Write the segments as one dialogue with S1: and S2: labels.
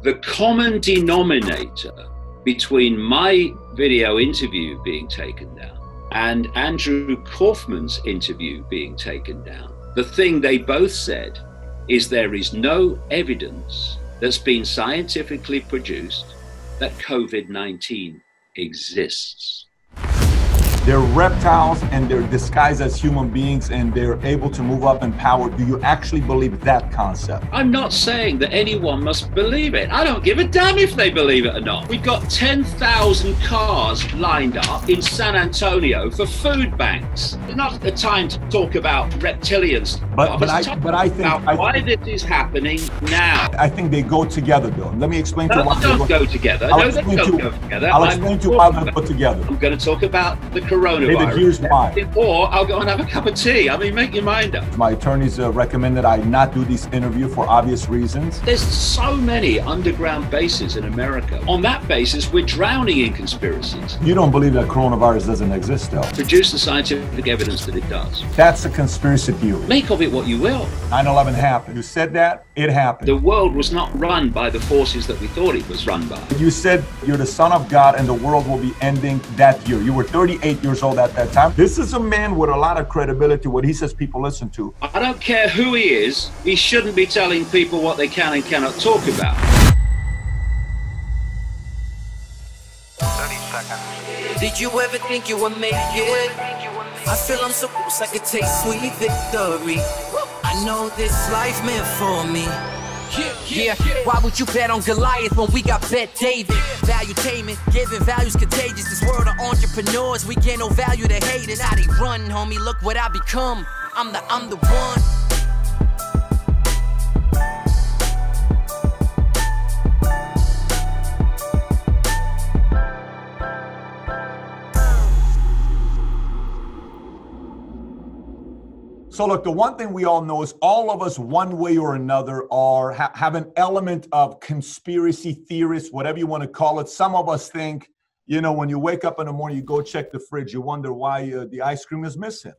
S1: The common denominator between my video interview being taken down and Andrew Kaufman's interview being taken down, the thing they both said is there is no evidence that's been scientifically produced that COVID-19 exists.
S2: They're reptiles and they're disguised as human beings and they're able to move up in power. Do you actually believe that concept?
S1: I'm not saying that anyone must believe it. I don't give a damn if they believe it or not. We've got 10,000 cars lined up in San Antonio for food banks. It's not the time to talk about reptilians.
S2: But I think
S1: why this is happening now.
S2: I think they go together, though. Let me explain to you why
S1: they don't go together.
S2: No, they don't go together. I'll explain to you why they go together.
S1: I'm going to talk about the coronavirus.
S2: David, here's why.
S1: Or I'll go and have a cup of tea. I mean, make your mind up.
S2: My attorneys recommended I not do this interview for obvious reasons.
S1: There's so many underground bases in America. On that basis, we're drowning in conspiracies.
S2: You don't believe that coronavirus doesn't exist, though?
S1: Produce the scientific evidence that it does.
S2: That's a conspiracy theory.
S1: Make of it what you will.
S2: 9/11 happened. You said that, it happened.
S1: The world was not run by the forces that we thought it was run by.
S2: You said you're the son of God and the world will be ending that year. You were 38 years old at that time. This is a man with a lot of credibility. What he says people listen to.
S1: I don't care who he is. He shouldn't be telling people what they can and cannot talk about.
S3: 30 seconds.
S4: Did you ever think you would make it? I feel I'm so close I could taste sweet victory. I know this life meant for me. Yeah, why would you bet on Goliath when we got Bet David? Valuetainment, giving values contagious. This world of entrepreneurs, we get no value to haters. How they run, homie, look what I become. I'm the one.
S2: So look, the one thing we all know is all of us, one way or another, have an element of conspiracy theorists, whatever you want to call it. Some of us think, when you wake up in the morning, you go check the fridge, you wonder why the ice cream is missing.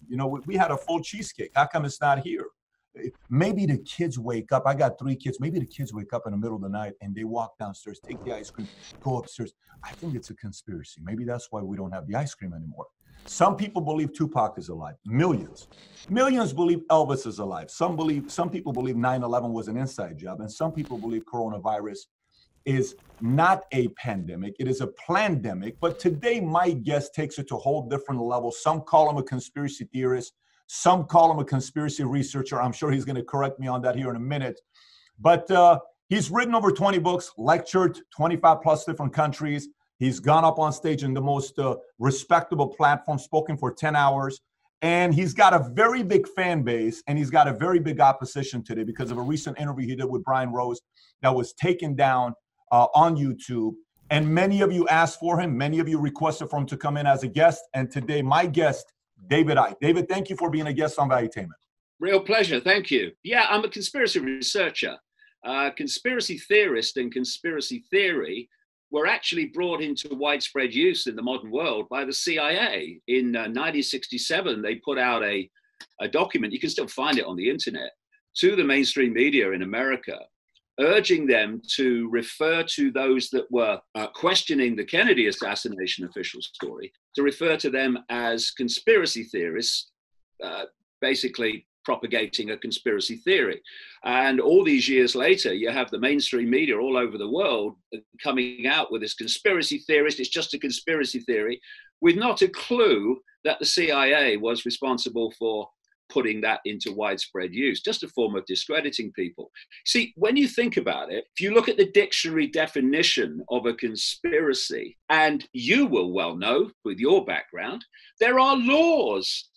S2: We had a full cheesecake. How come it's not here? Maybe the kids wake up. I got 3 kids. Maybe the kids wake up in the middle of the night and they walk downstairs, take the ice cream, go upstairs. I think it's a conspiracy. Maybe that's why we don't have the ice cream anymore. Some people believe Tupac is alive. Millions believe Elvis is alive. Some people believe 9/11 was an inside job, and some people believe coronavirus is not a pandemic. It is a plandemic. But today, my guest takes it to a whole different level. Some call him a conspiracy theorist. Some call him a conspiracy researcher. I'm sure he's going to correct me on that here in a minute. But he's written over 20 books, lectured 25 plus different countries. He's gone up on stage in the most respectable platform, spoken for 10 hours. And he's got a very big fan base, and he's got a very big opposition today because of a recent interview he did with Brian Rose that was taken down on YouTube. And many of you asked for him. Many of you requested for him to come in as a guest. And today, my guest, David Icke. David, thank you for being a guest on Valuetainment.
S1: Real pleasure. Thank you. Yeah, I'm a conspiracy researcher. Conspiracy theorist and conspiracy theory were actually brought into widespread use in the modern world by the CIA. In 1967, they put out a document, you can still find it on the internet, to the mainstream media in America, urging them to refer to those that were questioning the Kennedy assassination official story, to refer to them as conspiracy theorists, basically propagating a conspiracy theory. And all these years later, you have the mainstream media all over the world coming out with this conspiracy theorist. It's just a conspiracy theory, with not a clue that the CIA was responsible for putting that into widespread use, just a form of discrediting people. See, when you think about it, if you look at the dictionary definition of a conspiracy, and you will well know with your background, there are laws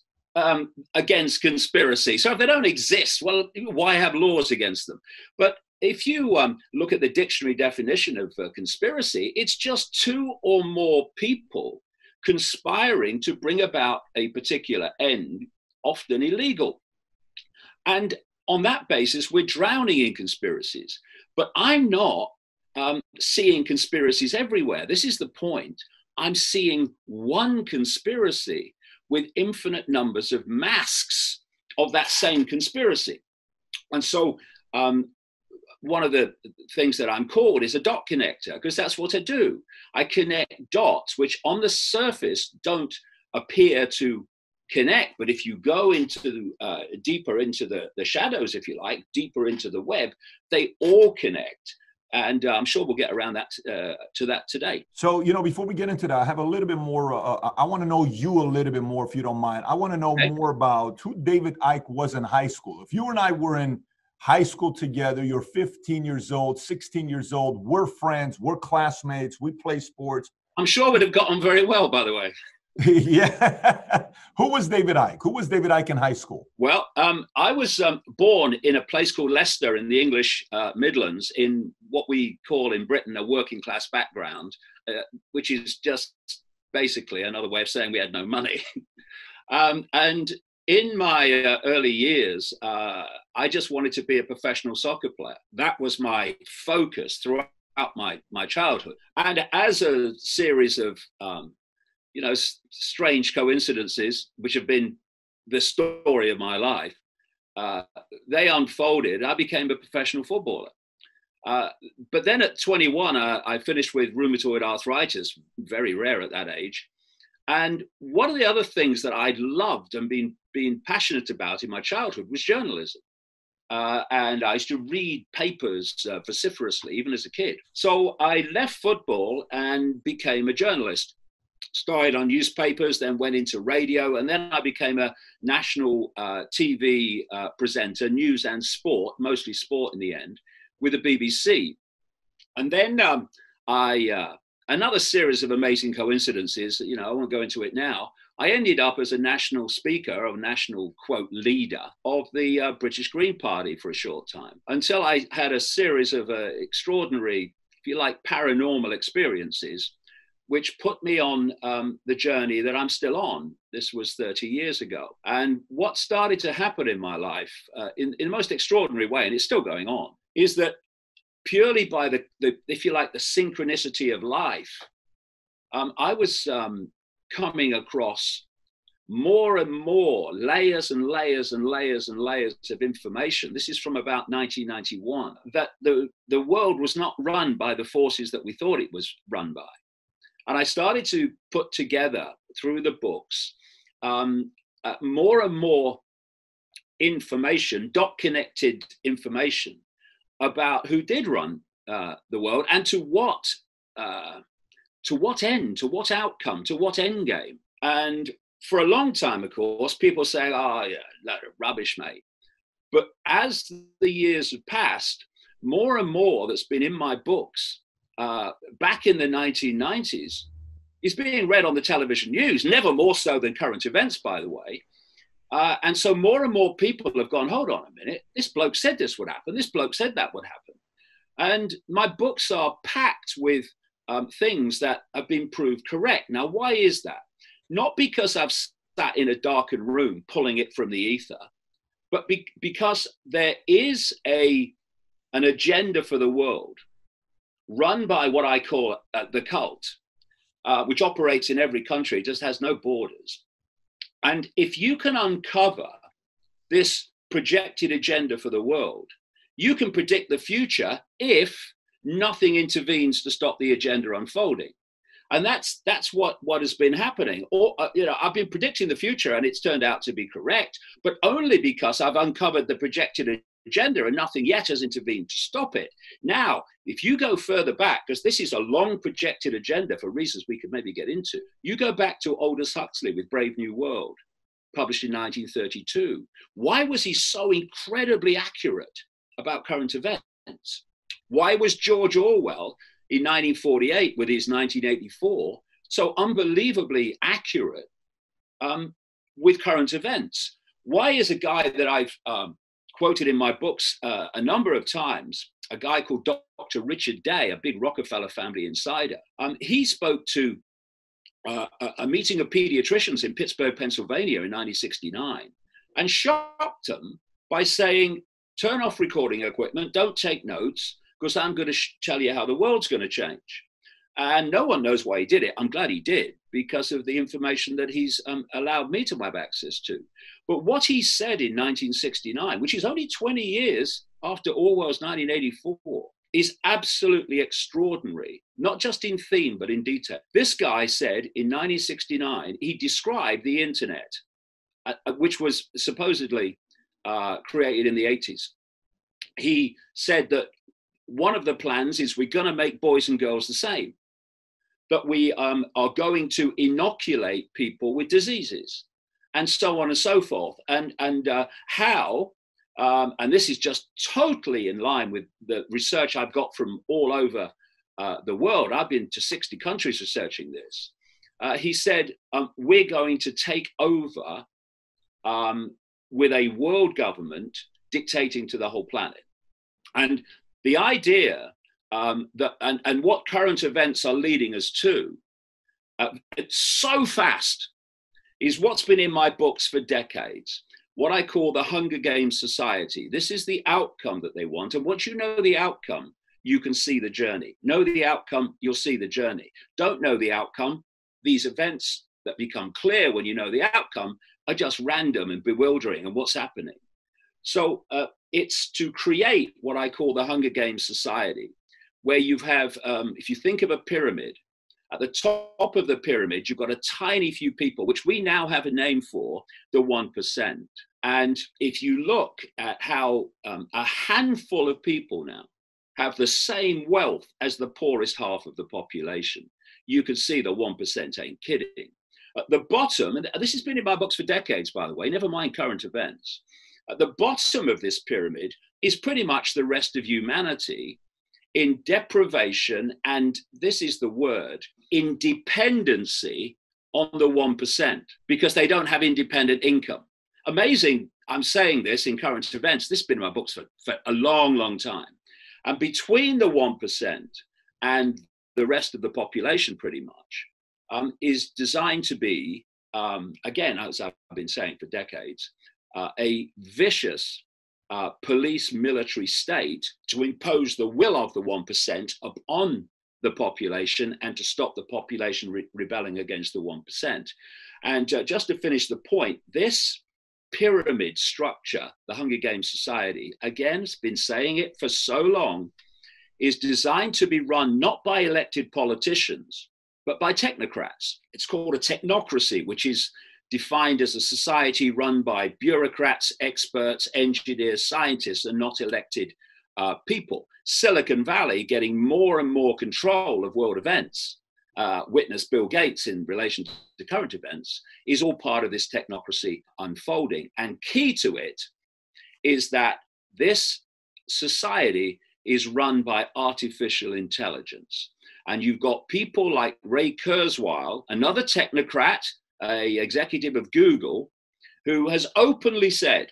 S1: against conspiracy. So if they don't exist, well, why have laws against them? But if you look at the dictionary definition of conspiracy, it's just 2 or more people conspiring to bring about a particular end, often illegal. And on that basis, we're drowning in conspiracies. But I'm not seeing conspiracies everywhere. This is the point. I'm seeing one conspiracy with infinite numbers of masks of that same conspiracy. And so one of the things that I'm called is a dot connector, because that's what I do. I connect dots, which on the surface don't appear to connect. But if you go into deeper into the shadows, if you like, deeper into the web, they all connect. And I'm sure we'll get around that to that today.
S2: So, you know, before we get into that, I have a little bit more. I want to know you a little bit more, if you don't mind. I want to know more about who David Icke was in high school. If you and I were in high school together, you're 15 years old, 16 years old, we're friends, we're classmates, we play sports.
S1: I'm sure we'd have got on very well, by the way.
S2: Yeah. Who was David Icke? Who was David Icke in high school?
S1: Well, I was born in a place called Leicester in the English Midlands, in what we call in Britain a working class background, which is just basically another way of saying we had no money. And in my early years, I just wanted to be a professional soccer player. That was my focus throughout my childhood. And as a series of you know, strange coincidences, which have been the story of my life, they unfolded. I became a professional footballer. But then at 21, I finished with rheumatoid arthritis, very rare at that age. And one of the other things that I'd loved and been passionate about in my childhood was journalism. And I used to read papers vociferously, even as a kid. So I left football and became a journalist. Started on newspapers, then went into radio, and then I became a national TV presenter, news and sport, mostly sport in the end, with the BBC. And then another series of amazing coincidences, you know, I won't go into it now. I ended up as a national speaker, or national, quote, leader of the British Green Party for a short time, until I had a series of extraordinary, if you like, paranormal experiences, which put me on the journey that I'm still on. This was 30 years ago. And what started to happen in my life in the most extraordinary way, and it's still going on, is that purely by the if you like, the synchronicity of life, I was coming across more and more layers and layers and layers and layers of information. This is from about 1991, that the world was not run by the forces that we thought it was run by. And I started to put together through the books more and more information, dot-connected information about who did run the world, and to what end, to what outcome, to what end game. And for a long time, of course, people say, "Oh, yeah, load of rubbish, mate." But as the years have passed, more and more that's been in my books back in the 1990s is being read on the television news, never more so than current events, by the way. And so more and more people have gone, hold on a minute, this bloke said this would happen, this bloke said that would happen. And my books are packed with things that have been proved correct. Now, why is that? Not because I've sat in a darkened room pulling it from the ether, but because there is an agenda for the world run by what I call the cult, which operates in every country, just has no borders. And if you can uncover this projected agenda for the world, you can predict the future if nothing intervenes to stop the agenda unfolding. And that's what has been happening. Or, you know, I've been predicting the future and it's turned out to be correct, but only because I've uncovered the projected agenda and nothing yet has intervened to stop it. Now, if you go further back, because this is a long projected agenda for reasons we could maybe get into, you go back to Aldous Huxley with Brave New World, published in 1932. Why was he so incredibly accurate about current events? Why was George Orwell in 1948 with his 1984 so unbelievably accurate with current events? Why is a guy that I've quoted in my books a number of times, a guy called Dr. Richard Day, a big Rockefeller family insider, he spoke to a meeting of pediatricians in Pittsburgh, Pennsylvania in 1969 and shocked them by saying, turn off recording equipment, don't take notes, because I'm going to tell you how the world's going to change. And no one knows why he did it. I'm glad he did, because of the information that he's allowed me to have access to. But what he said in 1969, which is only 20 years after Orwell's 1984, is absolutely extraordinary, not just in theme, but in detail. This guy said in 1969, he described the internet, which was supposedly created in the 80s. He said that one of the plans is we're going to make boys and girls the same, that we are going to inoculate people with diseases, and so on and so forth. And how, and this is just totally in line with the research I've got from all over the world. I've been to 60 countries researching this. He said, we're going to take over with a world government dictating to the whole planet. And the idea and what current events are leading us to, it's so fast, is what's been in my books for decades, what I call the Hunger Games society. This is the outcome that they want. And once you know the outcome, you can see the journey. Know the outcome, you'll see the journey. Don't know the outcome, these events that become clear when you know the outcome are just random and bewildering and what's happening. So it's to create what I call the Hunger Games society, where you have, if you think of a pyramid, at the top of the pyramid, you've got a tiny few people, which we now have a name for, the 1%. And if you look at how a handful of people now have the same wealth as the poorest half of the population, you can see the 1% ain't kidding. At the bottom, and this has been in my books for decades, by the way, never mind current events. At the bottom of this pyramid is pretty much the rest of humanity in deprivation, and this is the word, in dependency on the 1%, because they don't have independent income. Amazing, I'm saying this in current events, this has been in my books for a long, long time. And between the 1% and the rest of the population pretty much, is designed to be, again, as I've been saying for decades, a vicious police military state to impose the will of the 1% upon the population and to stop the population rebelling against the 1%. And just to finish the point, this pyramid structure, the Hunger Games society, again, has been saying it for so long, is designed to be run not by elected politicians, but by technocrats. It's called a technocracy, which is defined as a society run by bureaucrats, experts, engineers, scientists, and not elected people. Silicon Valley getting more and more control of world events, witness Bill Gates in relation to current events, is all part of this technocracy unfolding. And key to it is that this society is run by artificial intelligence. And you've got people like Ray Kurzweil, another technocrat, an executive of Google, who has openly said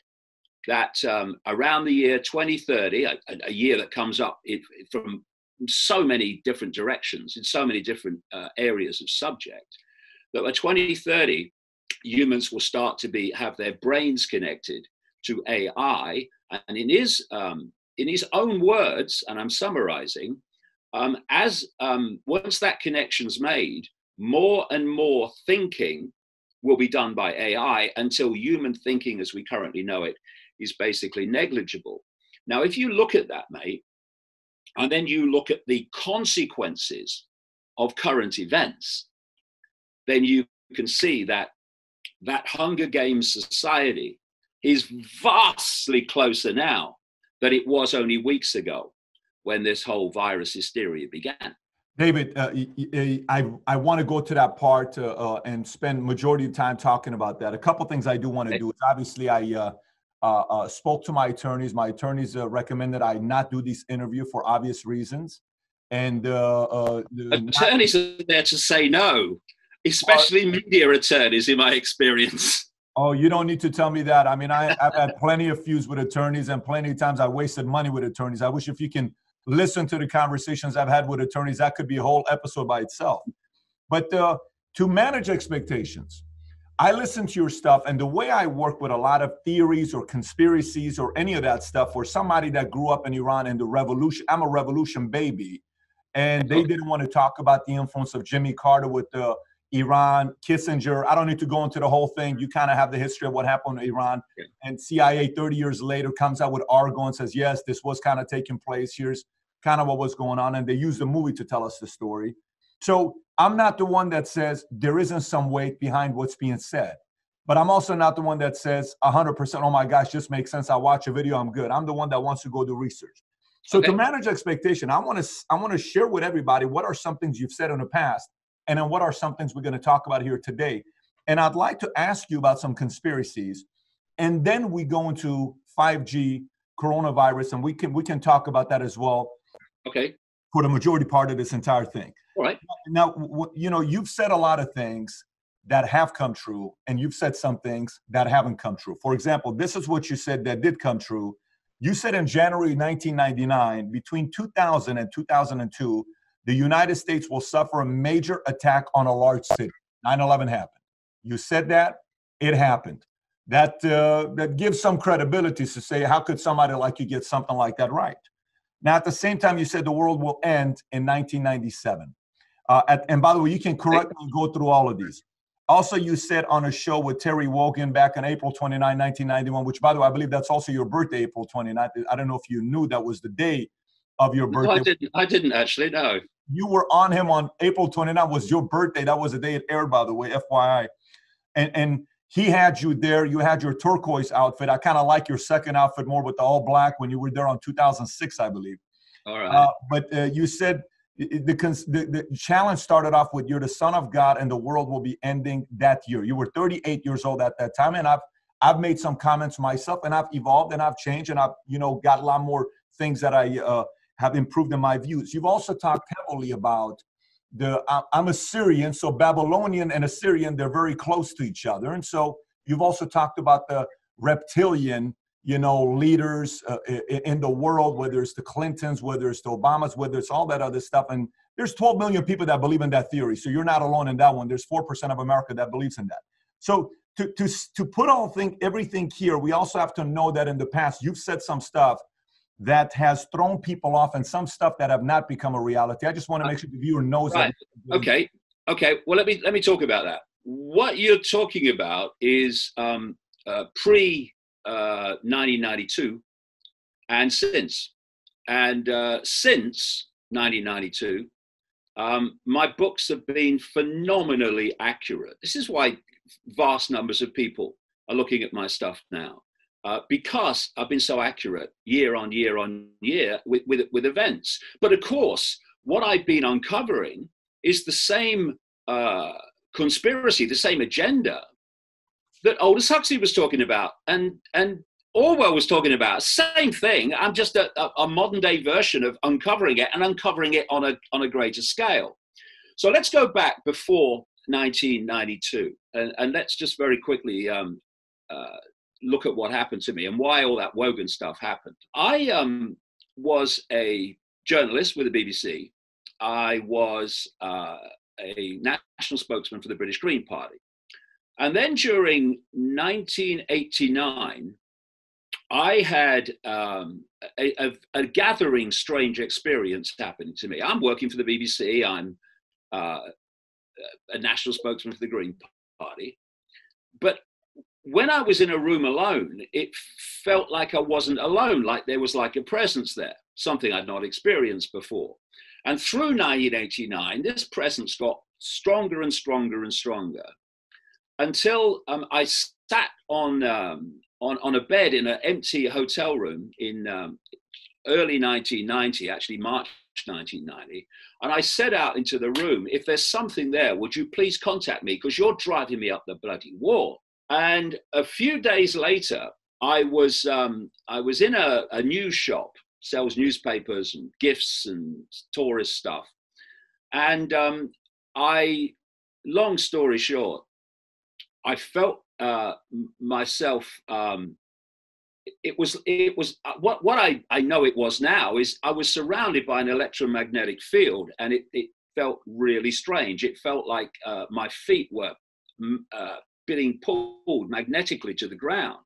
S1: that around the year 2030, a year that comes up from so many different directions, in so many different areas of subject, that by 2030, humans will start to have their brains connected to AI. And in his own words, and I'm summarizing, once that connection's made, more and more thinking will be done by AI until human thinking as we currently know it is basically negligible. Now, if you look at that, mate, and then you look at the consequences of current events, then you can see that that Hunger Games society is vastly closer now than it was only weeks ago when this whole virus hysteria began.
S2: David, I want to go to that part and spend majority of time talking about that. A couple things I do want to do is, obviously, I spoke to my attorneys. My attorneys recommended I not do this interview for obvious reasons. And
S1: attorneys are there to say no, especially media attorneys, in my experience.
S2: Oh, you don't need to tell me that. I mean, I've had plenty of feuds with attorneys, and plenty of times I wasted money with attorneys. I wish if you can listen to the conversations I've had with attorneys, that could be a whole episode by itself. But to manage expectations, I listen to your stuff, and the way I work with a lot of theories or conspiracies or any of that stuff, for somebody that grew up in Iran and the revolution, I'm a revolution baby, and they didn't want to talk about the influence of Jimmy Carter with the Iran, Kissinger. I don't need to go into the whole thing. You kind of have the history of what happened in Iran.
S1: Yeah.
S2: And CIA 30 years later comes out with Argo and says, yes, this was kind of taking place. Here's kind of what was going on. And they use the movie to tell us the story. So I'm not the one that says there isn't some weight behind what's being said. But I'm also not the one that says 100%, oh my gosh, just makes sense. I watch a video, I'm good. I'm the one that wants to go do research. So to manage expectation, I want to share with everybody what are some things you've said in the past, and then what are some things we're going to talk about here today. And I'd like to ask you about some conspiracies, and then we go into 5G, coronavirus, and we can talk about that as well.
S1: Okay.
S2: For the majority part of this entire thing.
S1: All right.
S2: Now, you know, you've said a lot of things that have come true, and you've said some things that haven't come true. For example, this is what you said that did come true. You said in January 1999, between 2000 and 2002, the United States will suffer a major attack on a large city. 9/11 happened. You said that, it happened. That gives some credibility to say, how could somebody like you get something like that right? Now, at the same time, you said the world will end in 1997. And by the way, you can correct me and go through all of these. Also, you said on a show with Terry Wogan back on April 29, 1991, which, by the way, I believe that's also your birthday, April 29th. I don't know if you knew that was the day of your birthday.
S1: No, I didn't actually, no.
S2: You were on him on April 29th, was your birthday. That was the day it aired, by the way, FYI. And he had you there. You had your turquoise outfit. I kind of like your second outfit more with the all black when you were there on 2006, I believe.
S1: All right.
S2: But you said the challenge started off with you're the son of God and the world will be ending that year. You were 38 years old at that time. And I've made some comments myself, and I've evolved and I've changed, and I've, you know, got a lot more things that I have improved in my views. You've also talked heavily about I'm Assyrian, so Babylonian and Assyrian, they're very close to each other. And so you've also talked about the reptilian, you know, leaders in the world, whether it's the Clintons, whether it's the Obamas, whether it's all that other stuff. And there's 12 million people that believe in that theory. So you're not alone in that one. There's 4% of America that believes in that. So to put everything here, we also have to know that in the past, you've said some stuff that has thrown people off and some stuff that have not become a reality. I just want to make sure the viewer knows
S1: right.
S2: that.
S1: Okay. Well, let me talk about that. What you're talking about is pre 1992 and since. And since 1992, my books have been phenomenally accurate. This is why vast numbers of people are looking at my stuff now. Because I've been so accurate year on year on year with events. But of course, what I've been uncovering is the same conspiracy, the same agenda that Aldous Huxley was talking about and Orwell was talking about. Same thing. I'm just a modern day version of uncovering it, and uncovering it on a greater scale. So let's go back before 1992, and let's just very quickly look at what happened to me and why all that Wogan stuff happened. I was a journalist with the BBC. I was a national spokesman for the British Green Party. And then during 1989, I had a gathering strange experience happening to me. I'm working for the BBC. I'm a national spokesman for the Green Party. But when I was in a room alone, it felt like I wasn't alone, like there was like a presence there, something I'd not experienced before. And through 1989, this presence got stronger and stronger and stronger until I sat on a bed in an empty hotel room in early 1990, actually March 1990. And I said out into the room, if there's something there, would you please contact me? Because you're driving me up the bloody wall. And a few days later, I was in a news shop, sells newspapers and gifts and tourist stuff. And long story short, I felt myself. It was what I know it was now is I was surrounded by an electromagnetic field, and it felt really strange. It felt like my feet were being pulled magnetically to the ground.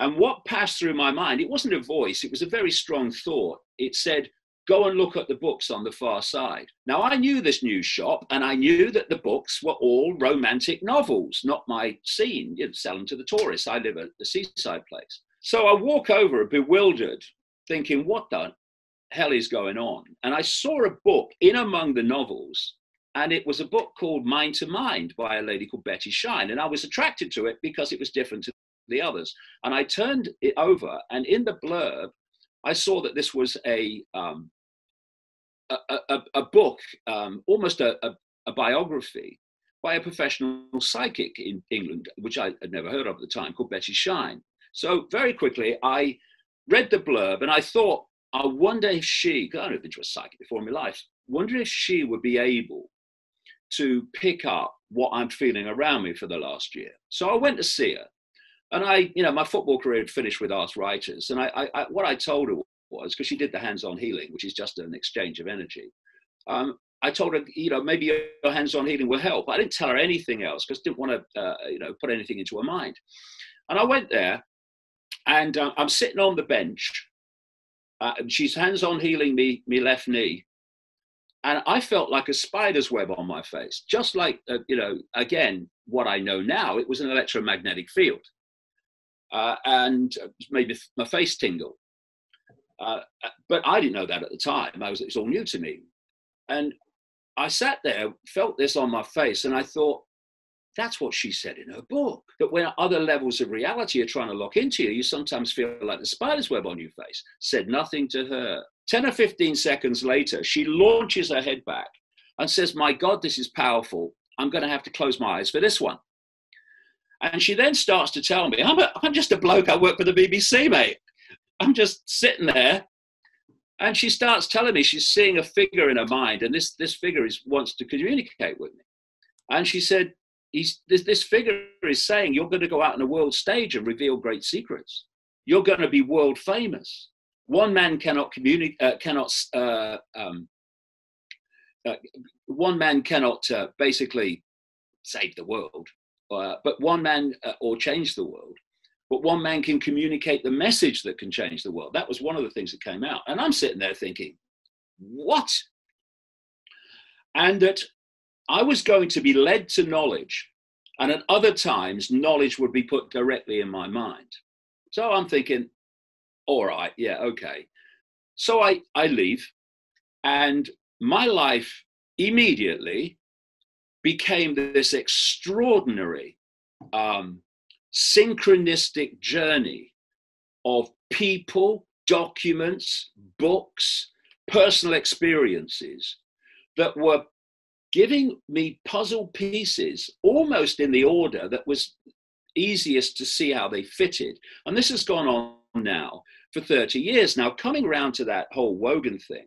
S1: And what passed through my mind, it wasn't a voice, it was a very strong thought. It said, go and look at the books on the far side. Now, I knew this news shop, and I knew that the books were all romantic novels, not my scene. You'd sell them to the tourists. I live at the seaside place. So I walk over bewildered, thinking, what the hell is going on? And I saw a book in among the novels, and it was a book called Mind to Mind by a lady called Betty Shine. And I was attracted to it because it was different to the others. And I turned it over, and in the blurb, I saw that this was a book, almost a biography by a professional psychic in England, which I had never heard of at the time, called Betty Shine. So very quickly, I read the blurb, and I thought, I wonder if she, because I've never been to a psychic before in my life, wonder if she would be able to pick up what I'm feeling around me for the last year. So I went to see her, and my football career had finished with arthritis, and what I told her was, because she did the hands-on healing, which is just an exchange of energy. I told her, maybe your hands-on healing will help. I didn't tell her anything else because I didn't want to, put anything into her mind. And I went there, and I'm sitting on the bench. And she's hands-on healing me left knee. And I felt like a spider's web on my face, just like, again, what I know now, it was an electromagnetic field. And maybe my face tingled. But I didn't know that at the time. It was all new to me. And I sat there, felt this on my face, and I thought, that's what she said in her book, that when other levels of reality are trying to lock into you, you sometimes feel like the spider's web on your face. Said nothing to her. 10 or 15 seconds later, she launches her head back and says, my God, this is powerful. I'm going to have to close my eyes for this one. And she then starts to tell me, I'm just a bloke. I work for the BBC, mate. I'm just sitting there. And she starts telling me she's seeing a figure in her mind. And this figure wants to communicate with me. And she said, this figure is saying, you're going to go out on a world stage and reveal great secrets. You're going to be world famous. One man cannot basically save the world, but one man or change the world. But one man can communicate the message that can change the world. That was one of the things that came out. And I'm sitting there thinking, what? And that I was going to be led to knowledge, and at other times, knowledge would be put directly in my mind. So I'm thinking, all right, yeah, okay. So I leave, and my life immediately became this extraordinary synchronistic journey of people, documents, books, personal experiences that were giving me puzzle pieces almost in the order that was easiest to see how they fitted. And this has gone on now for 30 years. Now, coming around to that whole Wogan thing,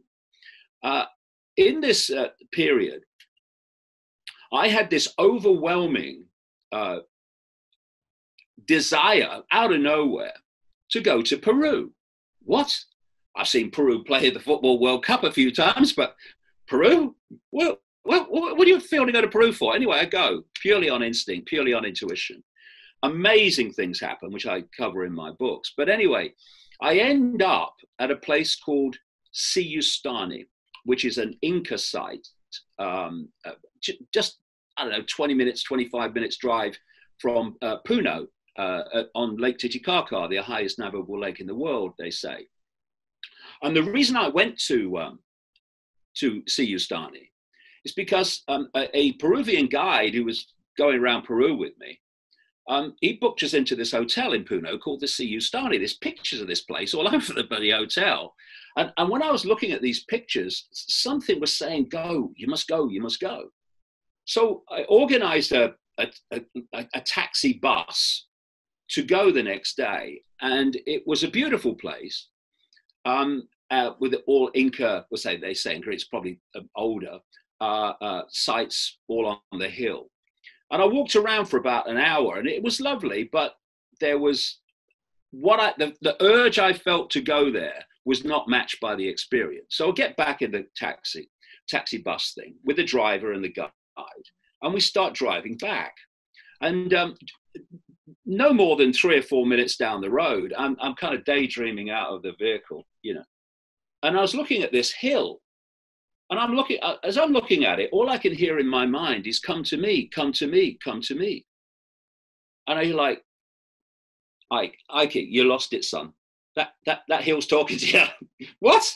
S1: in this period, I had this overwhelming desire out of nowhere to go to Peru. What? I've seen Peru play at the Football World Cup a few times, but Peru? Well, what do you feel to go to Peru for? Anyway, I go purely on instinct, purely on intuition. Amazing things happen, which I cover in my books. But anyway, I end up at a place called Siustani, which is an Inca site, just, 20 minutes, 25 minutes drive from Puno on Lake Titicaca, the highest navigable lake in the world, they say. And the reason I went to Siustani is because a Peruvian guide who was going around Peru with me, he booked us into this hotel in Puno called the Siustani. There's pictures of this place all over the bloody hotel. And when I was looking at these pictures, something was saying, go, you must go, you must go. So I organized a taxi bus to go the next day. And it was a beautiful place with all Inca, they say Inca, it's probably older, sites all on the hill. And I walked around for about an hour, and it was lovely, but there was the urge I felt to go there was not matched by the experience. So I get back in the taxi bus thing with the driver and the guide, and we start driving back. And no more than 3 or 4 minutes down the road, I'm kind of daydreaming out of the vehicle, And I was looking at this hill, and as I'm looking at it, all I can hear in my mind is, come to me, come to me, come to me. And I'm like, Ike, you lost it, son. That hill's talking to you. What?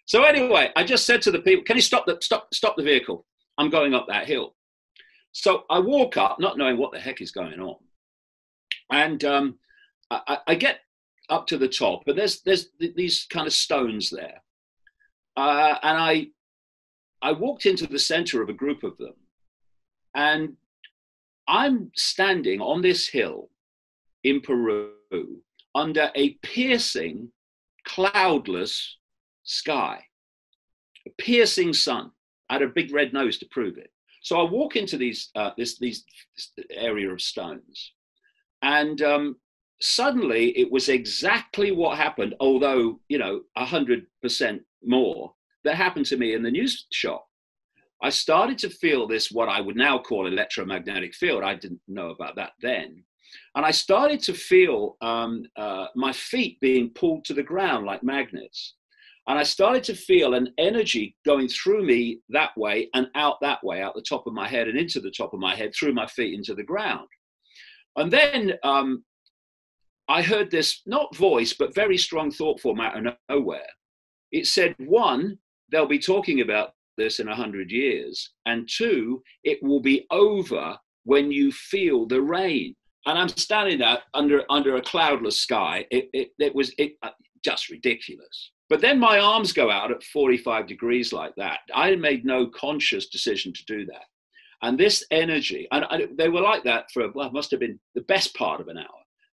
S1: So anyway, I just said to the people, can you stop the vehicle? I'm going up that hill. So I walk up, not knowing what the heck is going on. And I get up to the top, and there's these kind of stones there. And I walked into the center of a group of them. And I'm standing on this hill in Peru under a piercing, cloudless sky, a piercing sun. I had a big red nose to prove it. So I walk into this area of stones, and suddenly it was exactly what happened, although 100% more, that happened to me in the news shop. I started to feel this, what I would now call electromagnetic field. I didn't know about that then. And I started to feel my feet being pulled to the ground like magnets. And I started to feel an energy going through me that way and out that way, out the top of my head and into the top of my head, through my feet into the ground. And then I heard this, not voice, but very strong thought form out of nowhere. It said, 1, they'll be talking about this in 100 years. And 2, it will be over when you feel the rain. And I'm standing there under a cloudless sky. It was just ridiculous. But then my arms go out at 45 degrees like that. I made no conscious decision to do that. And this energy, and they were like that for, well, it must have been the best part of an hour.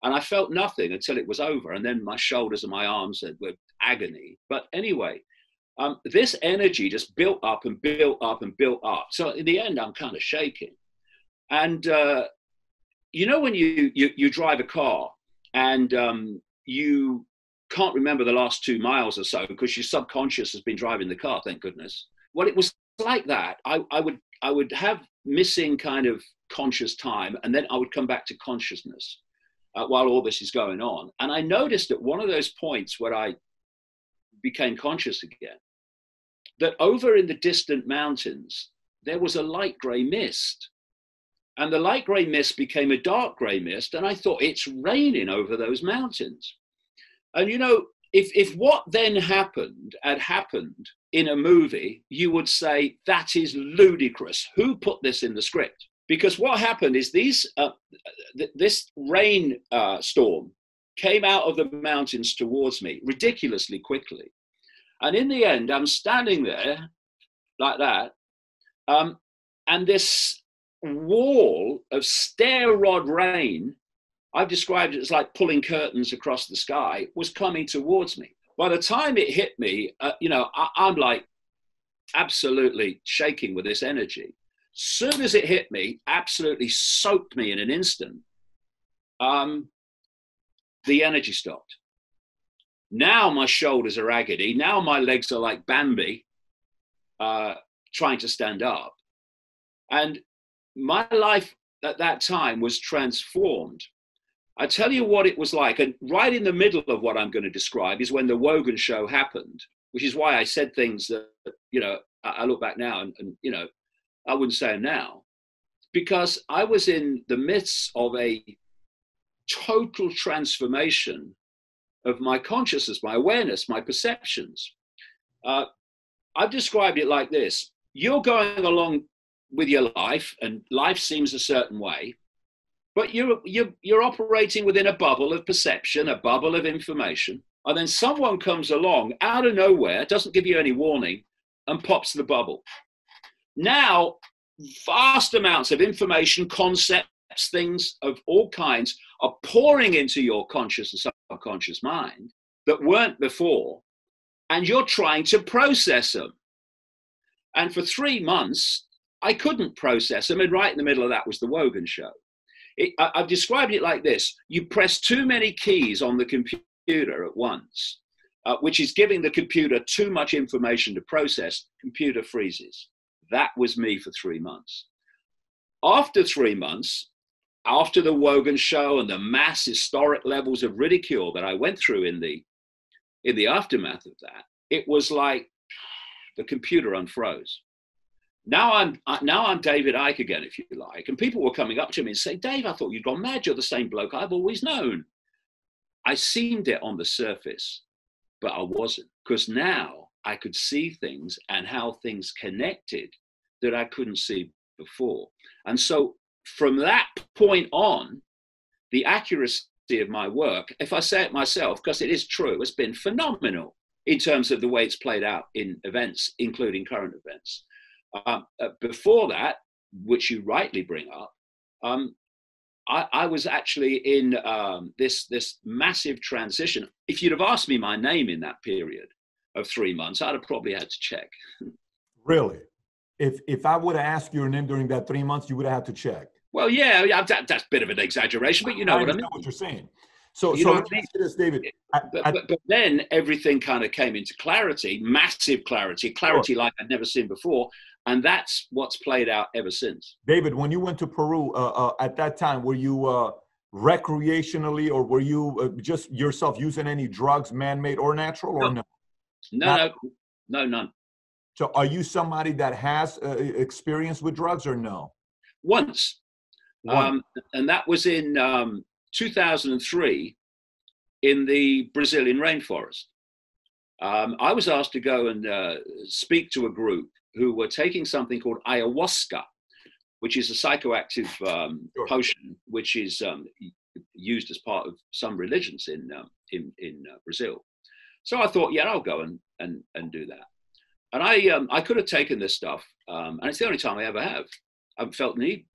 S1: And I felt nothing until it was over. And then my shoulders and my arms were agony. But anyway, this energy just built up and built up and built up. So in the end, I'm kind of shaking. And, when you drive a car and you can't remember the last 2 miles or so because your subconscious has been driving the car, thank goodness. Well, it was like that. I would have missing kind of conscious time, and then I would come back to consciousness while all this is going on. And I noticed at one of those points where I became conscious again, that over in the distant mountains, there was a light gray mist. And the light gray mist became a dark gray mist. And I thought, it's raining over those mountains. And if what then happened had happened in a movie, you would say, that is ludicrous. Who put this in the script? Because what happened is this rain storm came out of the mountains towards me ridiculously quickly. And in the end, I'm standing there like that. And this wall of stair rod rain, I've described it as like pulling curtains across the sky, was coming towards me. By the time it hit me, I'm like absolutely shaking with this energy. Soon as it hit me, absolutely soaked me in an instant. The energy stopped. Now my shoulders are agony. Now my legs are like Bambi, trying to stand up. And my life at that time was transformed. I tell you what it was like. And right in the middle of what I'm going to describe is when the Wogan show happened, which is why I said things that, I look back now and I wouldn't say them now, because I was in the midst of a total transformation of my consciousness, my awareness, my perceptions. I've described it like this. You're going along with your life and life seems a certain way, but you're operating within a bubble of perception, a bubble of information. And then someone comes along out of nowhere, doesn't give you any warning, and pops the bubble. Now, vast amounts of information, concepts, things of all kinds are pouring into your conscious and subconscious mind that weren't before, and you're trying to process them. And for 3 months, I couldn't process them, and right in the middle of that was the Wogan show. I've described it like this. You press too many keys on the computer at once, which is giving the computer too much information to process. Computer freezes. That was me for 3 months. After 3 months, after the Wogan show and the mass historic levels of ridicule that I went through in the aftermath of that, it was like the computer unfroze. Now I'm David Icke again, if you like. And people were coming up to me and saying, Dave, I thought you'd gone mad. You're the same bloke I've always known. I seemed it on the surface, but I wasn't, because now I could see things and how things connected that I couldn't see before. And so from that point on, the accuracy of my work, if I say it myself, because it is true, has been phenomenal in terms of the way it's played out in events, including current events. Before that, which you rightly bring up, I was actually in this massive transition. If you'd have asked me my name in that period of 3 months, I'd have probably had to check.
S2: Really? If I would have asked your name during that 3 months, you would have had to check.
S1: Well, yeah, that's a bit of an exaggeration, but you know what I mean.
S2: What you're saying. So let me ask you this, David.
S1: But then everything kind of came into clarity, massive clarity like I'd never seen before. And that's what's played out ever since.
S2: David, when you went to Peru at that time, were you recreationally, or were you just yourself using any drugs, man-made or natural, or no?
S1: No, none.
S2: So are you somebody that has experience with drugs, or no?
S1: Once. And that was in 2003 in the Brazilian rainforest. I was asked to go and speak to a group who were taking something called ayahuasca, which is a psychoactive potion, which is used as part of some religions in Brazil. So I thought, yeah, I'll go and do that. And I could have taken this stuff, and it's the only time I ever have. I haven't felt need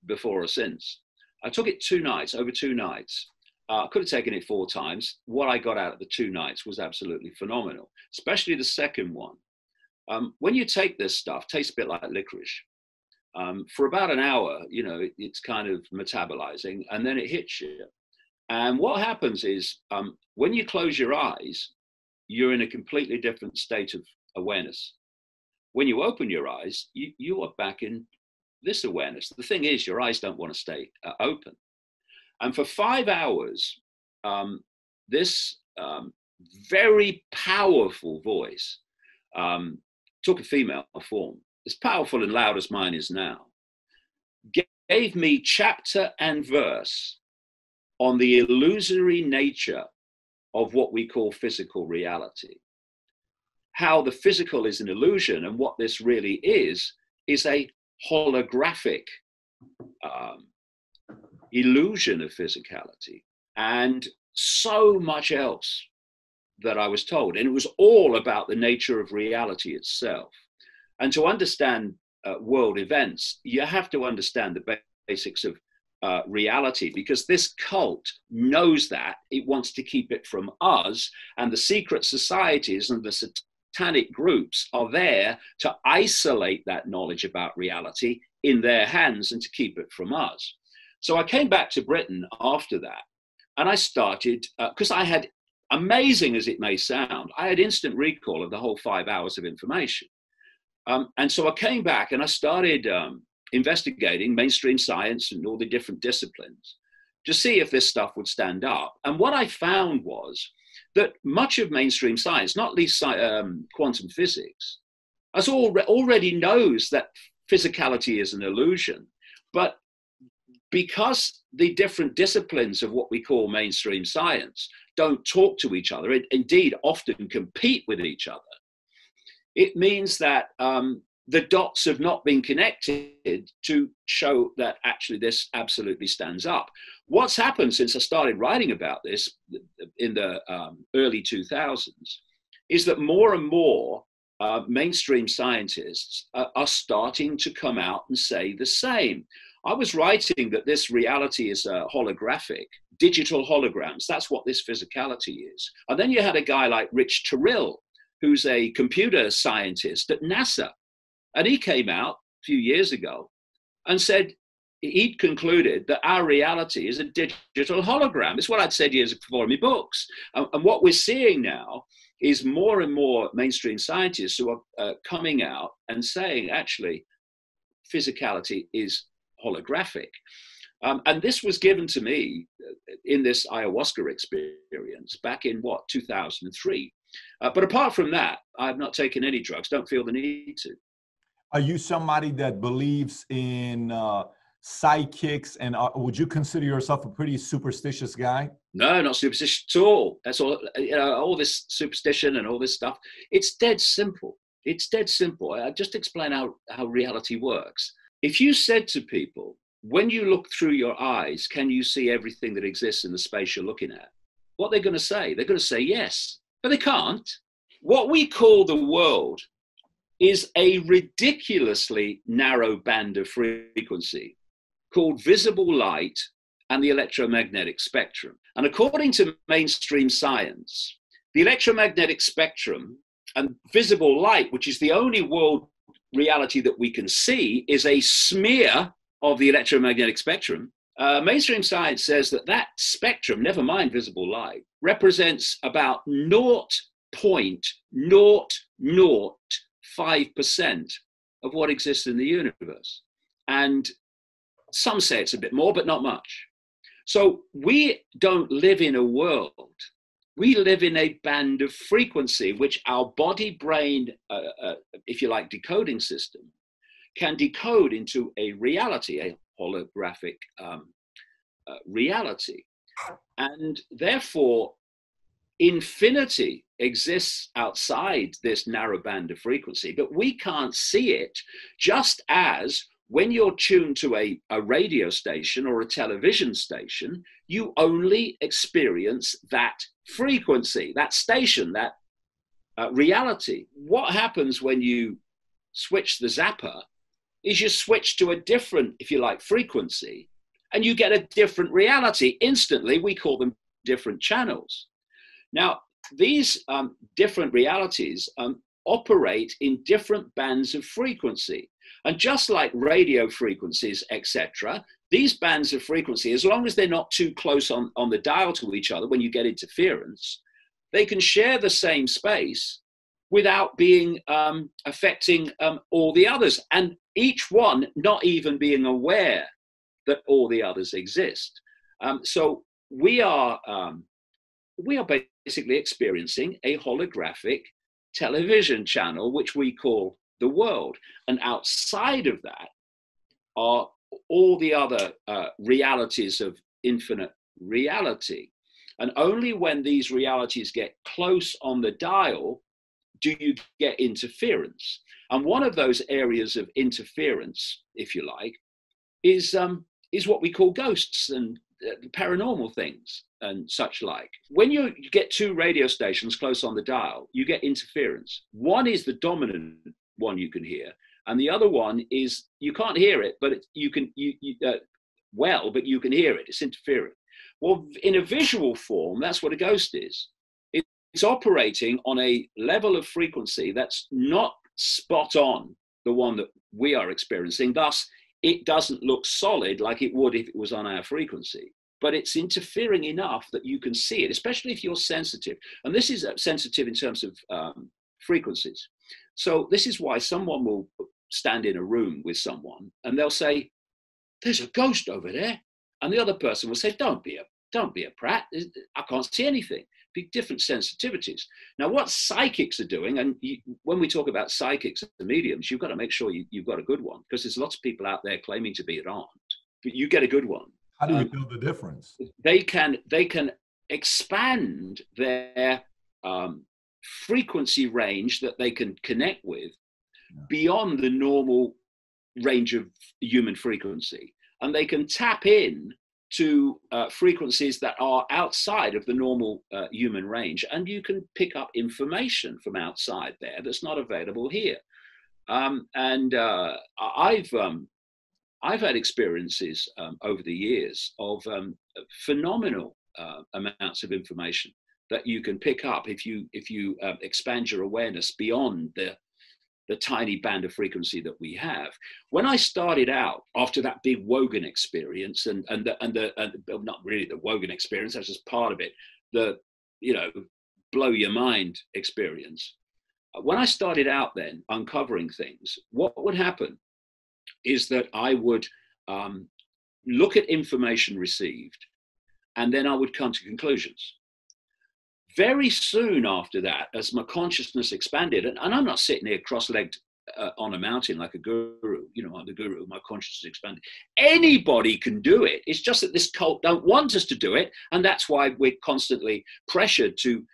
S1: before or since. I took it over 2 nights. I could have taken it 4 times. What I got out of the 2 nights was absolutely phenomenal, especially the second one. When you take this stuff, it tastes a bit like licorice. For about an hour, you know, it's kind of metabolizing, and then it hits you. And what happens is when you close your eyes, you're in a completely different state of awareness. When you open your eyes, you are back in this awareness. The thing is, your eyes don't want to stay open. And for 5 hours, this very powerful voice took a female form, as powerful and loud as mine is now, gave me chapter and verse on the illusory nature of what we call physical reality. How the physical is an illusion, and what this really is a holographic illusion of physicality, and so much else that I was told. And it was all about the nature of reality itself. And to understand world events, you have to understand the basics of reality, because this cult knows that. It wants to keep it from us, and the secret societies and the satanic groups are there to isolate that knowledge about reality in their hands and to keep it from us. So I came back to Britain after that, and I started, because I had, amazing as it may sound, I had instant recall of the whole 5 hours of information. And so I came back and I started investigating mainstream science and all the different disciplines to see if this stuff would stand up. And what I found was that much of mainstream science, not least quantum physics, already knows that physicality is an illusion. But because the different disciplines of what we call mainstream science don't talk to each other, indeed often compete with each other, it means that the dots have not been connected to show that actually this absolutely stands up. What's happened since I started writing about this in the early 2000s is that more and more mainstream scientists are starting to come out and say the same. I was writing that this reality is holographic, digital holograms. That's what this physicality is. And then you had a guy like Rich Terrell, who's a computer scientist at NASA. And he came out a few years ago and said he'd concluded that our reality is a digital hologram. It's what I'd said years before in my books. And what we're seeing now is more and more mainstream scientists who are coming out and saying, actually, physicality is holographic. And this was given to me in this ayahuasca experience back in 2003. But apart from that, I've not taken any drugs, don't feel the need to.
S2: Are you somebody that believes in psychics, and would you consider yourself a pretty superstitious guy?
S1: No, not superstitious at all. That's all, all this superstition and all this stuff. It's dead simple. It's dead simple. I just explain how reality works. If you said to people, when you look through your eyes, can you see everything that exists in the space you're looking at? What they're going to say? They're going to say yes, but they can't. What we call the world is a ridiculously narrow band of frequency called visible light and the electromagnetic spectrum. And according to mainstream science, the electromagnetic spectrum and visible light, which is the only world reality that we can see, is a smear of the electromagnetic spectrum. Mainstream science says that spectrum, never mind visible light, represents about 0.005% of what exists in the universe. And some say it's a bit more, but not much. So we don't live in a world. We live in a band of frequency, which our body-brain, if you like, decoding system can decode into a reality, a holographic reality. And therefore, infinity exists outside this narrow band of frequency, but we can't see it, just as when you're tuned to a radio station or a television station, you only experience that frequency, that station, that reality. What happens when you switch the zapper is you switch to a different, if you like, frequency, and you get a different reality instantly. We call them different channels. Now, these different realities operate in different bands of frequency. And just like radio frequencies, etc., these bands of frequency, as long as they're not too close on the dial to each other when you get interference, they can share the same space without being affecting all the others, and each one not even being aware that all the others exist. So we are basically experiencing a holographic television channel, which we call the world. And outside of that are all the other realities of infinite reality. And only when these realities get close on the dial do you get interference. And one of those areas of interference, if you like, is what we call ghosts and paranormal things and such like. When you get two radio stations close on the dial, you get interference. One is the dominant one you can hear, and the other one is you can't hear it, but you can but you can hear it. It's interfering. Well, in a visual form, that's what a ghost is. It's operating on a level of frequency that's not spot on the one that we are experiencing. Thus, it doesn't look solid like it would if it was on our frequency, but it's interfering enough that you can see it, especially if you're sensitive. And this is sensitive in terms of frequencies. So this is why someone will stand in a room with someone and they'll say, "There's a ghost over there." And the other person will say, don't be a prat. I can't see anything. Big different sensitivities. Now, what psychics are doing, and when we talk about psychics and mediums, you've got to make sure you've got a good one, because there's lots of people out there claiming to be it aren't, but you get a good one.
S2: How do you know the difference?
S1: They can expand their frequency range that they can connect with beyond the normal range of human frequency, and they can tap in to frequencies that are outside of the normal human range, and you can pick up information from outside there that's not available here. I've had experiences over the years of phenomenal amounts of information that you can pick up if you expand your awareness beyond the tiny band of frequency that we have. When I started out after that big Wogan experience, and not really the Wogan experience, that's just part of it, the blow your mind experience. When I started out then uncovering things, what would happen is that I would look at information received, and then I would come to conclusions. very soon after that, as my consciousness expanded, and I'm not sitting here cross-legged on a mountain like a guru, you know, I'm the guru, my consciousness expanded. Anybody can do it. It's just that this cult don't want us to do it. And that's why we're constantly pressured to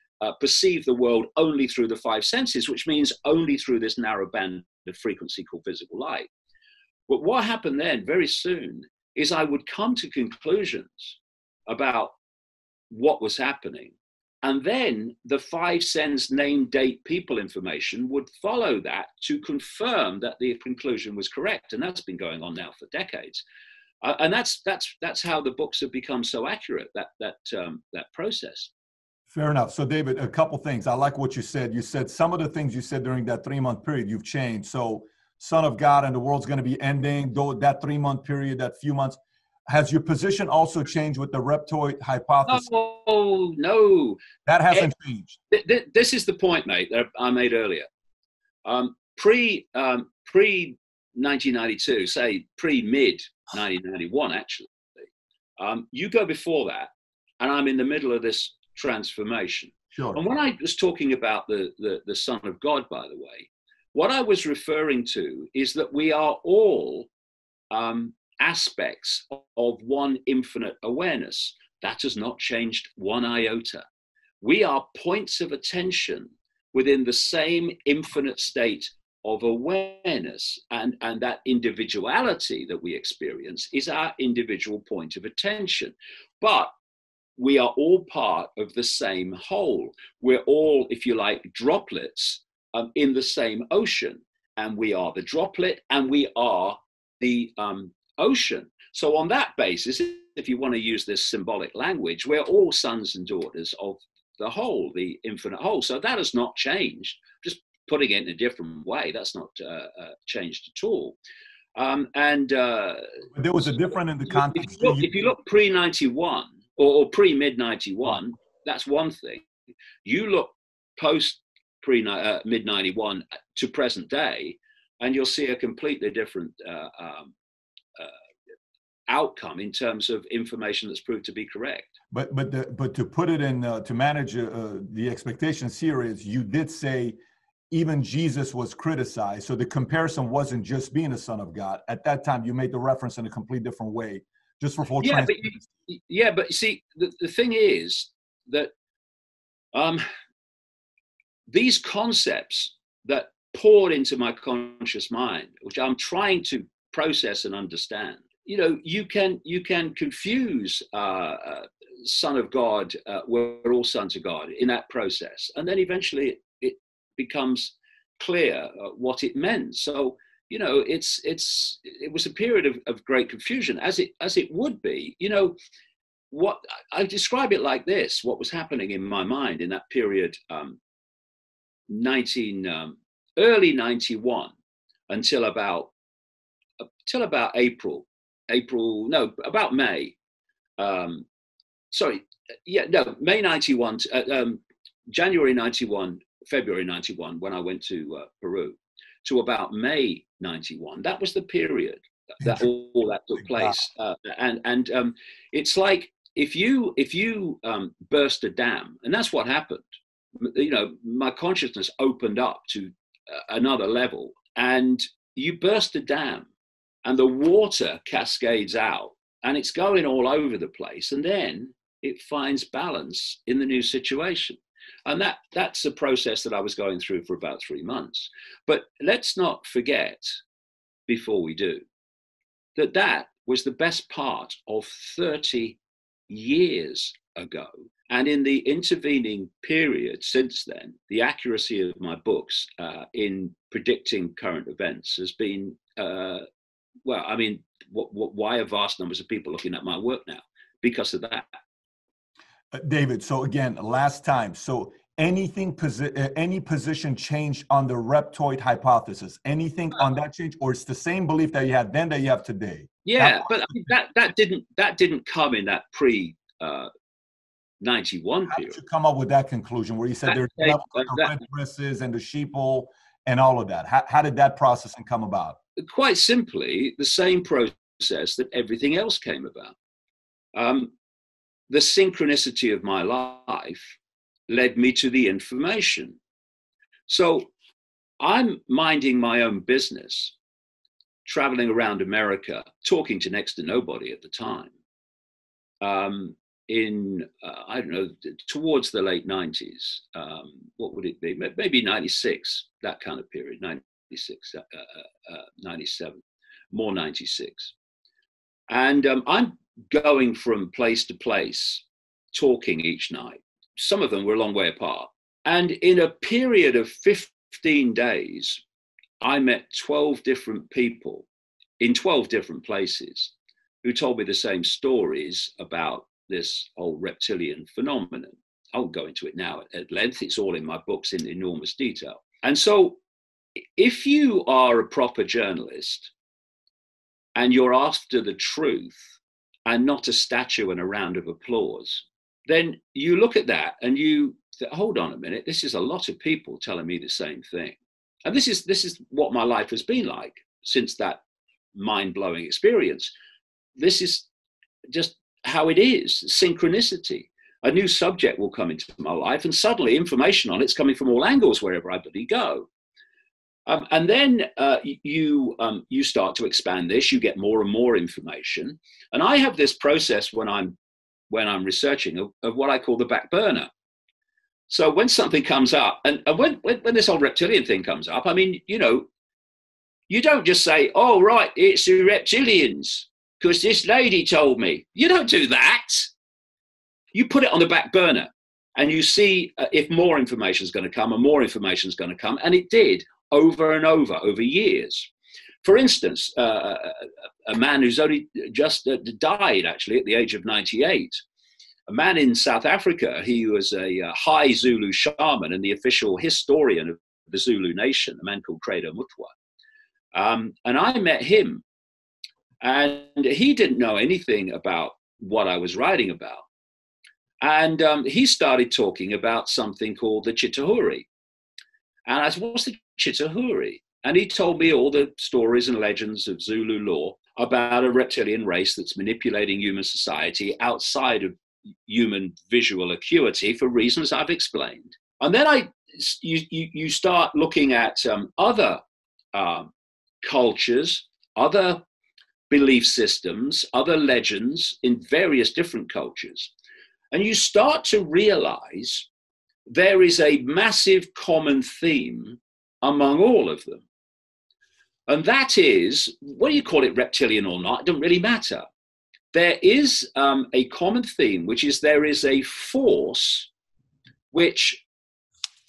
S1: perceive the world only through the five senses, which means only through this narrow band of frequency called visible light. But what happened then very soon is I would come to conclusions about what was happening. And then the five sense name, date, people information would follow that to confirm that the conclusion was correct. And that's been going on now for decades. And that's how the books have become so accurate, that process.
S2: Fair enough. So David, a couple things. I like what you said. You said some of the things you said during that 3-month period, you've changed. So Son of God and the world's going to be ending, though that 3-month period, that few months. Has your position also changed with the reptoid hypothesis?
S1: Oh, no.
S2: That hasn't changed.
S1: This is the point, mate, that I made earlier. Pre-1992, say pre-mid-1991, actually, you go before that, and I'm in the middle of this transformation.
S2: Sure.
S1: And when I was talking about the Son of God, by the way, what I was referring to is that we are all aspects of one infinite awareness. That has not changed one iota. We are points of attention within the same infinite state of awareness, and that individuality that we experience is our individual point of attention. But we are all part of the same whole. We're all, if you like, droplets in the same ocean, and we are the droplet and we are the ocean. So on that basis, if you want to use this symbolic language, we're all sons and daughters of the whole, the infinite whole. So that has not changed. Just putting it in a different way, that's not changed at all.
S2: There was a difference in the context.
S1: If you look pre-91 or pre-mid-91, that's one thing. You look post mid-91 to present day, and you'll see a completely different outcome in terms of information that's proved to be correct.
S2: But to put it in to manage the expectations here is, you did say even Jesus was criticized, so the comparison wasn't just being a son of God. At that time, you made the reference in a completely different way, just for full transparency.
S1: But you see, the thing is that these concepts that poured into my conscious mind, which I'm trying to process and understand, you know, you can confuse son of God, we're all sons of God in that process, and then eventually it becomes clear what it meant. So, you know, it was a period of great confusion, as it would be. You know, what I describe it like this: what was happening in my mind in that period, early 91 until about about May. May 91, January 91, February 91, when I went to Peru, to about May 91. That was the period that all that took place. And it's like if you burst a dam, and that's what happened. You know, my consciousness opened up to another level, and you burst a dam, and the water cascades out, and it's going all over the place, and then it finds balance in the new situation. And that's a process that I was going through for about 3 months. But let's not forget, before we do, that was the best part of 30 years ago. And in the intervening period since then, the accuracy of my books in predicting current events has been, why are vast numbers of people looking at my work now? Because of that.
S2: David, so again, last time, so any position changed on the reptoid hypothesis? Anything on that change, or it's the same belief that you had then that you have today?
S1: Yeah, but I mean, that didn't come in that pre 91 period.
S2: How did you come up with that conclusion where you said there's the red dresses and the sheeple and all of that? How did that process come about?
S1: Quite simply, the same process that everything else came about. The synchronicity of my life led me to the information. So I'm minding my own business, traveling around America, talking to next to nobody at the time. I don't know, towards the late 90s, what would it be? Maybe 96, that kind of period, 96, 97, more 96. And I'm going from place to place, talking each night. Some of them were a long way apart. And in a period of 15 days, I met 12 different people in 12 different places who told me the same stories about this whole reptilian phenomenon. I won't go into it now at length. It's all in my books in enormous detail. And so if you are a proper journalist and you're after the truth and not a statue and a round of applause, then you look at that and you think, hold on a minute, this is a lot of people telling me the same thing. And this is what my life has been like since that mind-blowing experience. This is just how it is, synchronicity. A new subject will come into my life and suddenly information on it's coming from all angles wherever I bloody go. And then you start to expand this, you get more and more information. And I have this process when I'm researching of what I call the back burner. So when something comes up, and when this whole reptilian thing comes up, I mean, you know, you don't just say, oh, right, it's the reptilians, because this lady told me. You don't do that. You put it on the back burner and you see if more information is going to come and more information is going to come. And it did over and over years. For instance, a man who's only just died actually at the age of 98, a man in South Africa. He was a high Zulu shaman and the official historian of the Zulu nation, a man called Credo Mutwa. And I met him. And he didn't know anything about what I was writing about. And he started talking about something called the Chitahuri. And I said, what's the Chitahuri? And he told me all the stories and legends of Zulu lore about a reptilian race that's manipulating human society outside of human visual acuity for reasons I've explained. And then you start looking at other cultures, other belief systems, other legends in various different cultures. And you start to realize there is a massive common theme among all of them. And that is, whether you call it reptilian or not, it doesn't really matter. There is a common theme, which is there is a force which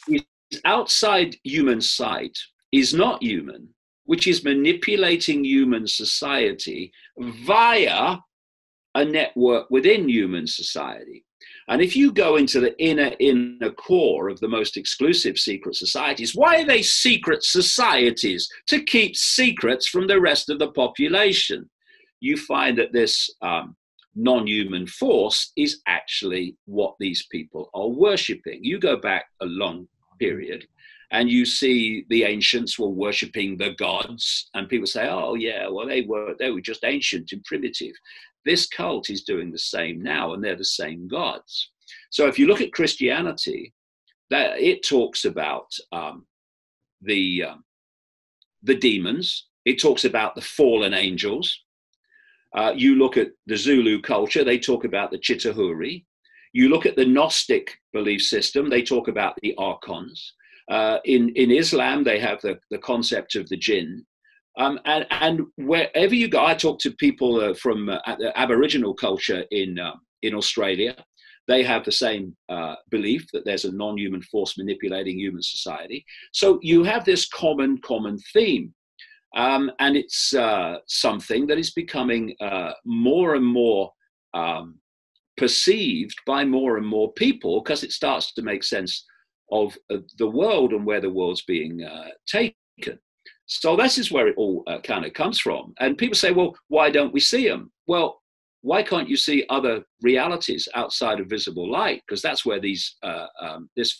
S1: is outside human sight, is not human, which is manipulating human society via a network within human society. And if you go into the inner core of the most exclusive secret societies, why are they secret societies? To keep secrets from the rest of the population. You find that this non-human force is actually what these people are worshipping. You go back a long period and you see the ancients were worshipping the gods, and people say, oh yeah, well they were just ancient and primitive. This cult is doing the same now, and they're the same gods. So if you look at Christianity, that it talks about the demons. It talks about the fallen angels. You look at the Zulu culture, they talk about the Chitahuri. You look at the Gnostic belief system, they talk about the archons. In Islam, they have the concept of the jinn. And wherever you go, I talk to people from the Aboriginal culture in Australia. They have the same belief that there's a non-human force manipulating human society. So you have this common theme. And it's something that is becoming more and more perceived by more and more people, because it starts to make sense of the world and where the world's being taken. So this is where it all kind of comes from. And people say, well, why don't we see them? Well, why can't you see other realities outside of visible light? Because that's where this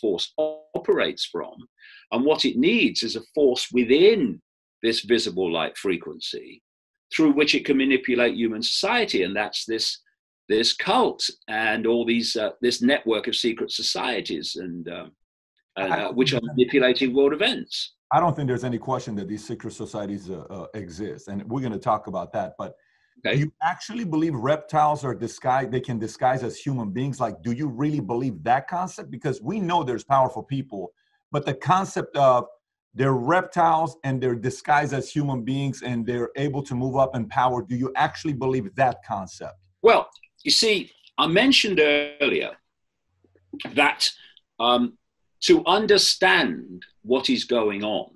S1: force operates from. And what it needs is a force within this visible light frequency through which it can manipulate human society. And that's this this cult and all these this network of secret societies and which are manipulating world events.
S2: I don't think there's any question that these secret societies exist, and we're going to talk about that. But do you actually believe reptiles are disguised? They can disguise as human beings? Like, do you really believe that concept? Because we know there's powerful people, but the concept of they're reptiles and they're disguised as human beings and they're able to move up in power. Do you actually believe that concept?
S1: Well, you see, I mentioned earlier that to understand what is going on,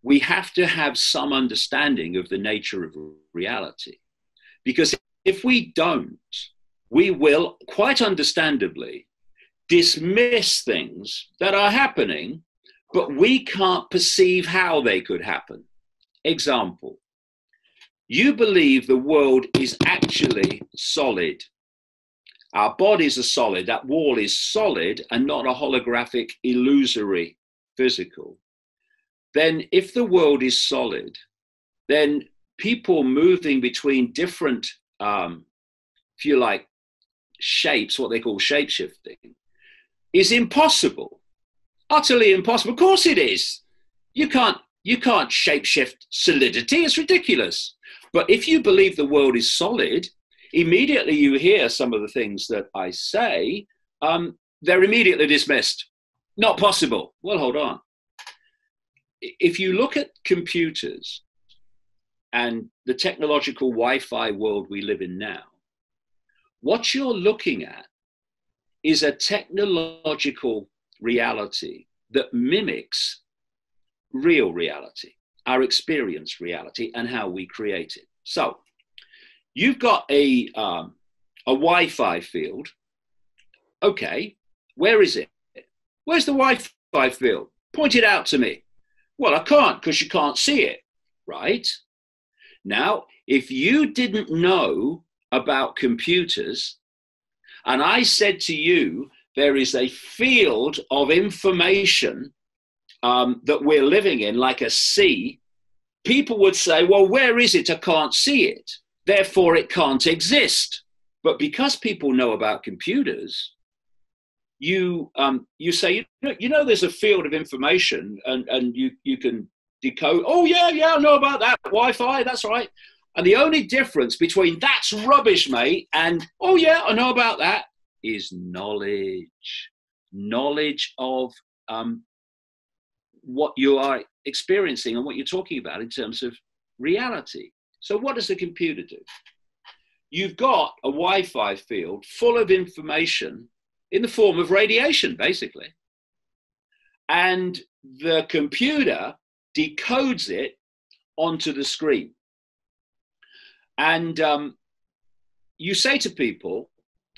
S1: we have to have some understanding of the nature of reality. Because if we don't, we will, quite understandably, dismiss things that are happening, but we can't perceive how they could happen. Example, you believe the world is actually solid. Our bodies are solid. That wall is solid and not a holographic, illusory, physical. Then if the world is solid, then people moving between different, if you like, shapes, what they call shape-shifting, is impossible. Utterly impossible. Of course it is. You can't shapeshift solidity. It's ridiculous. But if you believe the world is solid, immediately you hear some of the things that I say, they're immediately dismissed. Not possible. Well, hold on. If you look at computers and the technological Wi-Fi world we live in now, what you're looking at is a technological reality that mimics real reality, our experience reality, and how we create it. So you've got a Wi-Fi field. Okay, where is it? Where's the Wi-Fi field? Point it out to me. Well, I can't because you can't see it, right? Now, if you didn't know about computers, and I said to you, there is a field of information that we're living in, like a sea, people would say, well, where is it? I can't see it. Therefore, it can't exist. But because people know about computers, you say, you know, there's a field of information and you can decode. Oh, yeah, I know about that. Wi-Fi, that's right. And the only difference between that's rubbish, mate, and, oh, yeah, I know about that, is knowledge. Knowledge of what you are experiencing and what you're talking about in terms of reality. So what does a computer do? You've got a Wi-Fi field full of information in the form of radiation, basically. And the computer decodes it onto the screen. And you say to people,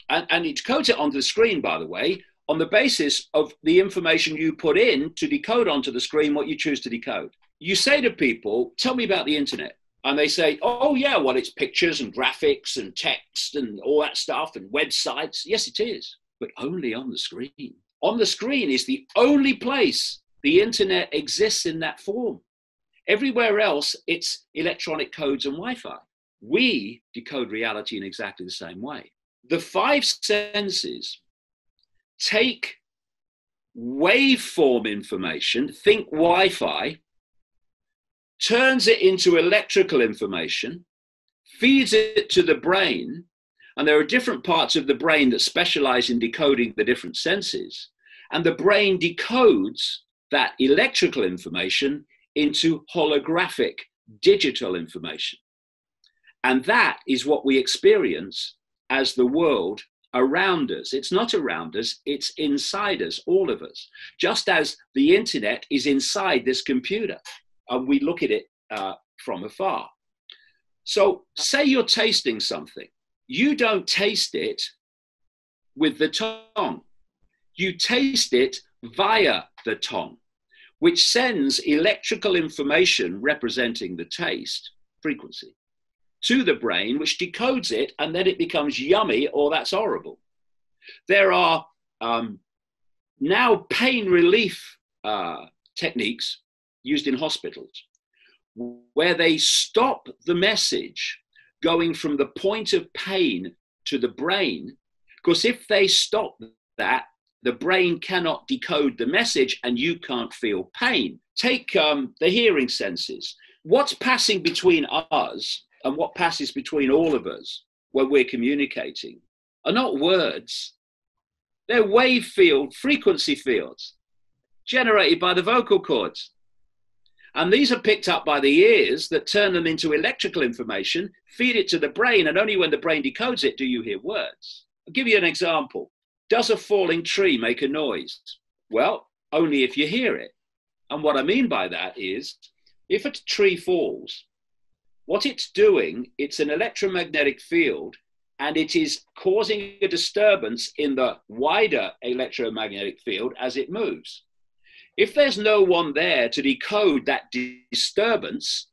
S1: and it decodes it onto the screen, by the way, on the basis of the information you put in to decode onto the screen what you choose to decode. You say to people, tell me about the internet. And they say, oh, yeah, well, it's pictures and graphics and text and all that stuff and websites. Yes, it is, but only on the screen. On the screen is the only place the internet exists in that form. Everywhere else, it's electronic codes and Wi-Fi. We decode reality in exactly the same way. The five senses take waveform information, think Wi-Fi, turns it into electrical information, feeds it to the brain, and there are different parts of the brain that specialize in decoding the different senses, and the brain decodes that electrical information into holographic digital information. And that is what we experience as the world around us. It's not around us, it's inside us, all of us. Just as the internet is inside this computer, and we look at it from afar. So say you're tasting something. You don't taste it with the tongue. You taste it via the tongue, which sends electrical information representing the taste frequency to the brain, which decodes it, and then it becomes yummy or that's horrible. There are now pain relief techniques used in hospitals where they stop the message going from the point of pain to the brain, because if they stop that, the brain cannot decode the message and you can't feel pain. Take the hearing senses. What's passing between us and what passes between all of us when we're communicating are not words. They're wave field, frequency fields generated by the vocal cords. And these are picked up by the ears that turn them into electrical information, feed it to the brain, and only when the brain decodes it do you hear words. I'll give you an example. Does a falling tree make a noise? Well, only if you hear it. And what I mean by that is, if a tree falls, what it's doing, it's an electromagnetic field, and it is causing a disturbance in the wider electromagnetic field as it moves. If there's no one there to decode that disturbance,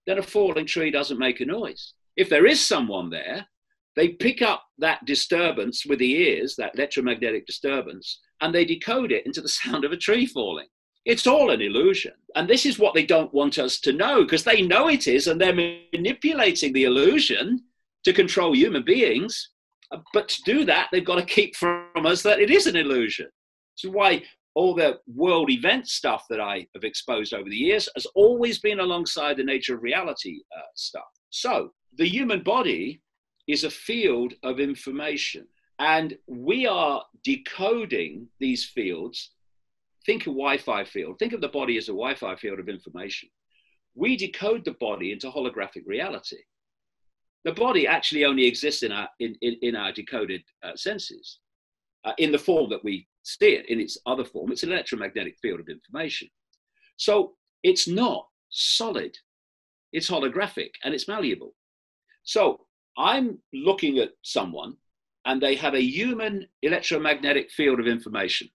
S1: then a falling tree doesn't make a noise. If there is someone there, they pick up that disturbance with the ears, that electromagnetic disturbance, and they decode it into the sound of a tree falling. It's all an illusion. And this is what they don't want us to know, because they know it is, and they're manipulating the illusion to control human beings. But to do that, they've got to keep from us that it is an illusion. So why all the world event stuff that I have exposed over the years has always been alongside the nature of reality stuff. So the human body is a field of information, and we are decoding these fields. Think a Wi-Fi field. Think of the body as a Wi-Fi field of information. We decode the body into holographic reality. The body actually only exists in our decoded senses, in the form that we see it. In its other form, it's an electromagnetic field of information. So it's not solid. It's holographic and it's malleable. So I'm looking at someone and they have a human electromagnetic field of information.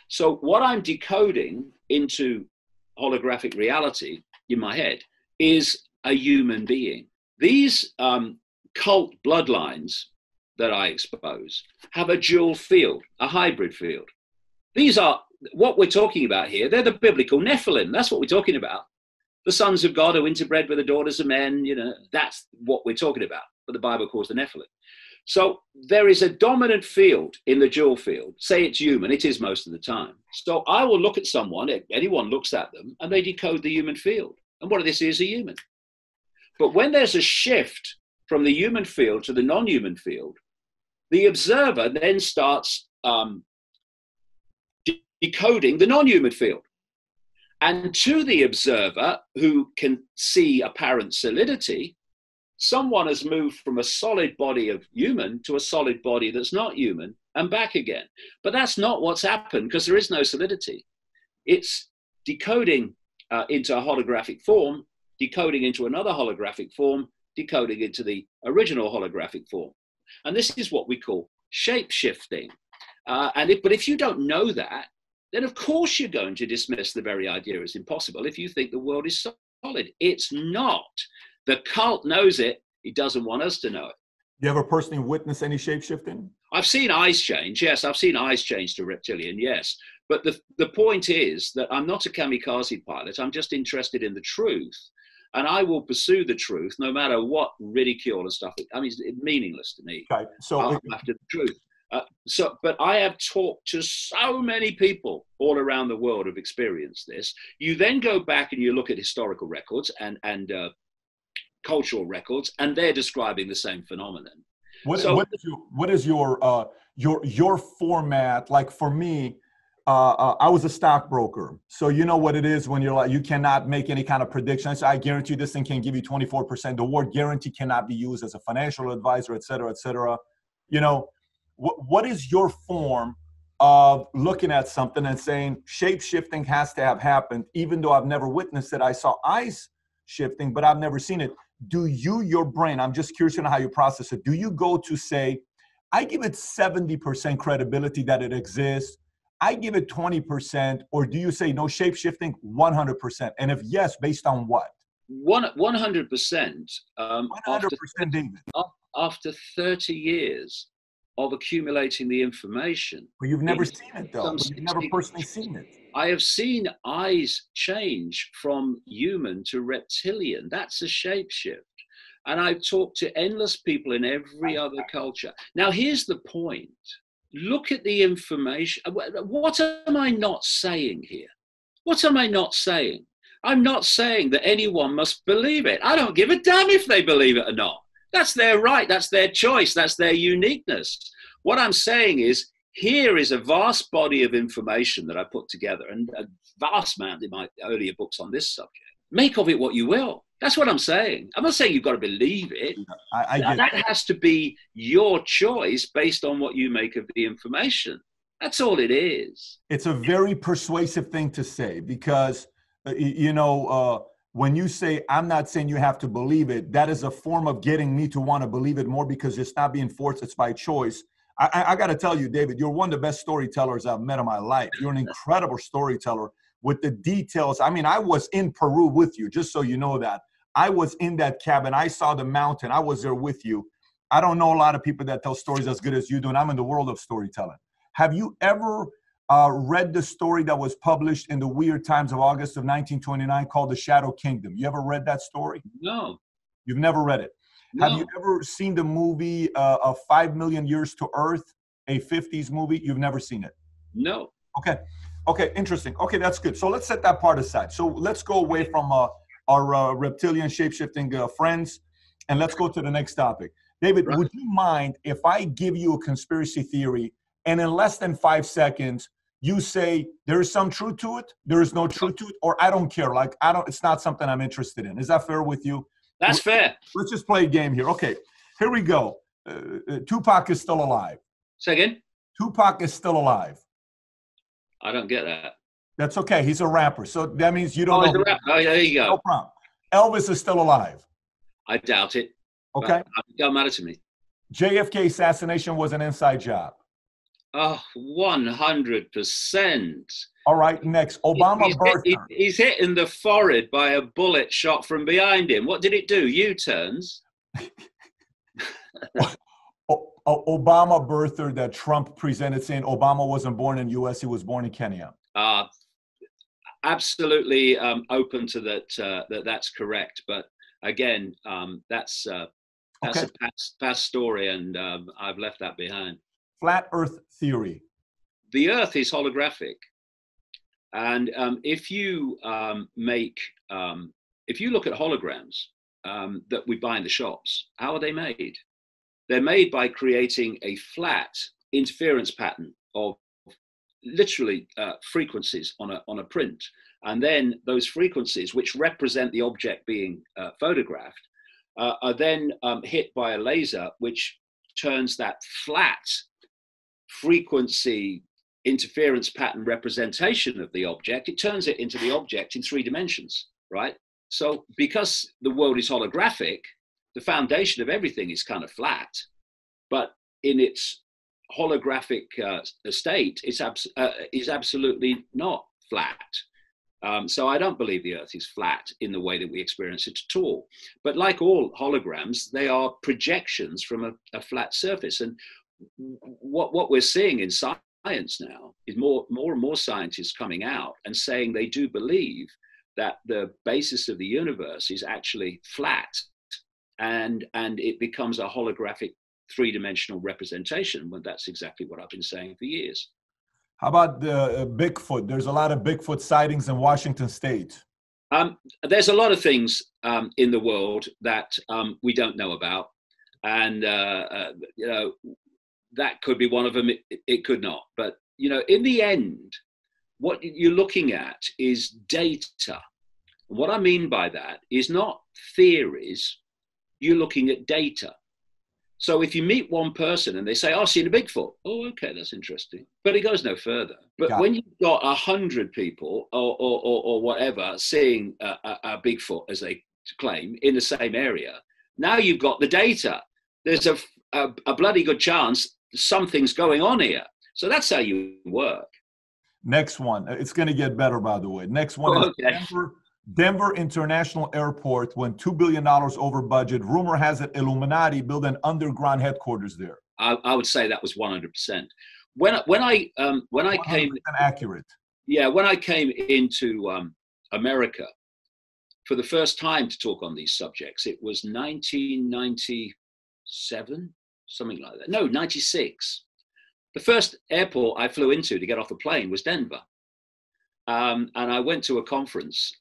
S1: So what I'm decoding into holographic reality in my head is a human being. These cult bloodlines that I expose have a dual field, a hybrid field. These are what we're talking about here. They're the biblical Nephilim. That's what we're talking about. The sons of God who interbred with the daughters of men, you know, that's what we're talking about. But the Bible calls the Nephilim. So there is a dominant field in the dual field. Say it's human, it is most of the time. So I will look at someone, anyone looks at them, and they decode the human field. And what this is a human. But when there's a shift from the human field to the non-human field, the observer then starts decoding the non-human field. And to the observer who can see apparent solidity, someone has moved from a solid body of human to a solid body that's not human and back again. But that's not what's happened, because there is no solidity. It's decoding into a holographic form, decoding into another holographic form, decoding into the original holographic form. And this is what we call shape-shifting. But if you don't know that, then of course you're going to dismiss the very idea as impossible if you think the world is solid. It's not. The cult knows it. He doesn't want us to know it.
S2: You ever personally witness any shape-shifting?
S1: I've seen eyes change. Yes, I've seen eyes change to reptilian. Yes. But the point is that I'm not a kamikaze pilot. I'm just interested in the truth. And I will pursue the truth no matter what ridicule and stuff. I mean, it's meaningless to me.
S2: Okay. So
S1: after the truth. But I have talked to so many people all around the world who've experienced this. You then go back and you look at historical records and cultural records, and they're describing the same phenomenon.
S2: What is your format? Like for me, I was a stockbroker, so you know what it is when you're like, you cannot make any kind of predictions. I guarantee this thing can give you 24%. The word guarantee cannot be used as a financial advisor, et cetera, et cetera. You know, what is your form of looking at something and saying shape shifting has to have happened, even though I've never witnessed it? I saw eyes shifting, but I've never seen it. Do you, your brain, I'm just curious to know how you process it. Do you go to say, I give it 70% credibility that it exists, I give it 20%, or do you say no, shape shifting 100%? And if yes, based on what?
S1: 100%.
S2: 100%, David.
S1: After 30 years of accumulating the information.
S2: But you've never seen it though. You've never personally seen it.
S1: I have seen eyes change from human to reptilian. That's a shapeshift. And I've talked to endless people in every other culture. Now, here's the point. Look at the information. What am I not saying here? What am I not saying? I'm not saying that anyone must believe it. I don't give a damn if they believe it or not. That's their right. That's their choice. That's their uniqueness. What I'm saying is, here is a vast body of information that I put together, and a vast amount in my earlier books on this subject. Make of it what you will. That's what I'm saying. I'm not saying you've got to believe it.
S2: I get
S1: that has to be your choice based on what you make of the information. That's all it is.
S2: It's a very persuasive thing to say because, when you say, I'm not saying you have to believe it, that is a form of getting me to want to believe it more because it's not being forced, it's by choice. I got to tell you, David, you're one of the best storytellers I've met in my life. You're an incredible storyteller with the details. I mean, I was in Peru with you, just so you know that. I was in that cabin. I saw the mountain. I was there with you. I don't know a lot of people that tell stories as good as you do, and I'm in the world of storytelling. Have you ever read the story that was published in the Weird Times of August of 1929 called The Shadow Kingdom? You ever read that story?
S1: No.
S2: You've never read it? No. Have you ever seen the movie of 5 Million Years to Earth, a 50s movie? You've never seen it?
S1: No.
S2: Okay, interesting. Okay, that's good. So let's set that part aside. So let's go away from our reptilian shape-shifting friends, and let's go to the next topic. David, would you mind if I give you a conspiracy theory, and in less than 5 seconds, you say there is some truth to it, there is no truth to it, or I don't care, like it's not something I'm interested in. Is that fair with you?
S1: That's fair.
S2: Let's just play a game here. Okay, here we go. Tupac is still alive.
S1: Say again?
S2: Tupac is still alive.
S1: I don't get that.
S2: That's okay. He's a rapper. So that means you don't know.
S1: He's a rapper. Oh, there you go.
S2: No problem. Elvis is still alive.
S1: I doubt it.
S2: Okay.
S1: It don't matter to me.
S2: JFK assassination was an inside job.
S1: Oh, 100%.
S2: All right, next. Obama birther.
S1: He's hit in the forehead by a bullet shot from behind him. What did it do? U-turns.
S2: Obama birther that Trump presented saying Obama wasn't born in the U.S., he was born in Kenya.
S1: Absolutely open to that. That's correct. But again, that's a past story, and I've left that behind.
S2: Flat Earth theory.
S1: The Earth is holographic, and if you look at holograms that we buy in the shops, how are they made? They're made by creating a flat interference pattern of literally frequencies on a print, and then those frequencies, which represent the object being photographed, are then hit by a laser, which turns that flat frequency interference pattern representation of the object, it turns it into the object in 3 dimensions, right? So because the world is holographic, the foundation of everything is kind of flat, but in its holographic state, is absolutely not flat. So I don't believe the Earth is flat in the way that we experience it at all. But like all holograms, they are projections from a flat surface. And what we're seeing in science now is more and more scientists coming out and saying they do believe that the basis of the universe is actually flat, and it becomes a holographic 3-dimensional representation. When that's exactly what I've been saying for years.
S2: How about the Bigfoot? There's a lot of Bigfoot sightings in Washington State.
S1: There's a lot of things in the world that we don't know about, and that could be one of them. It could not. But in the end, what you're looking at is data. And what I mean by that is not theories. You're looking at data. So if you meet one person and they say, "I've seen a Bigfoot," oh, okay, that's interesting. But it goes no further. But when you've got 100 people or whatever seeing a Bigfoot, as they claim, in the same area, now you've got the data. There's a bloody good chance something's going on here. So that's how you work.
S2: Next one. It's going to get better, by the way. Next one is Denver International Airport went $2 billion over budget. Rumor has it Illuminati built an underground headquarters there.
S1: I would say that was 100%. When I came
S2: accurate.
S1: Yeah, when I came into America, for the first time to talk on these subjects. It was 1997, something like that. No, 96. The first airport I flew into to get off a plane was Denver. And I went to a conference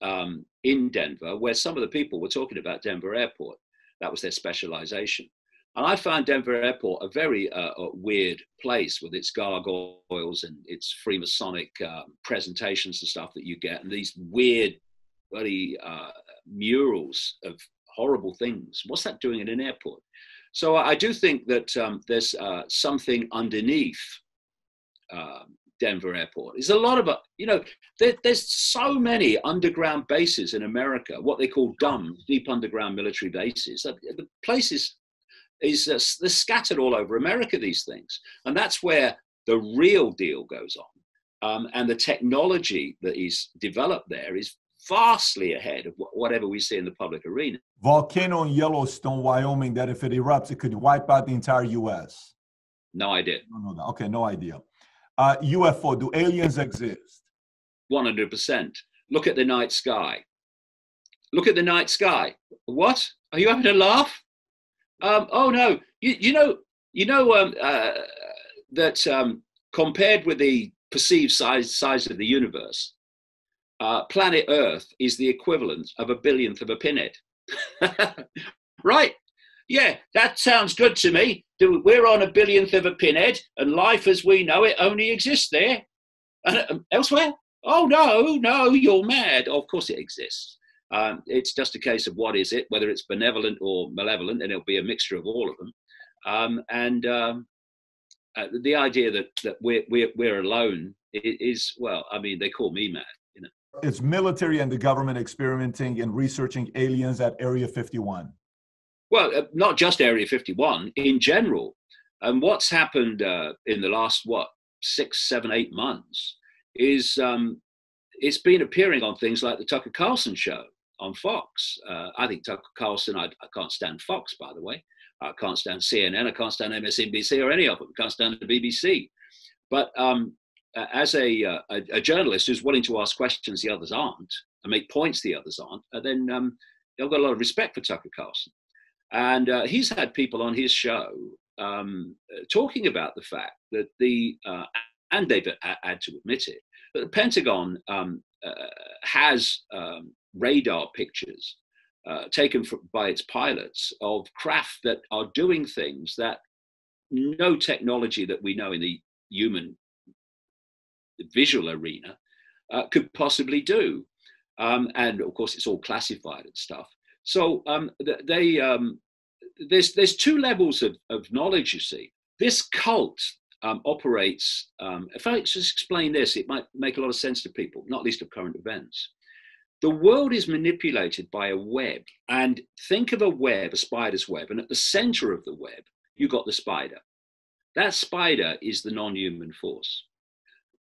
S1: in Denver where some of the people were talking about Denver Airport. That was their specialization. And I found Denver Airport a very weird place with its gargoyles and its Freemasonic presentations and stuff that you get, and these weird bloody murals of horrible things. What's that doing in an airport? So I do think that there's something underneath Denver Airport. There's a lot of, there's so many underground bases in America, what they call DUMBs, deep underground military bases. The places they're scattered all over America, these things. And that's where the real deal goes on. And the technology that is developed there is vastly ahead of whatever we see in the public arena.
S2: Volcano in Yellowstone, Wyoming, that if it erupts, it could wipe out the entire U.S.
S1: No idea.
S2: No. Okay, no idea. UFO, do aliens exist?
S1: 100%. Look at the night sky. Look at the night sky. What? Are you having a laugh? Oh no, you know that compared with the perceived size of the universe, planet Earth is the equivalent of a billionth of a pinhead. Right? Yeah, that sounds good to me. We're on a billionth of a pinhead, and life as we know it only exists there. And elsewhere? Oh no, you're mad. Of course it exists. It's just a case of what is it, whether it's benevolent or malevolent, and it'll be a mixture of all of them. The idea that we're alone is, well, I mean, they call me mad.
S2: Is military and the government experimenting and researching aliens at Area 51?
S1: Well, not just Area 51, in general. And what's happened in the last, 6, 7, 8 months is it's been appearing on things like the Tucker Carlson show on Fox. I think Tucker Carlson, I can't stand Fox, by the way. I can't stand CNN, I can't stand MSNBC or any of them. I can't stand the BBC. But as a journalist who's willing to ask questions the others aren't, and make points the others aren't, then I've got a lot of respect for Tucker Carlson. And he's had people on his show talking about the fact that and they've had to admit it, that the Pentagon has radar pictures taken by its pilots of craft that are doing things that no technology that we know in the human visual arena could possibly do. And of course, it's all classified and stuff. So there's two levels of knowledge, you see. This cult operates, if I just explain this, it might make a lot of sense to people, not least of current events. The world is manipulated by a web, and think of a web, a spider's web, and at the center of the web, you've got the spider. That spider is the non-human force.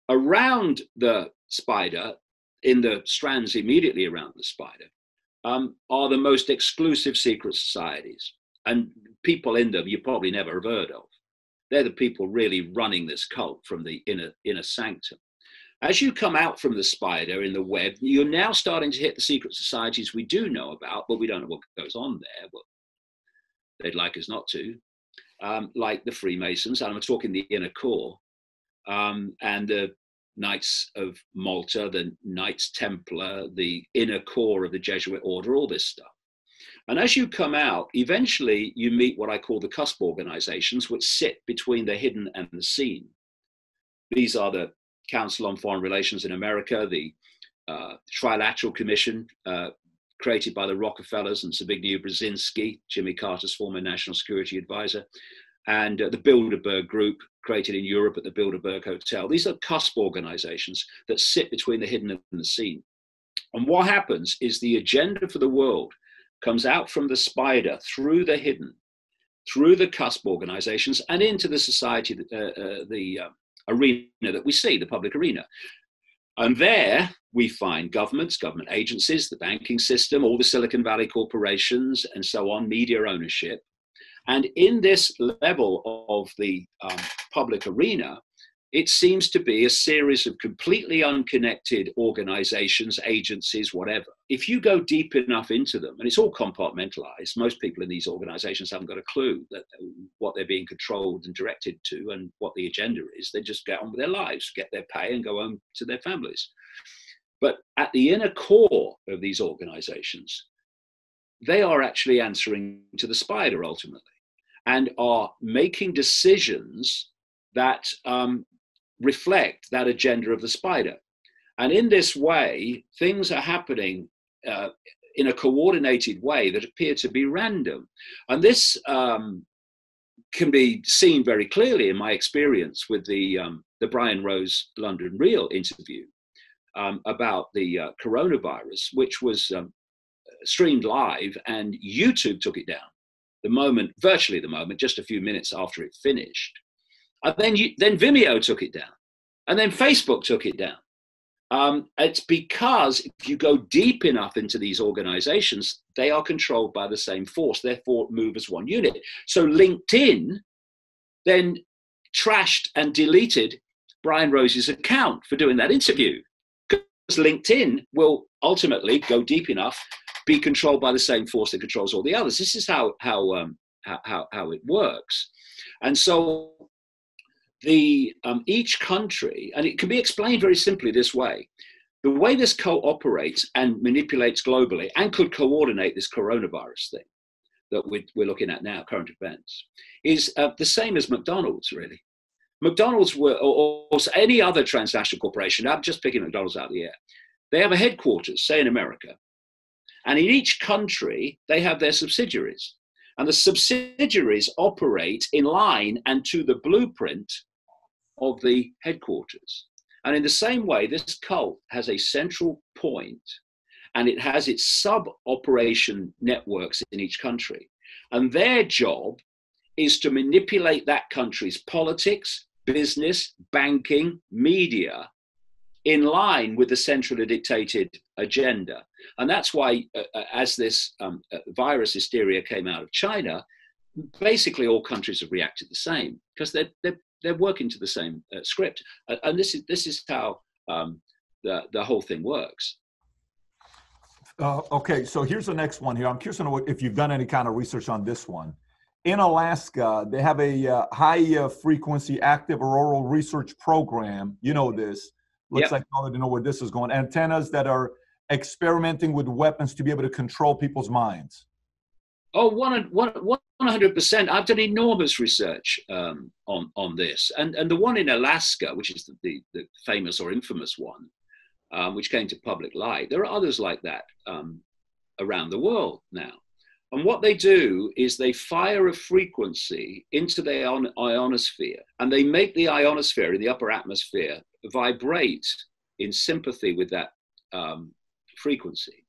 S1: Around the spider, in the strands immediately around the spider, are the most exclusive secret societies, and people in them you probably never have heard of. They're the people really running this cult from the inner sanctum. As you come out from the spider in the web, you're now starting to hit the secret societies we do know about, but we don't know what goes on there. Well, they'd like us not to, like the Freemasons, and I'm talking the inner core, and the Knights of Malta, the Knights Templar, the inner core of the Jesuit order, all this stuff. And as you come out, eventually you meet what I call the cusp organizations, which sit between the hidden and the seen. These are the Council on Foreign Relations in America, the Trilateral Commission created by the Rockefellers and Zbigniew Brzezinski, Jimmy Carter's former national security advisor, and the Bilderberg Group created in Europe at the Bilderberg Hotel. These are cusp organizations that sit between the hidden and the seen. And what happens is the agenda for the world comes out from the spider through the hidden, through the cusp organizations, and into the society, the arena that we see, the public arena. And there we find governments, government agencies, the banking system, all the Silicon Valley corporations, and so on, media ownership. And in this level of the public arena it seems to be a series of completely unconnected organizations, agencies, whatever. If you go deep enough into them, and it's all compartmentalized, most people in these organizations haven't got a clue that what they're being controlled and directed to and what the agenda is. They just get on with their lives, get their pay, and go home to their families. But at the inner core of these organizations, they are actually answering to the spider ultimately, and are making decisions that reflect that agenda of the spider. And in this way, things are happening in a coordinated way that appear to be random. And this can be seen very clearly in my experience with the Brian Rose London Real interview about the coronavirus, which was streamed live, and YouTube took it down virtually the moment, just a few minutes after it finished. And then Vimeo took it down, and then Facebook took it down. It's because if you go deep enough into these organizations, they are controlled by the same force, therefore move as one unit. So LinkedIn then trashed and deleted Brian Rose's account for doing that interview, because LinkedIn will ultimately go deep enough, be controlled by the same force that controls all the others. This is how it works. And so each country, and it can be explained very simply this way: the way this cooperates and manipulates globally and could coordinate this coronavirus thing that we're looking at now, current events, is the same as McDonald's, really. McDonald's or any other transnational corporation, I'm just picking McDonald's out of the air, they have a headquarters, say in America, and in each country, they have their subsidiaries. And the subsidiaries operate in line and to the blueprint of the headquarters. And in the same way, this cult has a central point, and it has its sub-operation networks in each country. And their job is to manipulate that country's politics, business, banking, media, in line with the centrally dictated agenda. And that's why, as this virus hysteria came out of China, basically all countries have reacted the same, because they're working to the same script. And this is how the whole thing works.
S2: Okay, so here's the next one here. I'm curious to know if you've done any kind of research on this one. In Alaska, they have a high frequency active auroral research program. You know this. Looks like you already know where this is going. Antennas that are experimenting with weapons to be able to control people's minds.
S1: Oh, 100%. I've done enormous research on this. And the one in Alaska, which is the famous or infamous one, which came to public light, there are others like that around the world now. And what they do is they fire a frequency into the ionosphere, and they make the ionosphere in the upper atmosphere vibrate in sympathy with that frequency.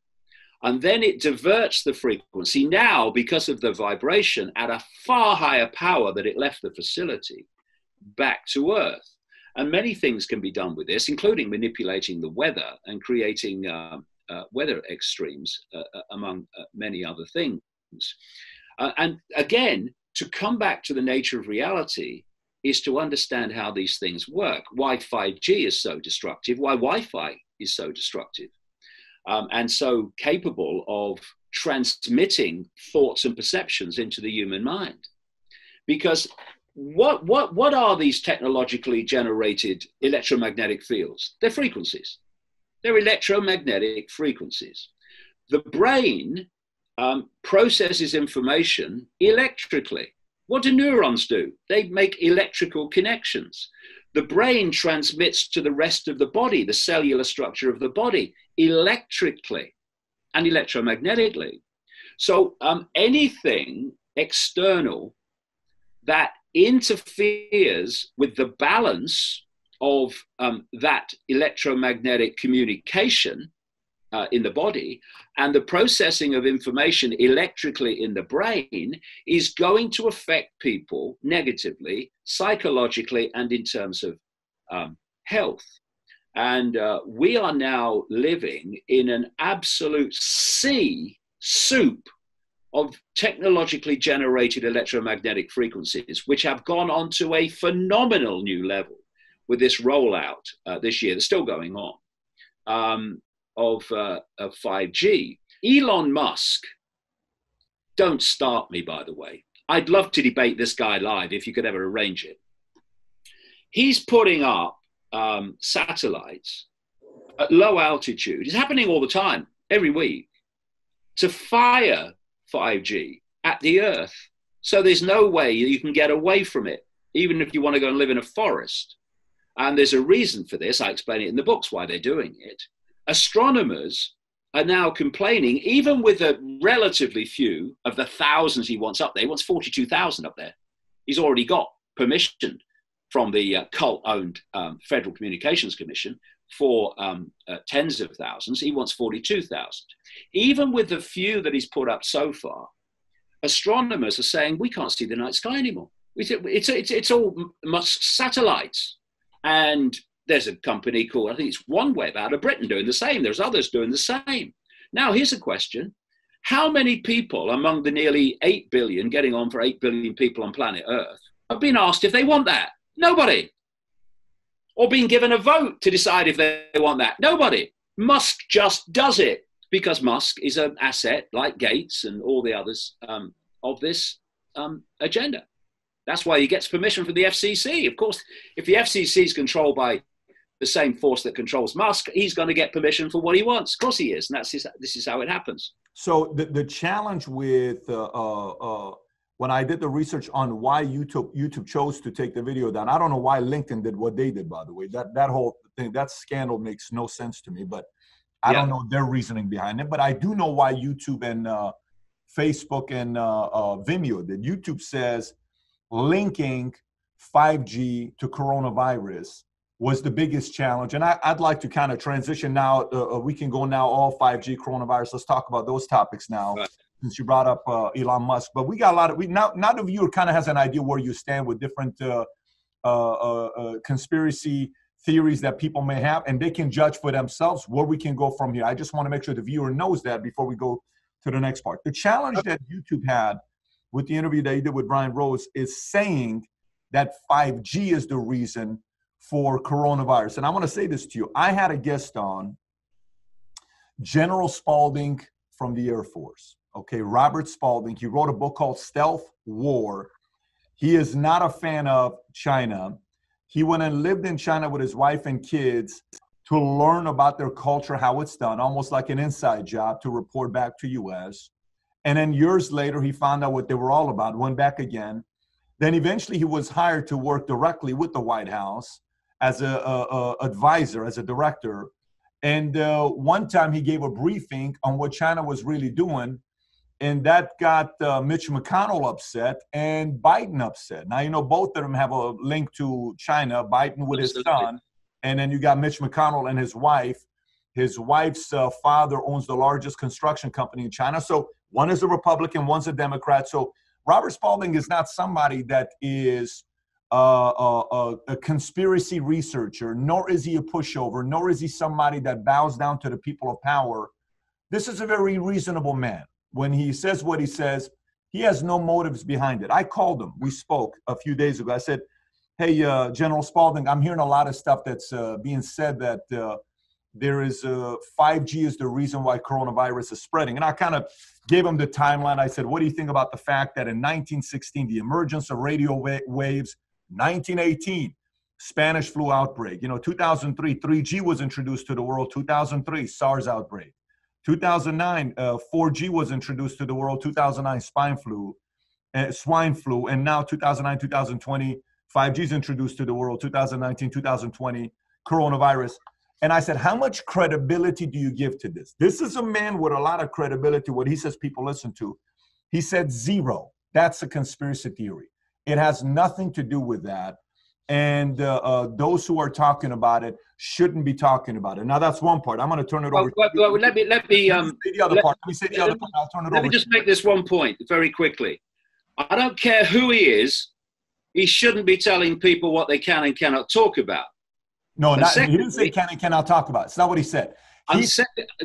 S1: And then it diverts the frequency now, because of the vibration, at a far higher power that it left the facility, back to Earth. And many things can be done with this, including manipulating the weather and creating weather extremes, among many other things. And again, to come back to the nature of reality is to understand how these things work, why 5G is so destructive, why Wi-Fi is so destructive, and so capable of transmitting thoughts and perceptions into the human mind. Because what are these technologically generated electromagnetic fields? They're frequencies. They're electromagnetic frequencies. The brain processes information electrically. What do neurons do? They make electrical connections. The brain transmits to the rest of the body, the cellular structure of the body, electrically and electromagnetically. So anything external that interferes with the balance of that electromagnetic communication in the body and the processing of information electrically in the brain is going to affect people negatively, psychologically, and in terms of health. And we are now living in an absolute soup of technologically generated electromagnetic frequencies, which have gone on to a phenomenal new level. with this rollout this year that's still going on of 5G. Elon Musk, don't start me, by the way. I'd love to debate this guy live if you could ever arrange it. He's putting up satellites at low altitude. It's happening all the time, every week, to fire 5G at the Earth. So there's no way you can get away from it, even if you want to go and live in a forest. And there's a reason for this. I explain it in the books why they're doing it. Astronomers are now complaining, even with a relatively few of the thousands he wants up there. He wants 42,000 up there. He's already got permission from the cult-owned Federal Communications Commission for tens of thousands. He wants 42,000. Even with the few that he's put up so far, astronomers are saying, we can't see the night sky anymore. It's all Musk satellites. And there's a company called, I think it's OneWeb out of Britain doing the same. There's others doing the same. Now, here's a question. How many people among the nearly 8 billion, getting on for 8 billion people on planet Earth, have been asked if they want that? Nobody. Or been given a vote to decide if they want that? Nobody. Musk just does it because Musk is an asset like Gates and all the others of this agenda. That's why he gets permission from the FCC. Of course, if the FCC is controlled by the same force that controls Musk, he's going to get permission for what he wants. Of course he is. And this is how it happens.
S2: So the challenge with when I did the research on why YouTube chose to take the video down, I don't know why LinkedIn did what they did, by the way. That whole thing, that scandal makes no sense to me, but I don't know their reasoning behind it. But I do know why YouTube and Facebook and Vimeo did. YouTube says linking 5G to coronavirus was the biggest challenge. And I'd like to kind of transition now. We can go now all 5G coronavirus. Let's talk about those topics now, right, since you brought up Elon Musk. But we got a lot of, now the viewer kind of has an idea where you stand with different conspiracy theories that people may have, and they can judge for themselves where we can go from here. I just want to make sure the viewer knows that before we go to the next part. The challenge that YouTube had with the interview that he did with Brian Rose is saying that 5G is the reason for coronavirus. And I want to say this to you. I had a guest on, General Spaulding from the Air Force. Okay, Robert Spaulding. He wrote a book called Stealth War. He is not a fan of China. He went and lived in China with his wife and kids to learn about their culture, how it's done, almost like an inside job to report back to U.S. And then years later, he found out what they were all about, went back again. Then eventually he was hired to work directly with the White House as a advisor, as a director. And one time he gave a briefing on what China was really doing, and that got Mitch McConnell upset and Biden upset. Now, you know, both of them have a link to China, Biden with his son, and then you got Mitch McConnell and his wife. His wife's father owns the largest construction company in China. So one is a Republican, one's a Democrat. So Robert Spaulding is not somebody that is a conspiracy researcher, nor is he a pushover, nor is he somebody that bows down to the people of power. This is a very reasonable man. When he says what he says, he has no motives behind it. I called him. We spoke a few days ago. I said, hey, General Spaulding, I'm hearing a lot of stuff that's being said that there is 5G is the reason why coronavirus is spreading. And I kind of gave him the timeline. I said, what do you think about the fact that in 1916, the emergence of radio waves, 1918, Spanish flu outbreak, 2003, 3G was introduced to the world, 2003, SARS outbreak. 2009, 4G was introduced to the world, 2009, swine flu, and now 2009, 2020, 5G is introduced to the world, 2019, 2020, coronavirus. And I said, how much credibility do you give to this? This is a man with a lot of credibility, what he says people listen to. He said 0. That's a conspiracy theory. It has nothing to do with that. And those who are talking about it shouldn't be talking about it. Now, that's one part. I'm going to turn it over.
S1: Well, let me
S2: say the other part. Let me say the other part. I'll turn it over.
S1: Let me just make this one point very quickly. I don't care who he is. He shouldn't be telling people what they can and cannot talk about.
S2: No, he didn't say can and cannot talk about. It's not what he said.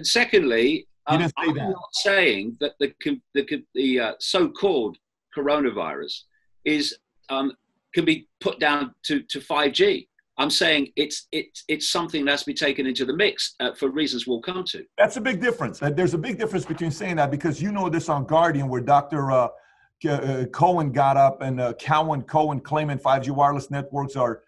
S1: Secondly,
S2: I'm
S1: not saying that the so-called coronavirus is can be put down to 5G. I'm saying it's something that's been taken into the mix for reasons we'll come to.
S2: That's a big difference. There's a big difference between saying that, because you know this on Guardian, where Dr. Cohen got up, and Cohen claiming 5G wireless networks are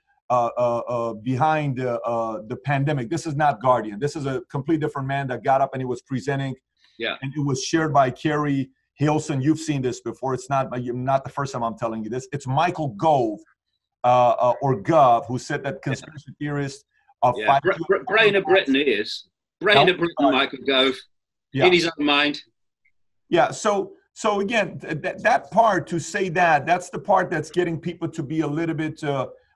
S2: behind the pandemic. This is not Guardian. This is a complete different man that got up and he was presenting.
S1: Yeah.
S2: And it was shared by Kerry Hilson. You've seen this before. It's not the first time I'm telling you this. It's Michael Gove or Gov, who said that conspiracy theorists are fighting.
S1: Brain of Britain is. Brain of Britain, Michael Gove. Yeah. In his own mind.
S2: Yeah. So again, that part, to say that's the part that's getting people to be a little bit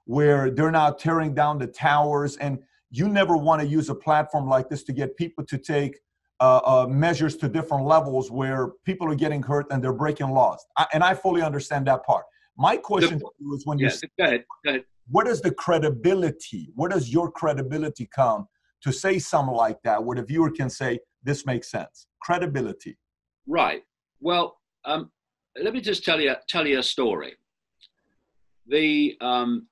S2: where they're now tearing down the towers. And you never want to use a platform like this to get people to take measures to different levels where people are getting hurt and they're breaking laws. And I fully understand that part. My question to you is, when you say,
S1: go ahead.
S2: What is the credibility? Where does your credibility come to say something like that, where the viewer can say, this makes sense? Credibility.
S1: Right. Well, let me just tell you a story. The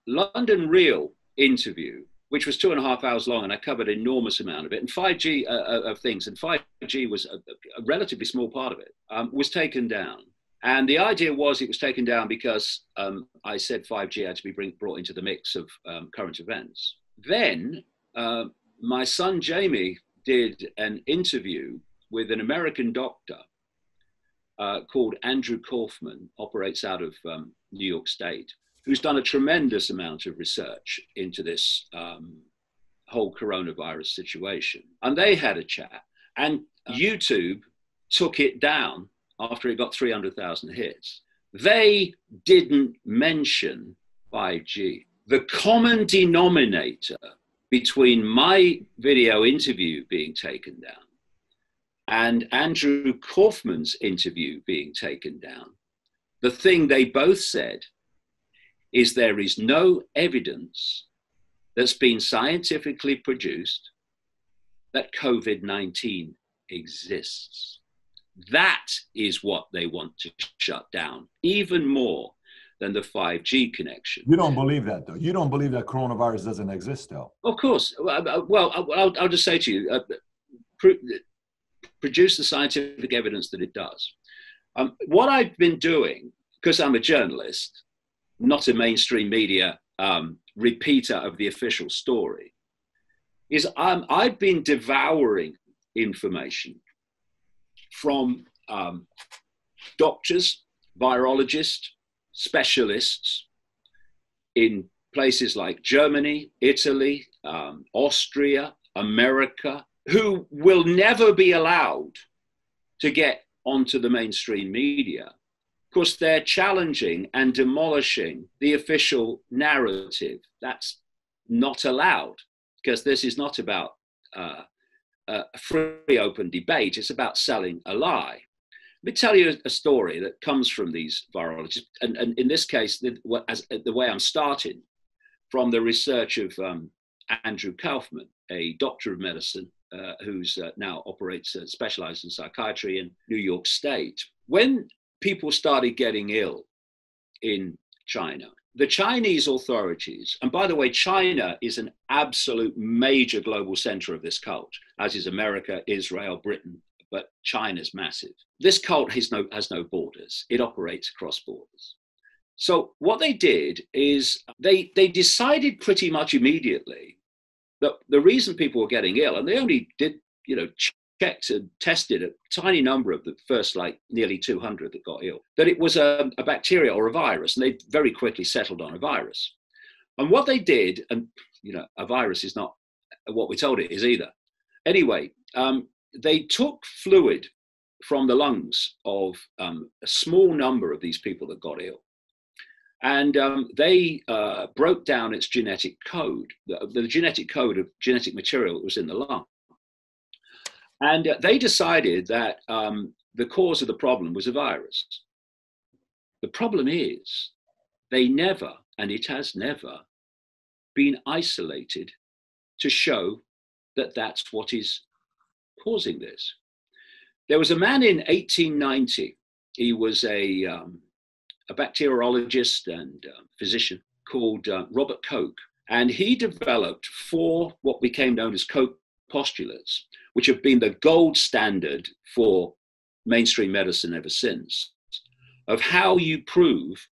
S1: London Real interview, which was 2.5 hours long, and I covered an enormous amount of it, and 5G of things, and 5G was a relatively small part of it, was taken down. And the idea was it was taken down because I said 5G had to be brought into the mix of current events. Then my son Jamie did an interview with an American doctor called Andrew Kaufman, operates out of New York State, who's done a tremendous amount of research into this whole coronavirus situation. And they had a chat, and YouTube took it down after it got 300,000 hits. They didn't mention 5G. The common denominator between my video interview being taken down and Andrew Kaufman's interview being taken down, the thing they both said is there is no evidence that's been scientifically produced that COVID-19 exists. That is what they want to shut down, even more than the 5G connection.
S2: You don't believe that, though? You don't believe that coronavirus doesn't exist, though?
S1: Of course. Well, I'll just say to you, produce the scientific evidence that it does. What I've been doing, because I'm a journalist, not a mainstream media repeater of the official story, is I've been devouring information from doctors, virologists, specialists in places like Germany, Italy, Austria, America, who will never be allowed to get onto the mainstream media because they're challenging and demolishing the official narrative. That's not allowed, because this is not about a free, open debate. It's about selling a lie. Let me tell you a story that comes from these virologists. And in this case, the way I'm starting, from the research of Andrew Kaufman, a doctor of medicine who's now operates, specialized in psychiatry in New York State. When people started getting ill in China, the Chinese authorities, and by the way, China is an absolute major global center of this cult, as is America, Israel, Britain, but China's massive. This cult has no borders. It operates across borders. So what they did is they decided pretty much immediately that the reason people were getting ill, and they only did, checked and tested a tiny number of the first nearly 200 that got ill, that it was a bacteria or a virus, and they very quickly settled on a virus. And what they did, and a virus is not what we're told it is either. Anyway, they took fluid from the lungs of a small number of these people that got ill. And they broke down its genetic code, the genetic code of genetic material that was in the lung. And they decided that the cause of the problem was a virus. The problem is they never, and it has never, been isolated to show that that's what is causing this. There was a man in 1890. He was a bacteriologist and physician called Robert Koch. And he developed 4 what became known as Koch postulates, which have been the gold standard for mainstream medicine ever since, of how you prove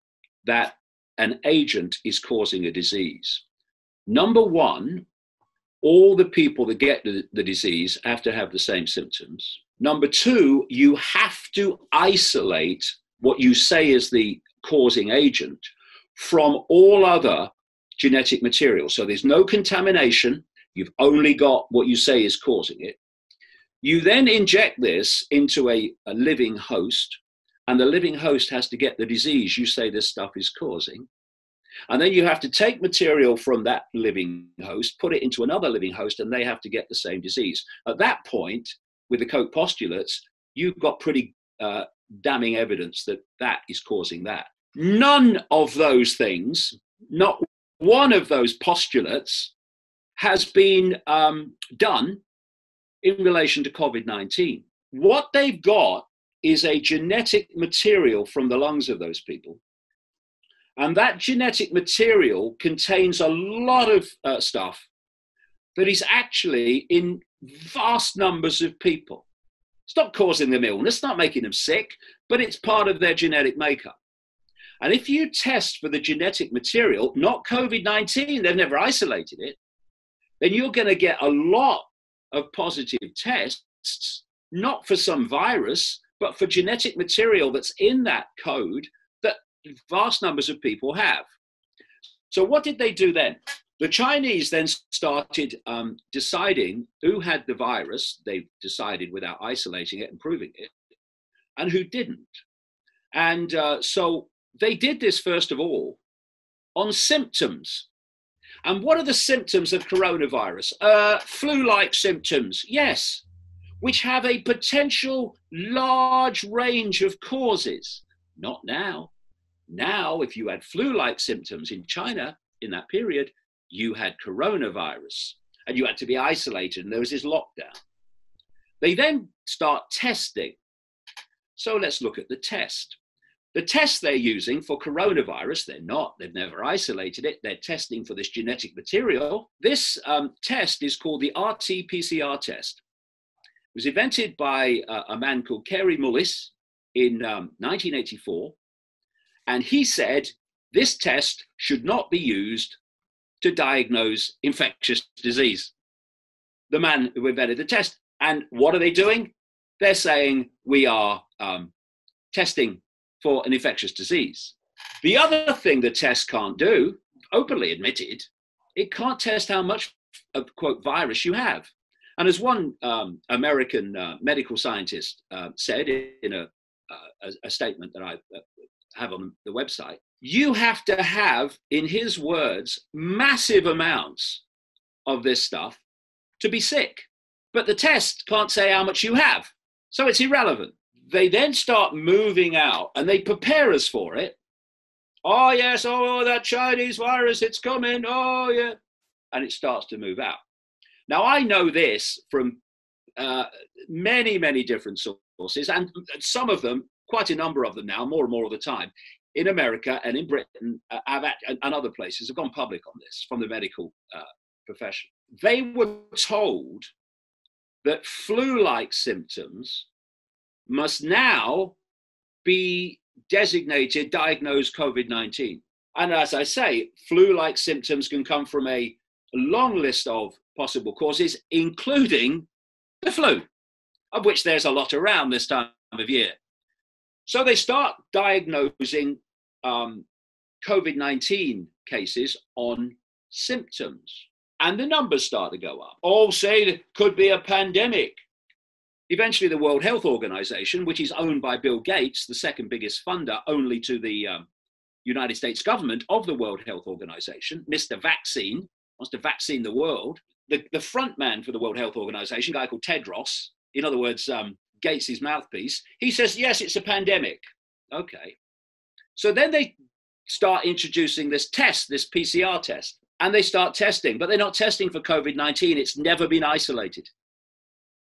S1: that an agent is causing a disease. Number 1, all the people that get the disease have to have the same symptoms. Number 2, you have to isolate what you say is the causing agent from all other genetic material. So there's no contamination. You've only got what you say is causing it. You then inject this into a living host, and the living host has to get the disease you say this stuff is causing. And then you have to take material from that living host, put it into another living host, and they have to get the same disease. At that point, with the Koch postulates, you've got pretty damning evidence that that is causing that. None of those things, not one of those postulates, has been done in relation to COVID-19. What they've got is a genetic material from the lungs of those people. And that genetic material contains a lot of stuff that is actually in vast numbers of people. It's not causing them illness, not making them sick, but it's part of their genetic makeup. And if you test for the genetic material, not COVID-19, they've never isolated it, then you're going to get a lot of positive tests, not for some virus, but for genetic material that's in that code that vast numbers of people have. So what did they do then? The Chinese then started deciding who had the virus. They decided without isolating it and proving it, and who didn't. And so they did this, first of all, on symptoms. And what are the symptoms of coronavirus? Flu-like symptoms, yes, which have a potential large range of causes. Not now. Now, if you had flu-like symptoms in China in that period, you had coronavirus and you had to be isolated, and there was this lockdown. They then start testing. So let's look at the test. The test they're using for coronavirus, they've never isolated it. They're testing for this genetic material. This test is called the RT-PCR test. It was invented by a man called Kerry Mullis in 1984. And he said, this test should not be used to diagnose infectious disease. The man who invented the test. And what are they doing? They're saying we are testing for an infectious disease. The other thing the test can't do, openly admitted, it can't test how much of, quote, virus you have. And as one American medical scientist said in a statement that I have on the website, you have to have, in his words, massive amounts of this stuff to be sick. But the test can't say how much you have, so it's irrelevant. They then start moving out and they prepare us for it. Oh, yes, oh, that Chinese virus, it's coming, oh, yeah. And it starts to move out. Now, I know this from many, many different sources, and some of them, quite a number of them now, more and more of the time, in America and in Britain and other places have gone public on this from the medical profession. They were told that flu-like symptoms must now be designated, diagnosed COVID-19. And as I say, flu-like symptoms can come from a long list of possible causes, including the flu, of which there's a lot around this time of year. So they start diagnosing COVID-19 cases on symptoms, and the numbers start to go up. All say it could be a pandemic. Eventually, the World Health Organization, which is owned by Bill Gates, the second biggest funder only to the United States government of the World Health Organization, Mr. Vaccine, wants to vaccine the world. The front man for the World Health Organization, a guy called Tedros, in other words, Gates's mouthpiece, he says, yes, it's a pandemic. Okay. So then they start introducing this test, this PCR test, and they start testing, but they're not testing for COVID-19. It's never been isolated.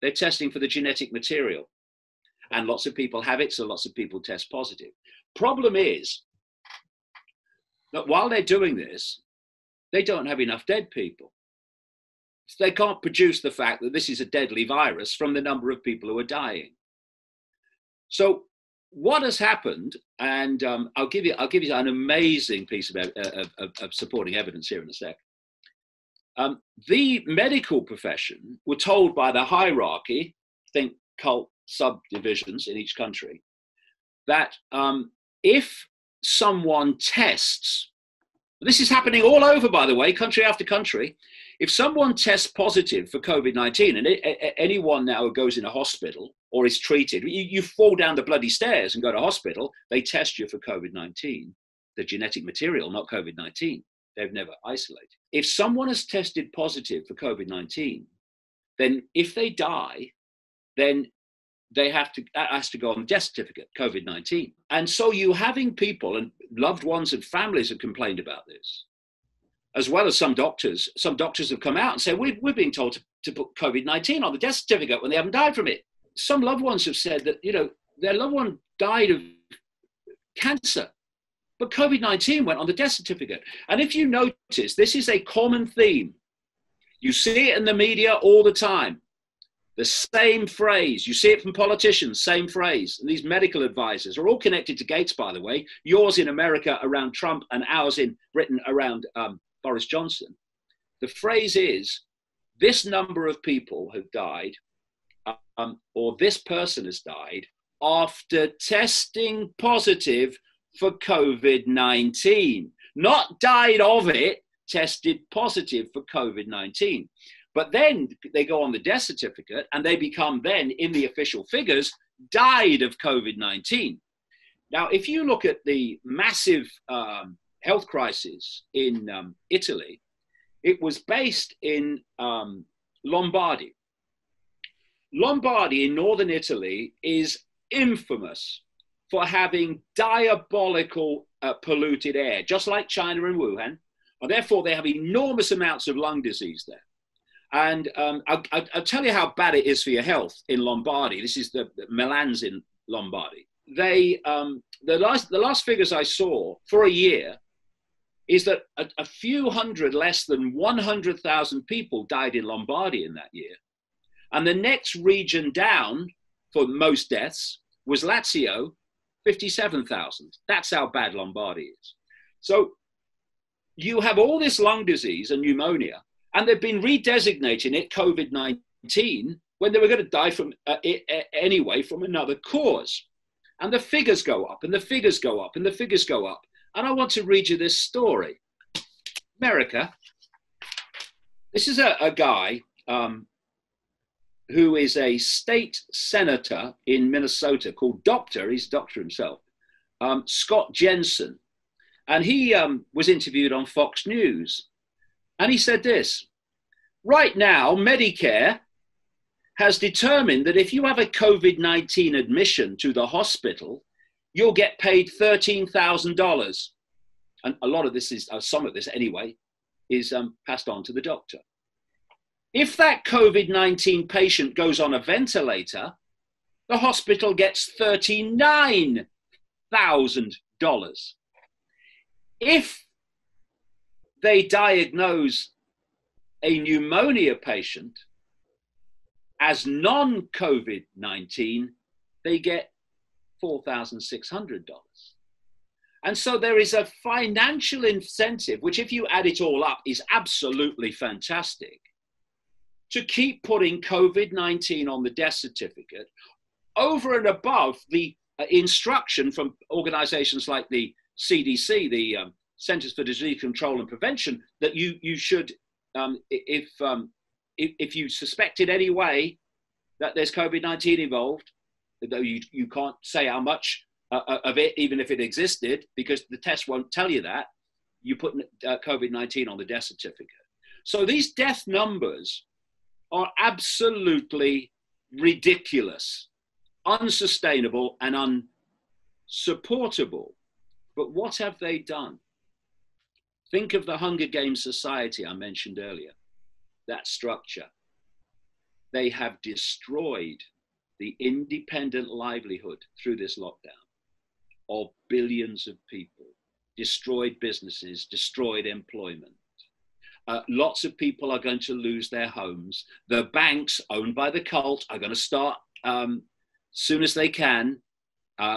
S1: They're testing for the genetic material. And lots of people have it, so lots of people test positive. Problem is that while they're doing this, they don't have enough dead people. So they can't produce the fact that this is a deadly virus from the number of people who are dying. So what has happened, and I'll give you an amazing piece of supporting evidence here in a sec. The medical profession were told by the hierarchy, think cult subdivisions in each country, that if someone tests, this is happening all over, by the way, country after country, if someone tests positive for COVID-19, and anyone now who goes in a hospital or is treated, you fall down the bloody stairs and go to hospital, they test you for COVID-19, the genetic material, not COVID-19. They've never isolated. If someone has tested positive for COVID-19, then if they die, then that has to go on the death certificate, COVID-19. And so you having people, and loved ones and families have complained about this, as well as some doctors. Some doctors have come out and said, we're being told to put COVID-19 on the death certificate when they haven't died from it. Some loved ones have said that, their loved one died of cancer, but COVID-19 went on the death certificate. And if you notice, this is a common theme. You see it in the media all the time. The same phrase. You see it from politicians, same phrase. And these medical advisors are all connected to Gates, by the way. Yours in America around Trump and ours in Britain around Boris Johnson. The phrase is, this number of people have died, or this person has died after testing positive for COVID-19. Not died of it, tested positive for COVID-19. But then they go on the death certificate and they become then, in the official figures, died of COVID-19. Now, if you look at the massive health crisis in Italy, it was based in Lombardy. Lombardy in northern Italy is infamous for having diabolical polluted air, just like China and Wuhan. And therefore, they have enormous amounts of lung disease there. And I'll tell you how bad it is for your health in Lombardy. This is the Milan's in Lombardy. The last figures I saw for a year is that a few hundred, less than 100,000 people died in Lombardy in that year. And the next region down for most deaths was Lazio, 57,000. That's how bad Lombardy is. So you have all this lung disease and pneumonia, and they've been redesignating it COVID-19 when they were going to die from it anyway from another cause. And the figures go up, and the figures go up, and the figures go up. And I want to read you this story. America, this is a guy who is a state senator in Minnesota called he's a doctor himself, Scott Jensen. And he was interviewed on Fox News. And he said this: right now, Medicare has determined that if you have a COVID-19 admission to the hospital, you'll get paid $13,000. And a lot of this is, some of this anyway, is passed on to the doctor. If that COVID-19 patient goes on a ventilator, the hospital gets $39,000. If they diagnose a pneumonia patient as non-COVID-19, they get $4,600. And so there is a financial incentive, which if you add it all up is absolutely fantastic, to keep putting COVID-19 on the death certificate over and above the instruction from organizations like the CDC, the Centers for Disease Control and Prevention, that you should, if you suspect in any way that there's COVID-19 involved, though you can't say how much of it, even if it existed, because the test won't tell you that, you put COVID-19 on the death certificate. So these death numbers are absolutely ridiculous, unsustainable, and unsupportable. But what have they done? Think of the Hunger Games Society I mentioned earlier, that structure. They have destroyed the independent livelihood through this lockdown of billions of people, destroyed businesses, destroyed employment. Lots of people are going to lose their homes. The banks owned by the cult are going to start, soon as they can,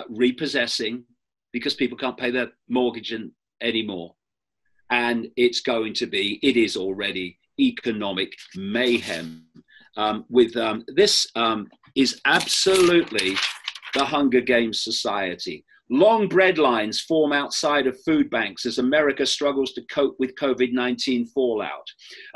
S1: repossessing, because people can't pay their mortgage anymore. And it is already economic mayhem. This is absolutely the Hunger Games society. Long bread lines form outside of food banks as America struggles to cope with COVID-19 fallout.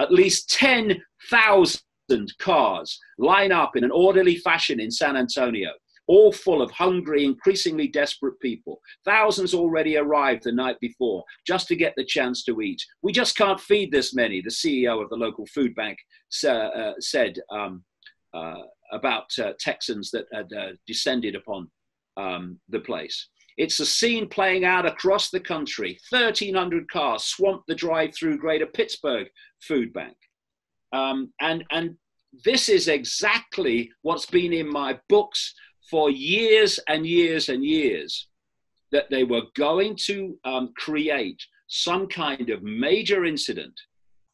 S1: At least 10,000 cars line up in an orderly fashion in San Antonio, all full of hungry, increasingly desperate people. Thousands already arrived the night before just to get the chance to eat. We just can't feed this many, the CEO of the local food bank said about Texans that had descended upon the place. It's a scene playing out across the country. 1,300 cars swamped the drive-through Greater Pittsburgh food bank. And this is exactly what's been in my books for years and years and years, that they were going to create some kind of major incident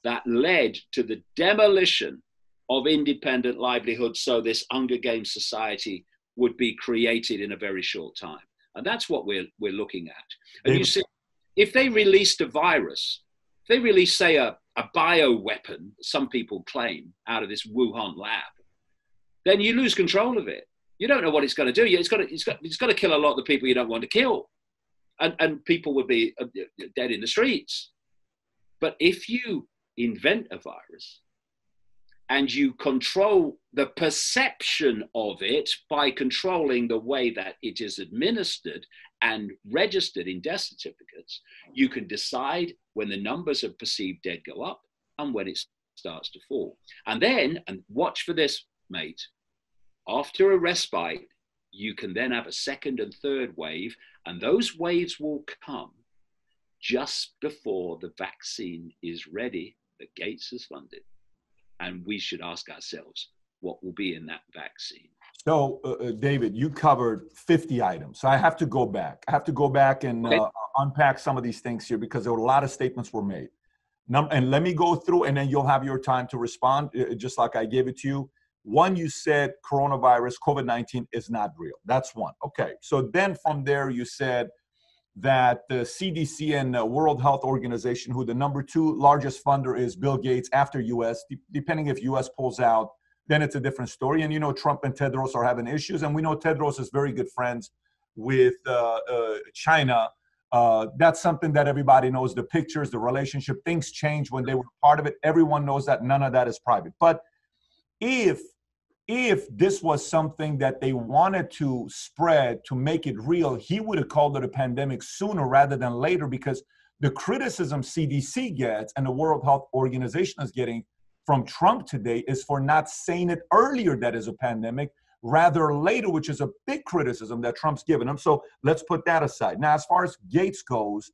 S1: that led to the demolition of independent livelihood, so this Hunger Games society would be created in a very short time. And that's what we're looking at. And you see, if they released a virus, if they release, say, a bioweapon, some people claim, out of this Wuhan lab, then you lose control of it. You don't know what it's going to do. It's got to kill a lot of the people you don't want to kill. And people would be dead in the streets. But if you invent a virus and you control the perception of it by controlling the way that it is administered and registered in death certificates, you can decide when the numbers of perceived dead go up and when it starts to fall. And then, and watch for this, mate, after a respite, you can then have a second and third wave, and those waves will come just before the vaccine is ready, the Gates has funded. And we should ask ourselves what will be in that vaccine.
S2: So, David, you covered 50 items. So I have to go back. And unpack some of these things here, because there were a lot of statements were made. And let me go through, and then you'll have your time to respond, just like I gave it to you. One, you said coronavirus, COVID-19 is not real. That's one. Okay. So then from there, you said that the CDC and the World Health Organization, who the number 2 largest funder is Bill Gates after US, depending if US pulls out, then it's a different story. And you know, Trump and Tedros are having issues. And we know Tedros is very good friends with China. That's something that everybody knows, the pictures, the relationship, things change when they were part of it. Everyone knows that none of that is private. But if this was something that they wanted to spread to make it real, he would have called it a pandemic sooner rather than later, because the criticism CDC gets and the World Health Organization is getting from Trump today is for not saying it earlier that is a pandemic, rather later, which is a big criticism that Trump's given him. So let's put that aside. Now, as far as Gates goes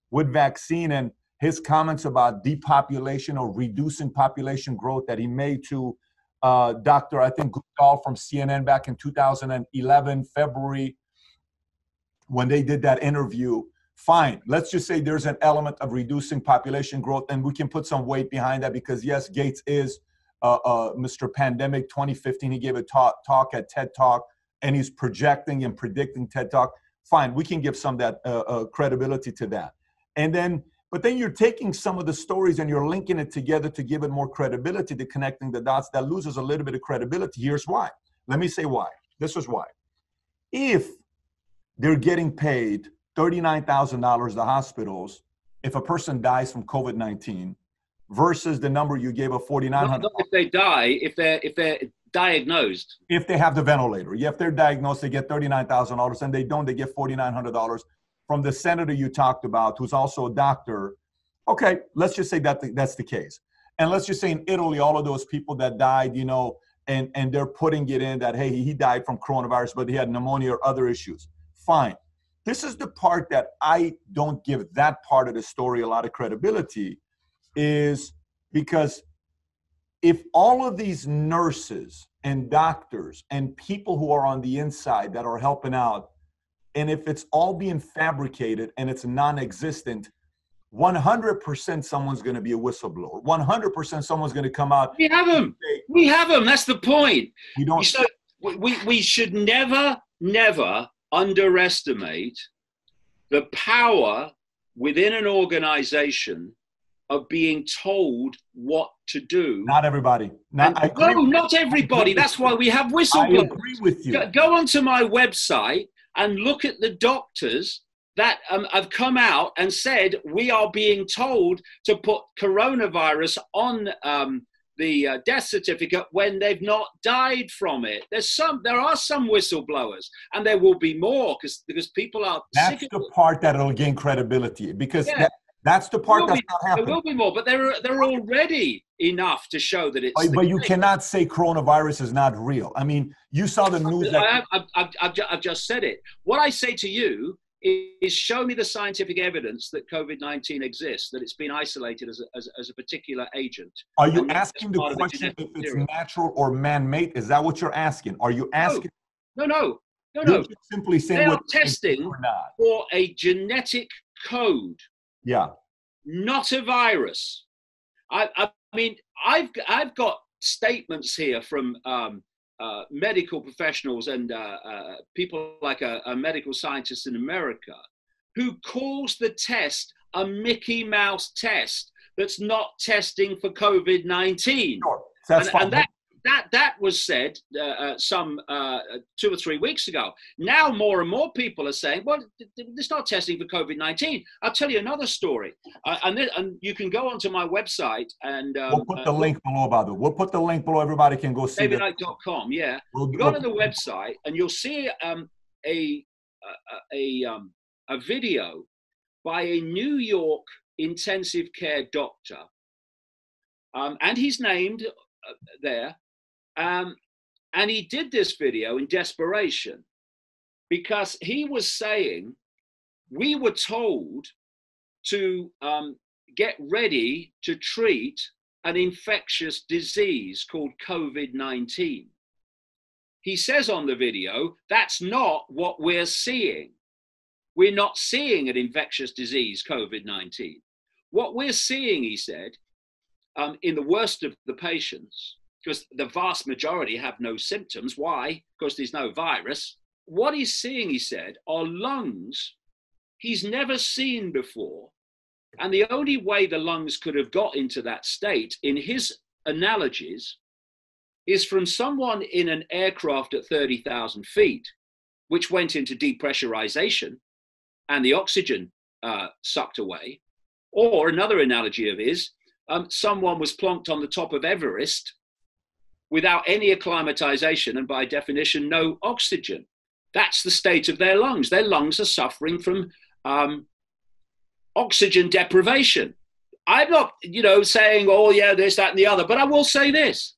S2: with vaccine and his comments about depopulation or reducing population growth that he made to Dr. I think Goodall from CNN back in 2011, February, when they did that interview, fine. Let's just say there's an element of reducing population growth, and we can put some weight behind that because, yes, Gates is Mr. Pandemic 2015. He gave a talk at TED Talk, and he's projecting and predicting TED Talk. Fine, we can give some of that credibility to that. But then you're taking some of the stories and you're linking it together to give it more credibility, to connecting the dots. That loses a little bit of credibility. Here's why. Let me say why. This is why. If they're getting paid $39,000, the hospitals, if a person dies from COVID-19 versus the number you gave of $4,900.
S1: Not if they die, if they're diagnosed.
S2: If they have the ventilator. Yeah, if they're diagnosed, they get $39,000, and they don't, they get $4,900. From the senator you talked about, who's also a doctor. Okay, let's just say that that's the case. And let's just say in Italy, all of those people that died, you know, and they're putting it in that, hey, he died from coronavirus, but he had pneumonia or other issues. Fine. This is the part that I don't give that part of the story a lot of credibility, is because if all of these nurses and doctors and people who are on the inside that are helping out, and if it's all being fabricated and it's non-existent, 100% someone's going to be a whistleblower. 100% someone's going to come out.
S1: We have them. We have them. That's the point.
S2: We don't.
S1: So we should never underestimate the power within an organization of being told what to do.
S2: Not everybody.
S1: Not everybody. That's why we have whistleblowers.
S2: I agree with you.
S1: Go onto my website and look at the doctors that have come out and said we are being told to put coronavirus on the death certificate when they've not died from it. There are some whistleblowers, and there will be more because people are.
S2: That's
S1: sick
S2: the
S1: of
S2: part that'll gain credibility, because that's the part that's not happening.
S1: There will be more, but there are already enough to show that it's.
S2: But you cannot say coronavirus is not real. I mean, you saw the news.
S1: I've just said it. What I say to you is show me the scientific evidence that COVID-19 exists, that it's been isolated as a particular agent.
S2: Are you asking the question if it's natural or man-made? Is that what you're asking? Are you asking?
S1: No.
S2: You're simply saying
S1: they are testing for a genetic code.
S2: Yeah.
S1: Not a virus. I mean, I've got statements here from medical professionals and people like a medical scientist in America who calls the test a Mickey Mouse test that's not testing for COVID-19. Sure.
S2: That's fine.
S1: And that was said some 2 or 3 weeks ago. Now more and more people are saying, well, it's not testing for COVID-19. I'll tell you another story. And you can go onto my website and...
S2: we'll put the link below, by the way. We'll put the link below. Everybody can go see
S1: DavidIcke.com, yeah. Go to the website and you'll see a video by a New York intensive care doctor. And he's named there. And he did this video in desperation because he was saying we were told to get ready to treat an infectious disease called COVID-19. He says on the video, that's not what we're seeing. We're not seeing an infectious disease, COVID-19. What we're seeing, he said, in the worst of the patients, because the vast majority have no symptoms. Why? Because there's no virus. What he's seeing, he said, are lungs he's never seen before. And the only way the lungs could have got into that state, in his analogies, is from someone in an aircraft at 30,000 feet, which went into depressurization and the oxygen sucked away. Or another analogy of his, someone was plonked on the top of Everest without any acclimatization and by definition, no oxygen. That's the state of their lungs. Their lungs are suffering from oxygen deprivation. I'm not, saying, oh yeah, this, that, and the other, but I will say this.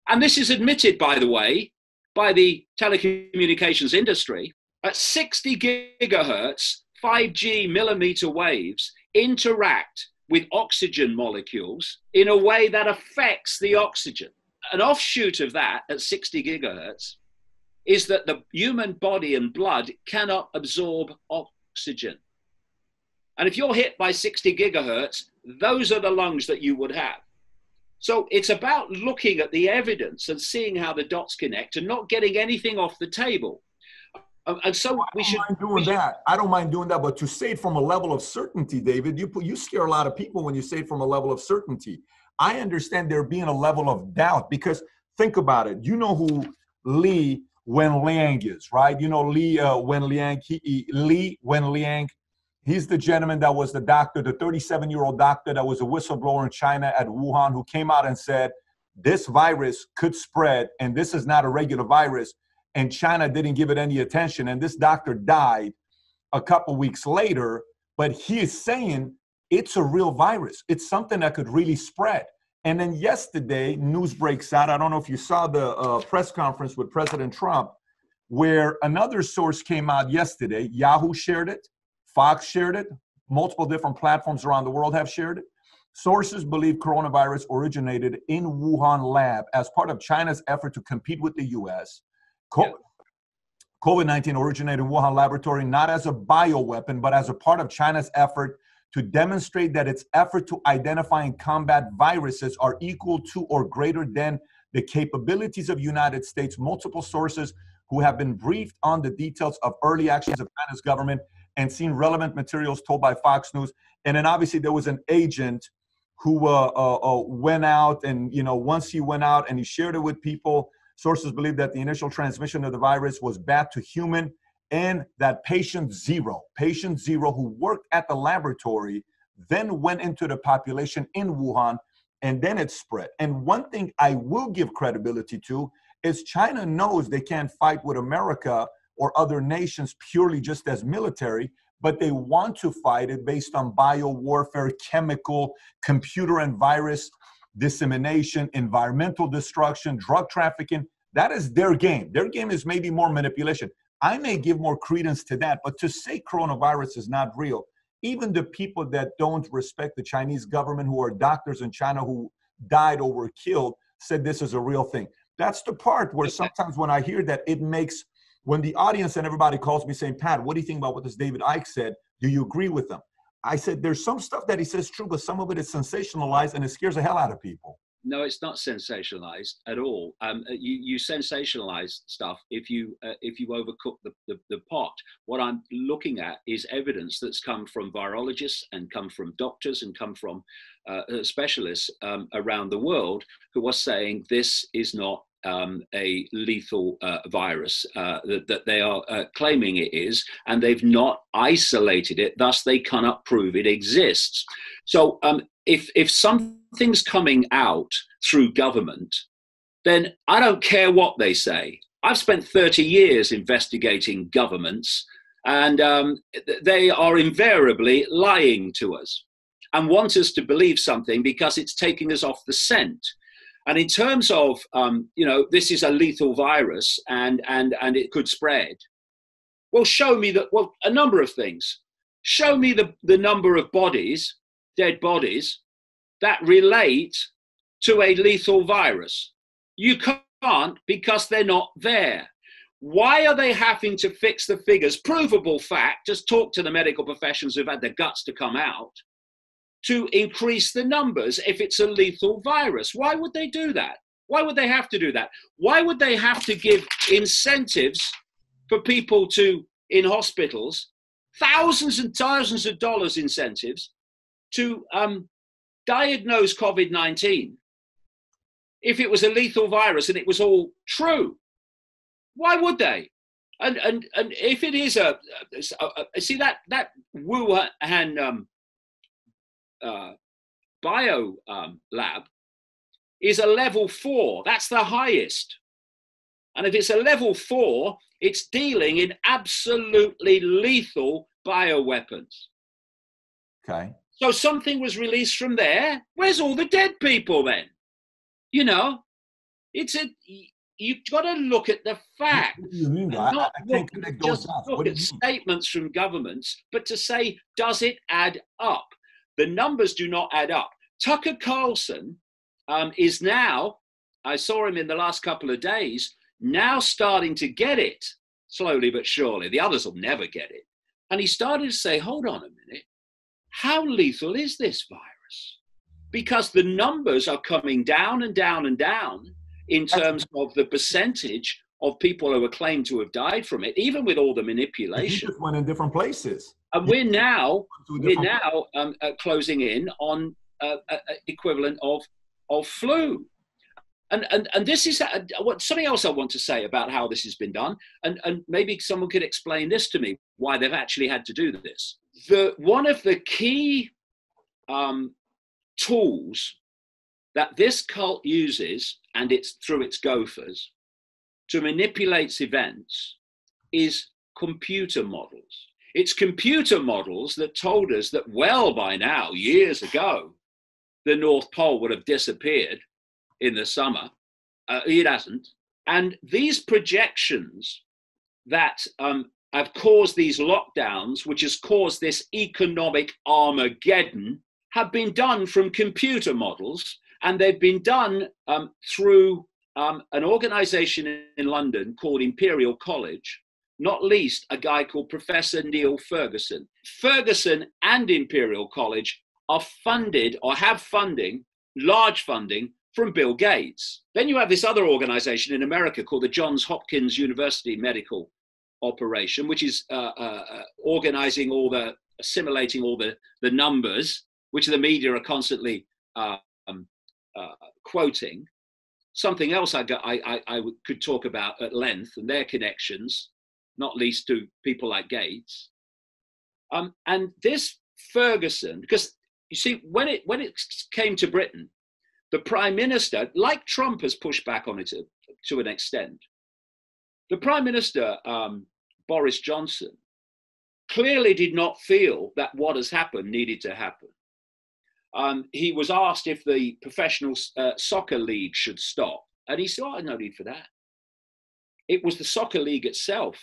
S1: And this is admitted, by the way, by the telecommunications industry. At 60 gigahertz, 5G millimeter waves interact with oxygen molecules in a way that affects the oxygen. An offshoot of that at 60 gigahertz is that the human body and blood cannot absorb oxygen. And if you're hit by 60 gigahertz, those are the lungs that you would have. So it's about looking at the evidence and seeing how the dots connect and not getting anything off the table. And so
S2: I don't mind doing that, but to say it from a level of certainty, David, you scare a lot of people when you say it from a level of certainty. I understand there being a level of doubt, because think about it. You know who Li Wenliang is, right? You know Li Wenliang. Li Wenliang. He's the gentleman that was the doctor, the 37-year-old doctor that was a whistleblower in China at Wuhan, who came out and said this virus could spread and this is not a regular virus. And China didn't give it any attention. And this doctor died a couple weeks later, but he is saying it's a real virus. It's something that could really spread. And then yesterday, news breaks out. I don't know if you saw the press conference with President Trump, where another source came out yesterday. Yahoo shared it. Fox shared it. Multiple different platforms around the world have shared it. Sources believe coronavirus originated in Wuhan lab as part of China's effort to compete with the U.S. COVID-19 originated in Wuhan laboratory, not as a bioweapon, but as a part of China's effort to demonstrate that its effort to identify and combat viruses are equal to or greater than the capabilities of United States. Multiple sources who have been briefed on the details of early actions of China's government and seen relevant materials told by Fox News. And then obviously there was an agent who went out, and once he went out and he shared it with people, sources believe that the initial transmission of the virus was bat to human, and that patient zero, who worked at the laboratory, then went into the population in Wuhan, and then it spread. And one thing I will give credibility to is China knows they can't fight with America or other nations purely just as military, but they want to fight it based on biowarfare, chemical, computer and virus dissemination, environmental destruction, drug trafficking. That is their game. Their game is maybe more manipulation. I may give more credence to that, but to say coronavirus is not real, even the people that don't respect the Chinese government, who are doctors in China who died or were killed, said this is a real thing. That's the part where sometimes when I hear that, it makes, when the audience and everybody calls me saying, Pat, what do you think about what this David Icke said? Do you agree with him? I said, there's some stuff that he says true, but some of it is sensationalized and it scares the hell out of people.
S1: No, it's not sensationalized at all. You sensationalize stuff if you overcook the pot. What I'm looking at is evidence that's come from virologists and come from doctors and come from specialists around the world who are saying this is not a lethal virus that they are claiming it is, and they've not isolated it, thus they cannot prove it exists. So if something's coming out through government, then I don't care what they say. I've spent 30 years investigating governments, and they are invariably lying to us and want us to believe something because it's taking us off the scent. And in terms of, this is a lethal virus and it could spread. Well, show me that, a number of things. Show me the number of bodies, dead bodies, that relate to a lethal virus. You can't, because they're not there. Why are they having to fix the figures? Provable fact, just talk to the medical professionals who've had the guts to come out, to increase the numbers if it's a lethal virus. Why would they do that? Why would they have to do that? Why would they have to give incentives for people in hospitals, thousands and thousands of dollars incentives to diagnose COVID-19 if it was a lethal virus and it was all true? Why would they? And if it is see that Wuhan bio lab is a level 4. That's the highest. And if it's a level 4, it's dealing in absolutely lethal bioweapons.
S2: Okay.
S1: So something was released from there. Where's all the dead people then? You've got to look at the facts.
S2: What do you mean?
S1: Not
S2: I can't connect those dots.
S1: look at statements from governments, but to say, does it add up? The numbers do not add up. Tucker Carlson is now, I saw him in the last couple of days, now starting to get it, slowly but surely. The others will never get it. And he started to say, hold on a minute, how lethal is this virus? Because the numbers are coming down and down and down in terms of the percentage of people who are claimed to have died from it, even with all the manipulation.
S2: He just went in different places.
S1: And we're now closing in on equivalent of flu. And this is something else I want to say about how this has been done. And maybe someone could explain this to me, why they've actually had to do this. One of the key tools that this cult uses, and it's through its gophers, to manipulate events, is computer models. It's computer models that told us that well by now, years ago, the North Pole would have disappeared in the summer. It hasn't. And these projections that have caused these lockdowns, which has caused this economic Armageddon, have been done from computer models, and they've been done through an organization in London called Imperial College, not least a guy called Professor Neil Ferguson. Ferguson and Imperial College are funded or have funding, large funding, from Bill Gates. Then you have this other organization in America called the Johns Hopkins University Medical Operation, which is organizing assimilating all the numbers, which the media are constantly quoting. Something else I could talk about at length, and their connections, not least to people like Gates. And this Ferguson, because you see, when it came to Britain, the Prime Minister, like Trump has pushed back on it to an extent, the Prime Minister, Boris Johnson, clearly did not feel that what has happened needed to happen. He was asked if the professional soccer league should stop. And he said, no need for that. It was the soccer league itself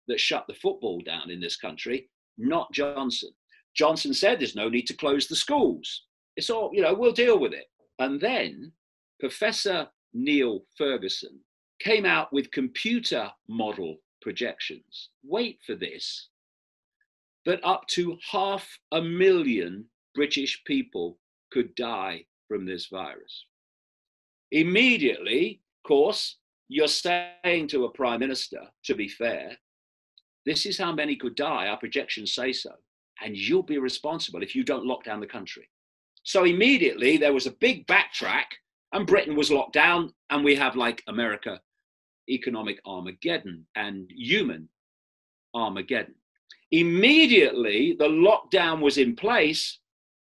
S1: that shut the football down in this country, not Johnson. Johnson said there's no need to close the schools. It's all, we'll deal with it. And then Professor Neil Ferguson came out with computer model projections. Wait for this. That up to 500,000 British people could die from this virus. Immediately, of course, you're saying to a prime minister, to be fair, this is how many could die, our projections say so, and you'll be responsible if you don't lock down the country. So immediately there was a big backtrack and Britain was locked down, and we have, like America, economic Armageddon and human Armageddon. Immediately the lockdown was in place,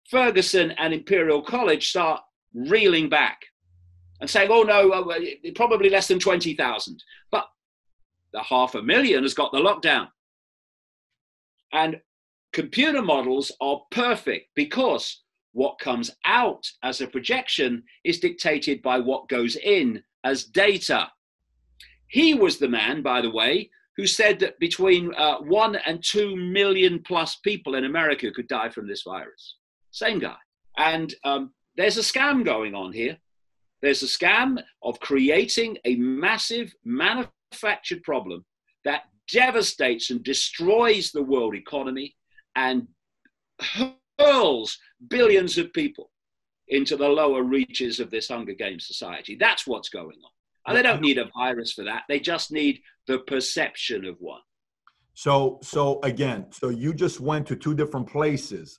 S1: Ferguson and Imperial College start reeling back and saying, oh no, probably less than 20,000. But the 500,000 has got the lockdown. And computer models are perfect because what comes out as a projection is dictated by what goes in as data. He was the man, by the way, who said that between 1 and 2 million plus people in America could die from this virus. Same guy. And there's a scam going on here. There's a scam of creating a massive manufactured problem that devastates and destroys the world economy and hurls billions of people into the lower reaches of this Hunger Games society. That's what's going on. And they don't need a virus for that. They just need the perception of one.
S2: So again, you just went to two different places,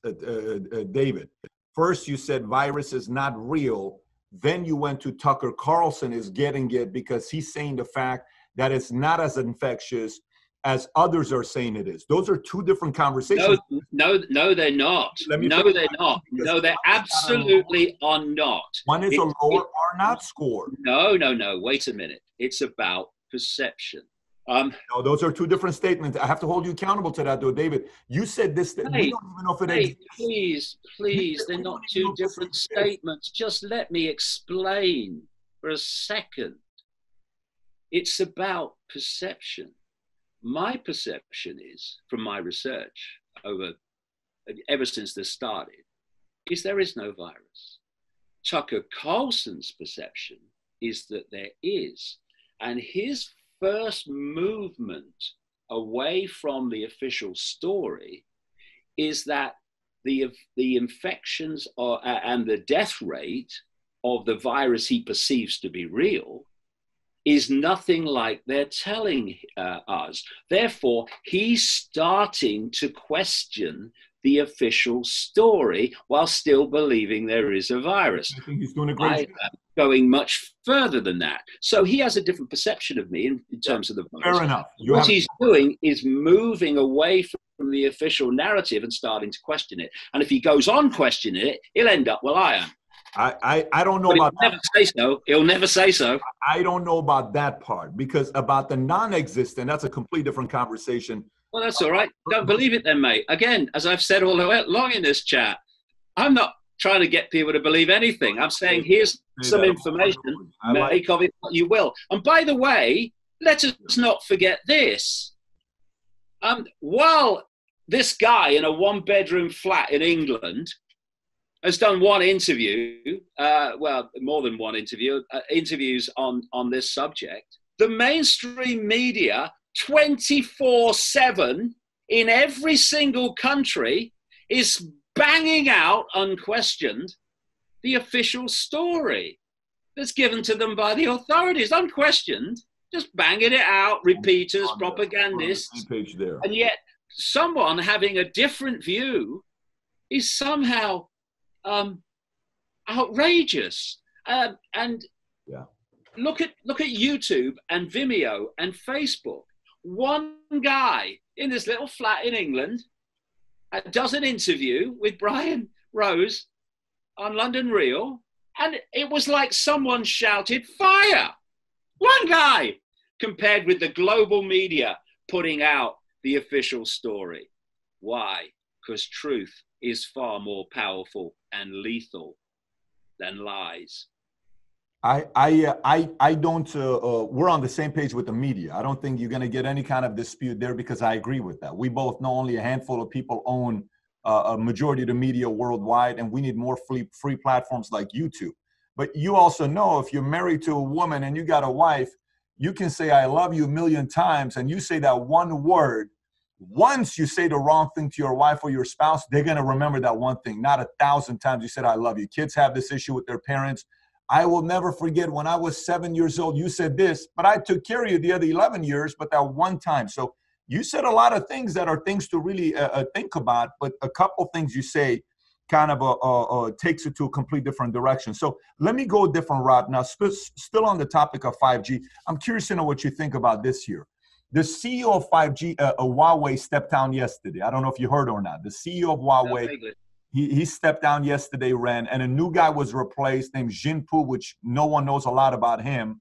S2: David. First, you said virus is not real. Then you went to Tucker Carlson is getting it because he's saying the fact that it's not as infectious as others are saying it is. Those are two different conversations.
S1: No, they're not. No, they're not. No, they absolutely are not.
S2: One is a lower or not score.
S1: No. Wait a minute. It's about perception.
S2: No, those are two different statements. I have to hold you accountable to that, though, David. You said this. We don't even know if it exists.
S1: Please, they're not two different statements. Just let me explain for a second. It's about perception. My perception is, from my research ever since this started, is there is no virus. Tucker Carlson's perception is that there is. And his first movement away from the official story is that the infections and the death rate of the virus he perceives to be real is nothing like they're telling us. Therefore, he's starting to question the official story while still believing there is a virus.
S2: I think he's doing a great job.
S1: Going much further than that. So he has a different perception of me in terms of the virus.
S2: Fair enough.
S1: What he's doing is moving away from the official narrative and starting to question it. And if he goes on questioning it, he'll end up where I am.
S2: I don't know about that.
S1: He'll never say so.
S2: I don't know about that part, because about the non-existent, that's a completely different conversation.
S1: Well, that's all right. Don't believe it then, mate. Again, as I've said all along in this chat, I'm not trying to get people to believe anything. I'm saying here's some information, make of it what you will. And by the way, let us not forget this. While this guy in a one-bedroom flat in England has done one interview, well, more than one interview, interviews on this subject, the mainstream media 24/7 in every single country is banging out, unquestioned, the official story that's given to them by the authorities, unquestioned, just banging it out, repeaters, propagandists.
S2: Page there.
S1: And yet someone having a different view is somehow outrageous. And
S2: yeah.
S1: Look at YouTube and Vimeo and Facebook. One guy in this little flat in England does an interview with Brian Rose on London Real, and it was like someone shouted fire. One guy, compared with the global media putting out the official story. Why? Because truth is far more powerful and lethal than lies.
S2: I don't, we're on the same page with the media. I don't think you're going to get any kind of dispute there, because I agree with that. We both know only a handful of people own a majority of the media worldwide, and we need more free platforms like YouTube. But you also know, if you're married to a woman and you got a wife, you can say, I love you a million times, and you say that one word. Once you say the wrong thing to your wife or your spouse, they're going to remember that one thing, not 1,000 times you said, I love you. Kids have this issue with their parents. I will never forget when I was 7 years old, you said this, but I took care of you the other 11 years, but that one time. So you said a lot of things that are things to really think about, but a couple things you say kind of takes it to a complete different direction. So let me go a different route. Now, still on the topic of 5G, I'm curious to know what you think about this here. The CEO of 5G, Huawei, stepped down yesterday. I don't know if you heard or not. The CEO of Huawei, he stepped down yesterday, Ren, and a new guy was replaced named Jinpu, which no one knows a lot about him.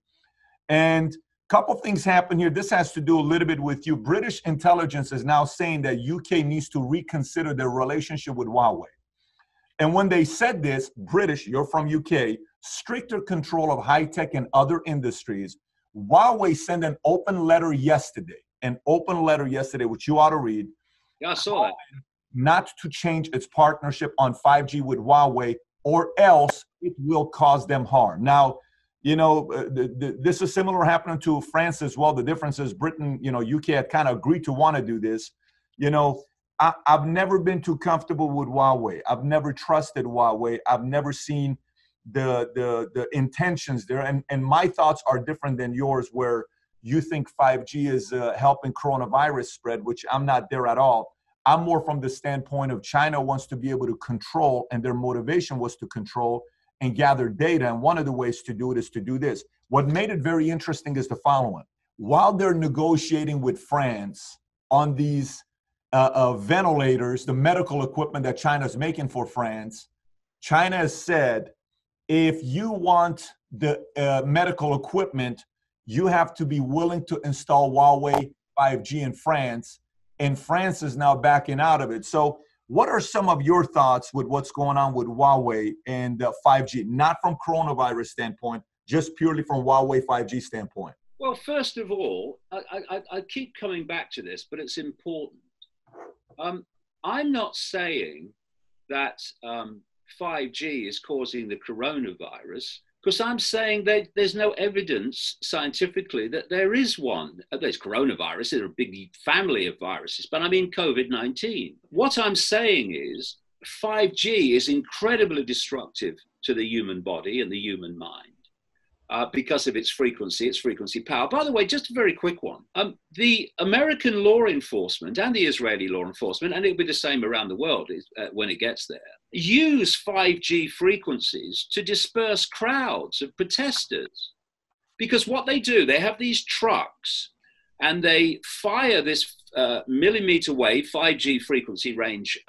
S2: And a couple things happen here. This has to do a little bit with you. British intelligence is now saying that UK needs to reconsider their relationship with Huawei. And when they said this, British, you're from UK, stricter control of high tech and other industries. Huawei sent an open letter yesterday, which you ought to read.
S1: Yeah, I saw that.
S2: Not to change its partnership on 5G with Huawei, or else it will cause them harm. Now, you know, this is similar happening to France as well. The difference is Britain, you know, UK had kind of agreed to want to do this. You know, I've never been too comfortable with Huawei. I've never trusted Huawei. I've never seen the intentions there. And my thoughts are different than yours, where you think 5G is helping coronavirus spread, which I'm not there at all. I'm more from the standpoint of China wants to be able to control, and their motivation was to control and gather data. And one of the ways to do it is to do this. What made it very interesting is the following. While they're negotiating with France on these ventilators, the medical equipment that China's making for France, China has said, if you want the medical equipment, you have to be willing to install Huawei 5G in France. And France is now backing out of it. So what are some of your thoughts with what's going on with Huawei and 5G? Not from coronavirus standpoint, just purely from Huawei 5G standpoint.
S1: Well, first of all, I keep coming back to this, but it's important. I'm not saying that 5G is causing the coronavirus, because I'm saying that there's no evidence scientifically that there is one. There's coronavirus, there's a big family of viruses, but I mean COVID-19. What I'm saying is 5G is incredibly destructive to the human body and the human mind because of its frequency power. By the way, just a very quick one. The American law enforcement and the Israeli law enforcement, and it'll be the same around the world when it gets there, use 5G frequencies to disperse crowds of protesters. Because what they do, they have these trucks and they fire this millimeter wave 5G frequency range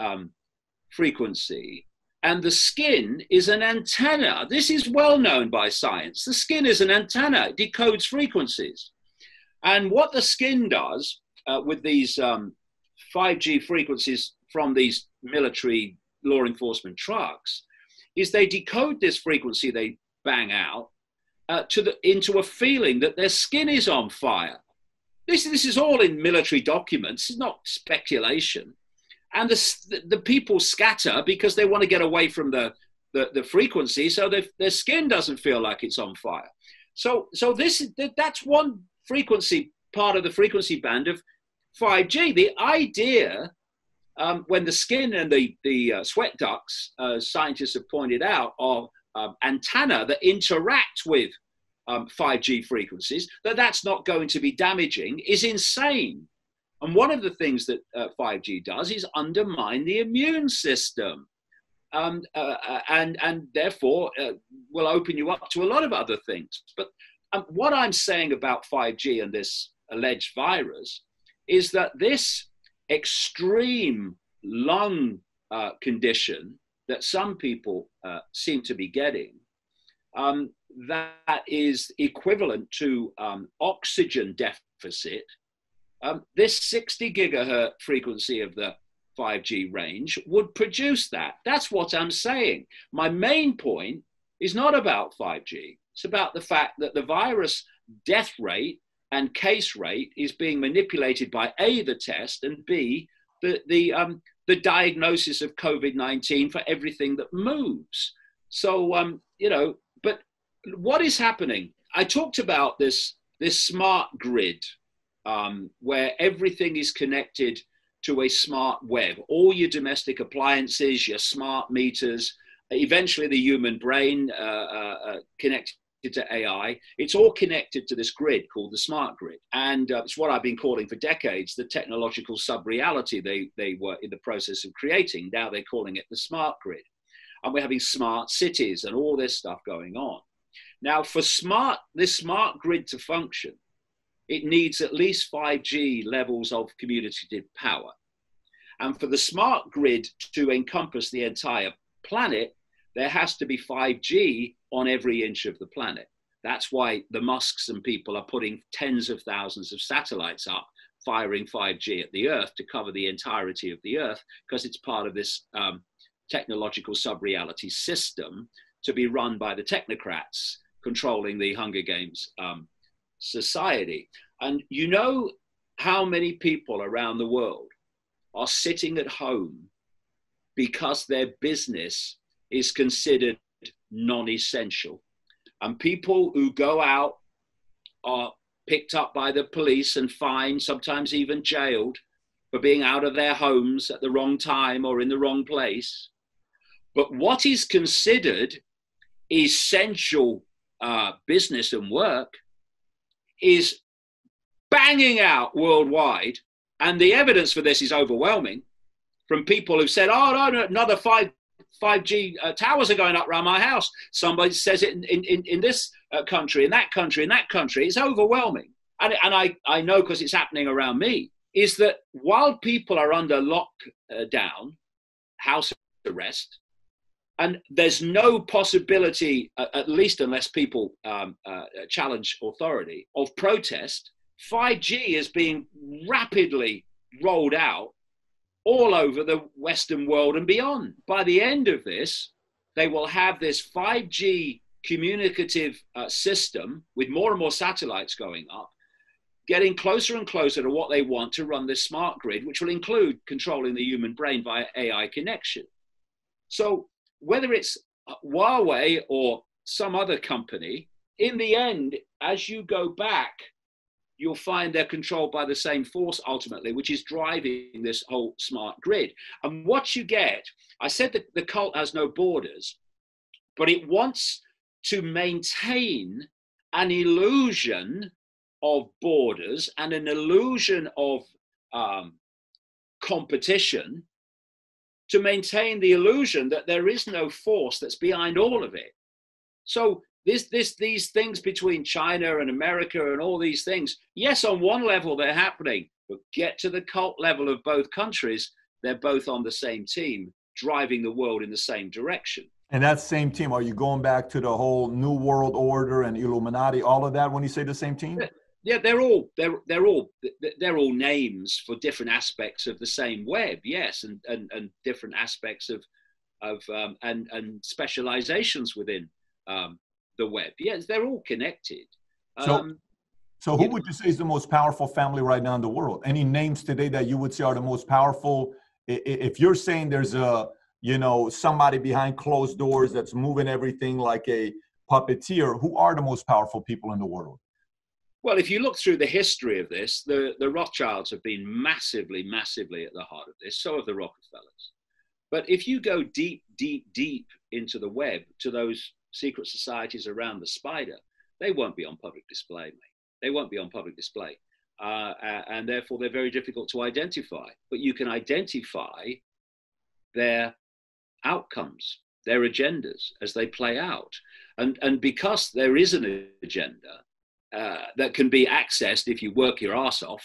S1: frequency, and the skin is an antenna. This is well known by science. The skin is an antenna, it decodes frequencies. And what the skin does with these 5G frequencies from these military law enforcement trucks is they decode this frequency they bang out into a feeling that their skin is on fire. This is all in military documents, it's not speculation. And the people scatter because they want to get away from the frequency, so their skin doesn't feel like it's on fire. So that's one frequency part of the frequency band of 5G. The idea, when the skin and the sweat ducts, scientists have pointed out, are antenna that interact with 5G frequencies, that's not going to be damaging, is insane. And one of the things that 5G does is undermine the immune system. And therefore will open you up to a lot of other things. But what I'm saying about 5G and this alleged virus is that this extreme lung condition that some people seem to be getting, that is equivalent to oxygen deficit, this 60 gigahertz frequency of the 5G range would produce that. That's what I'm saying. My main point is not about 5G. It's about the fact that the virus death rate and case rate is being manipulated by A, the test, and B, the diagnosis of COVID-19 for everything that moves. So, you know, but what is happening? I talked about this smart grid, where everything is connected to a smart web. All your domestic appliances, your smart meters, eventually the human brain connected to AI. It's all connected to this grid called the smart grid. And it's what I've been calling for decades, the technological sub-reality they were in the process of creating. Now they're calling it the smart grid. And we're having smart cities and all this stuff going on. Now for this smart grid to function, it needs at least 5G levels of commutative power. And for the smart grid to encompass the entire planet, there has to be 5G on every inch of the planet. That's why the Musks and people are putting tens of thousands of satellites up, firing 5G at the Earth to cover the entirety of the Earth, because it's part of this technological sub-reality system to be run by the technocrats controlling the Hunger Games society. And you know how many people around the world are sitting at home because their business is considered non-essential, and people who go out are picked up by the police and fined, sometimes even jailed, for being out of their homes at the wrong time or in the wrong place. But what is considered essential business and work is banging out worldwide, and the evidence for this is overwhelming from people who've said, oh, no, another 5G towers are going up around my house. Somebody says it in this country, in that country, in that country. It's overwhelming. And I know, because it's happening around me, is that while people are under lockdown, house arrest, and there's no possibility, at least unless people challenge authority, of protest, 5G is being rapidly rolled out all over the Western world and beyond. By the end of this, they will have this 5G communicative system with more and more satellites going up, getting closer and closer to what they want to run this smart grid, which will include controlling the human brain via AI connection. So whether it's Huawei or some other company, in the end, as you go back, you'll find they're controlled by the same force ultimately, which is driving this whole smart grid. And what you get, I said that the cult has no borders, but it wants to maintain an illusion of borders and an illusion of competition, to maintain the illusion that there is no force that's behind all of it. So these things between China and America and all these things, yes, on one level they're happening, but get to the cult level of both countries, they're both on the same team, driving the world in the same direction.
S2: And that same team, are you going back to the whole New World Order and Illuminati, all of that when you say the same team?
S1: Yeah, they're all names for different aspects of the same web, yes, and different aspects of and specializations within the web. Yes, they're all connected.
S2: So who would you say is the most powerful family right now in the world? Any names today that you would say are the most powerful? If you're saying there's a, you know, somebody behind closed doors that's moving everything like a puppeteer, who are the most powerful people in the world?
S1: Well, if you look through the history of this, the Rothschilds have been massively, massively at the heart of this. So have the Rockefellers. But if you go deep, deep, deep into the web to those secret societies around the spider, they won't be on public display, mate. They won't be on public display. And therefore, they're very difficult to identify. But you can identify their outcomes, their agendas as they play out. And because there is an agenda that can be accessed if you work your ass off,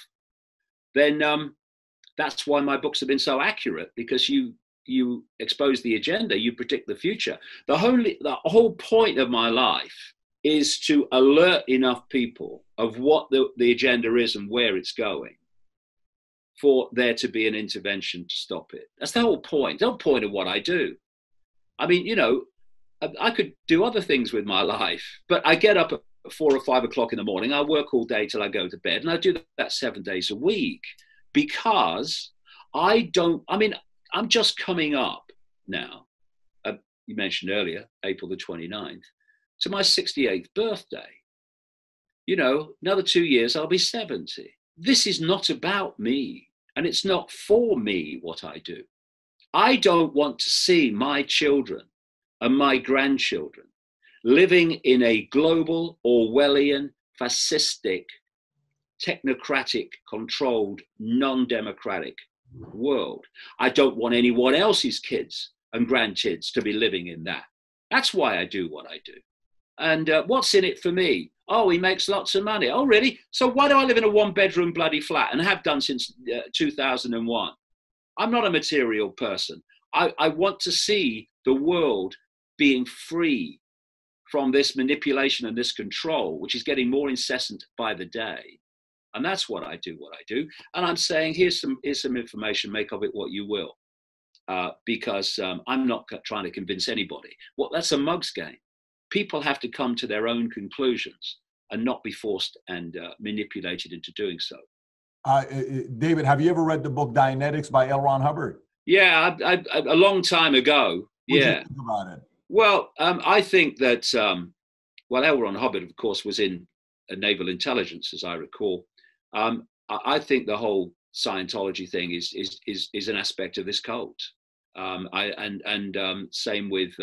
S1: then that's why my books have been so accurate, because you expose the agenda, you predict the future. The whole point of my life is to alert enough people of what the agenda is and where it's going for there to be an intervention to stop it. That's the whole point of what I do. I mean, you know, I could do other things with my life, but I get up at 4 or 5 o'clock in the morning, I work all day till I go to bed, and I do that 7 days a week, because I'm just coming up now, you mentioned earlier, April the 29th, to my 68th birthday. You know, another 2 years, I'll be 70. This is not about me, and it's not for me what I do. I don't want to see my children and my grandchildren living in a global, Orwellian, fascistic, technocratic, controlled, non-democratic world. I don't want anyone else's kids and grandkids to be living in that. That's why I do what I do. And what's in it for me? Oh, he makes lots of money. Oh, really? So why do I live in a 1-bedroom bloody flat, and have done since 2001? I'm not a material person. I want to see the world being free from this manipulation and this control, which is getting more incessant by the day. And that's what I do, And I'm saying, here's some information, make of it what you will. Because I'm not trying to convince anybody. Well, that's a mug's game. People have to come to their own conclusions and not be forced and manipulated into doing so.
S2: David, have you ever read the book Dianetics by L. Ron Hubbard?
S1: Yeah, a long time ago.
S2: What
S1: Yeah.
S2: do you think about it?
S1: Well, I think that, L. Ron Hubbard, of course, was in naval intelligence, as I recall. I think the whole Scientology thing is an aspect of this cult. Same with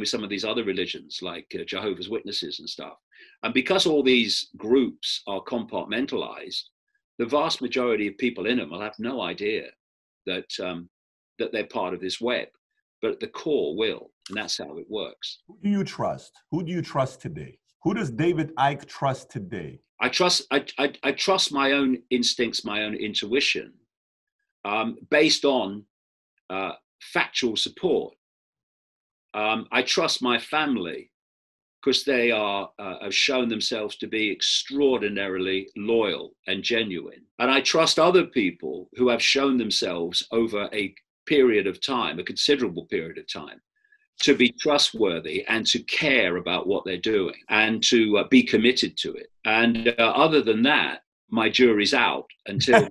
S1: some of these other religions, like Jehovah's Witnesses and stuff. And because all these groups are compartmentalized, the vast majority of people in them will have no idea that they're part of this web, but at the core will, and that's how it works.
S2: Who do you trust? Who do you trust today? Who does David Icke trust today?
S1: I trust my own instincts, my own intuition, based on factual support. I trust my family because they have shown themselves to be extraordinarily loyal and genuine. And I trust other people who have shown themselves over a period of time, a considerable period of time, to be trustworthy and to care about what they're doing and to be committed to it. And other than that, my jury's out until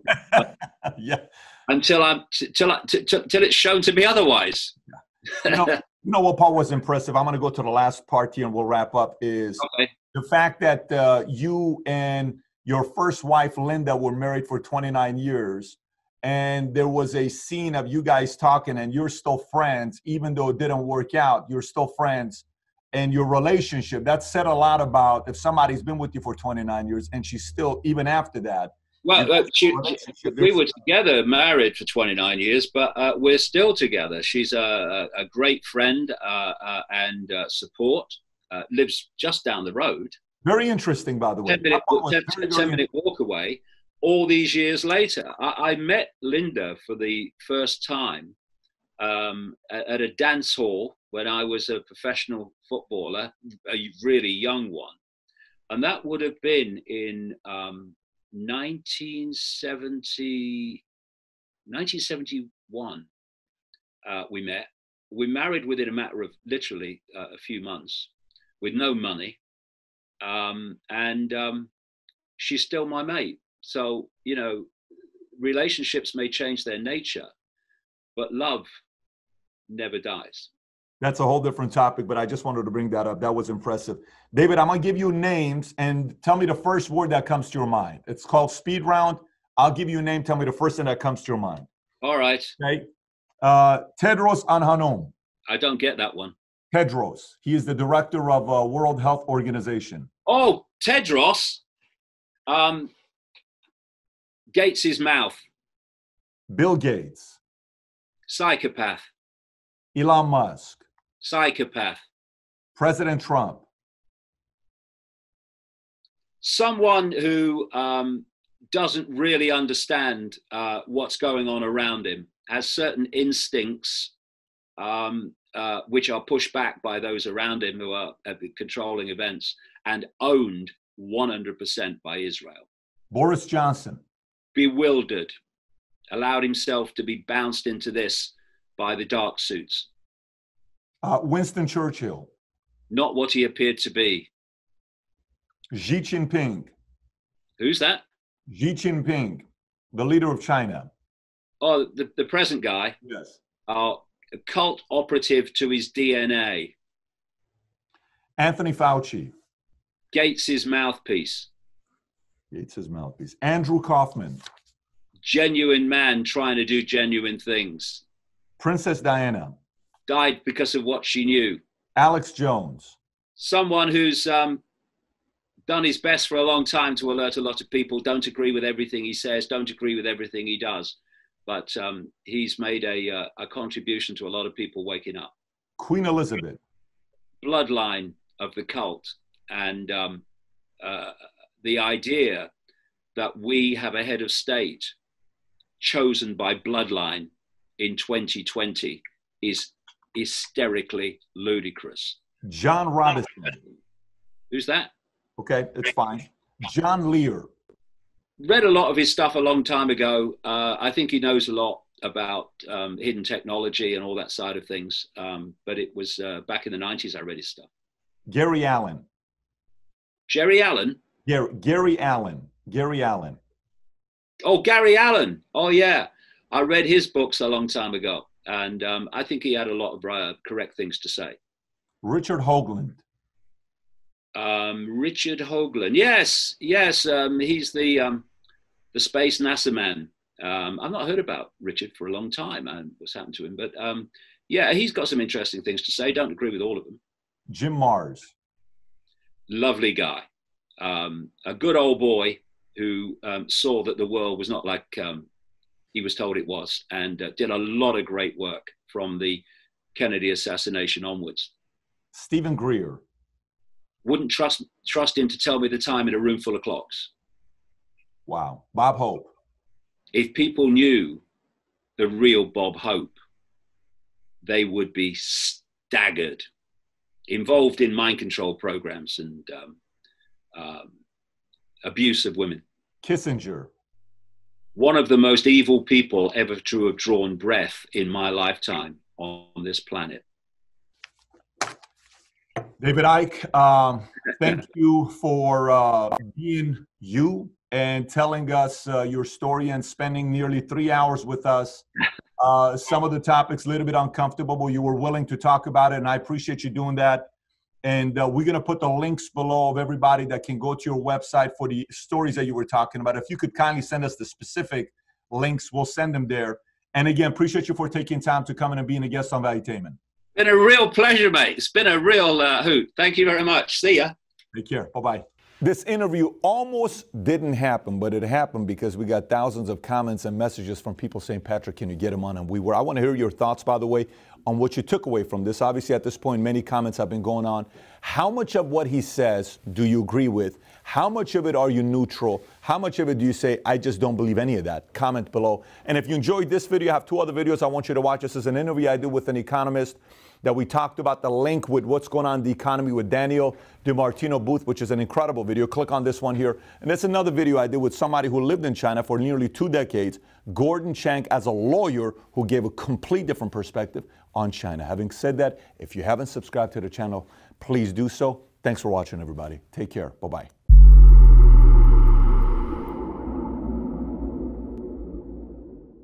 S1: until it's shown to me otherwise.
S2: You know what part was impressive? I'm going to go to the last part here and we'll wrap up, is the fact that you and your first wife, Linda, were married for 29 years. And there was a scene of you guys talking and you're still friends, even though it didn't work out, you're still friends. And your relationship, that said a lot about if somebody's been with you for 29 years and she's still, even after that.
S1: Well, we were together, married for 29 years, but we're still together. She's a great friend and support, lives just down the road.
S2: Very interesting, by the way.
S1: 10-minute walk away. All these years later, I met Linda for the first time at a dance hall when I was a professional footballer, a really young one. And that would have been in 1971. We met. We married within a matter of literally a few months with no money. And she's still my mate. So, you know, relationships may change their nature, but love never dies.
S2: That's a whole different topic, but I just wanted to bring that up. That was impressive. David, I'm going to give you names and tell me the first word that comes to your mind. It's called speed round. I'll give you a name. Tell me the first thing that comes to your mind.
S1: All right.
S2: Okay. Tedros Adhanom.
S1: I don't get that one.
S2: Tedros. He is the director of World Health Organization.
S1: Oh, Tedros. Gates' mouth.
S2: Bill Gates.
S1: Psychopath.
S2: Elon Musk.
S1: Psychopath.
S2: President Trump.
S1: Someone who doesn't really understand what's going on around him, has certain instincts which are pushed back by those around him who are controlling events, and owned 100% by Israel.
S2: Boris Johnson.
S1: Bewildered, allowed himself to be bounced into this by the dark suits.
S2: Winston Churchill.
S1: Not what he appeared to be.
S2: Xi Jinping.
S1: Who's that?
S2: Xi Jinping, the leader of China.
S1: Oh, the present guy.
S2: Yes.
S1: A cult operative to his DNA.
S2: Anthony Fauci.
S1: Gates' mouthpiece.
S2: Gates' mouthpiece. Andrew Kaufman.
S1: Genuine man trying to do genuine things.
S2: Princess Diana.
S1: Died because of what she knew.
S2: Alex Jones.
S1: Someone who's done his best for a long time to alert a lot of people. Don't agree with everything he says. Don't agree with everything he does. But he's made a contribution to a lot of people waking up.
S2: Queen Elizabeth.
S1: Bloodline of the cult. And the idea that we have a head of state chosen by bloodline in 2020 is hysterically ludicrous.
S2: John Robinson.
S1: Who's that?
S2: Okay, it's fine. John Lear.
S1: Read a lot of his stuff a long time ago. I think he knows a lot about hidden technology and all that side of things. But it was back in the 90s I read his stuff.
S2: Gary Allen.
S1: Jerry Allen?
S2: Gary Allen. Gary Allen.
S1: Oh, Gary Allen. Oh, yeah. I read his books a long time ago. And I think he had a lot of correct things to say.
S2: Richard Hoagland.
S1: Richard Hoagland. Yes. He's the space NASA man. I've not heard about Richard for a long time and what's happened to him. But yeah, he's got some interesting things to say. Don't agree with all of them.
S2: Jim Marrs.
S1: Lovely guy. A good old boy who saw that the world was not like he was told it was, and did a lot of great work from the Kennedy assassination onwards.
S2: Stephen Greer.
S1: Wouldn't trust him to tell me the time in a room full of clocks.
S2: Wow. Bob Hope.
S1: If people knew the real Bob Hope, they would be staggered. Involved in mind control programs and abuse of women.
S2: Kissinger.
S1: One of the most evil people ever to have drawn breath in my lifetime on this planet.
S2: David Icke, thank you for being you and telling us your story and spending nearly 3 hours with us. Some of the topics a little bit uncomfortable, but you were willing to talk about it, and I appreciate you doing that. And we're going to put the links below of everybody that can go to your website for the stories that you were talking about. If you could kindly send us the specific links, we'll send them there. And again, appreciate you for taking time to come in and being a guest on Valuetainment.
S1: Been a real pleasure, mate. It's been a real hoot. Thank you very much. See ya.
S2: Take care. Bye-bye. This interview almost didn't happen, but it happened because we got thousands of comments and messages from people saying, Patrick, can you get him on? And we were. I want to hear your thoughts, by the way, on what you took away from this. Obviously, at this point, many comments have been going on. How much of what he says do you agree with? How much of it are you neutral? How much of it do you say, I just don't believe any of that? Comment below. And if you enjoyed this video, I have 2 other videos I want you to watch. This is an interview I did with an economist that we talked about the link with what's going on in the economy with Daniel DiMartino Booth, which is an incredible video. Click on this one here. And that's another video I did with somebody who lived in China for nearly 2 decades, Gordon Chang, as a lawyer who gave a complete different perspective on China. Having said that, if you haven't subscribed to the channel, please do so. Thanks for watching, everybody. Take care. Bye-bye.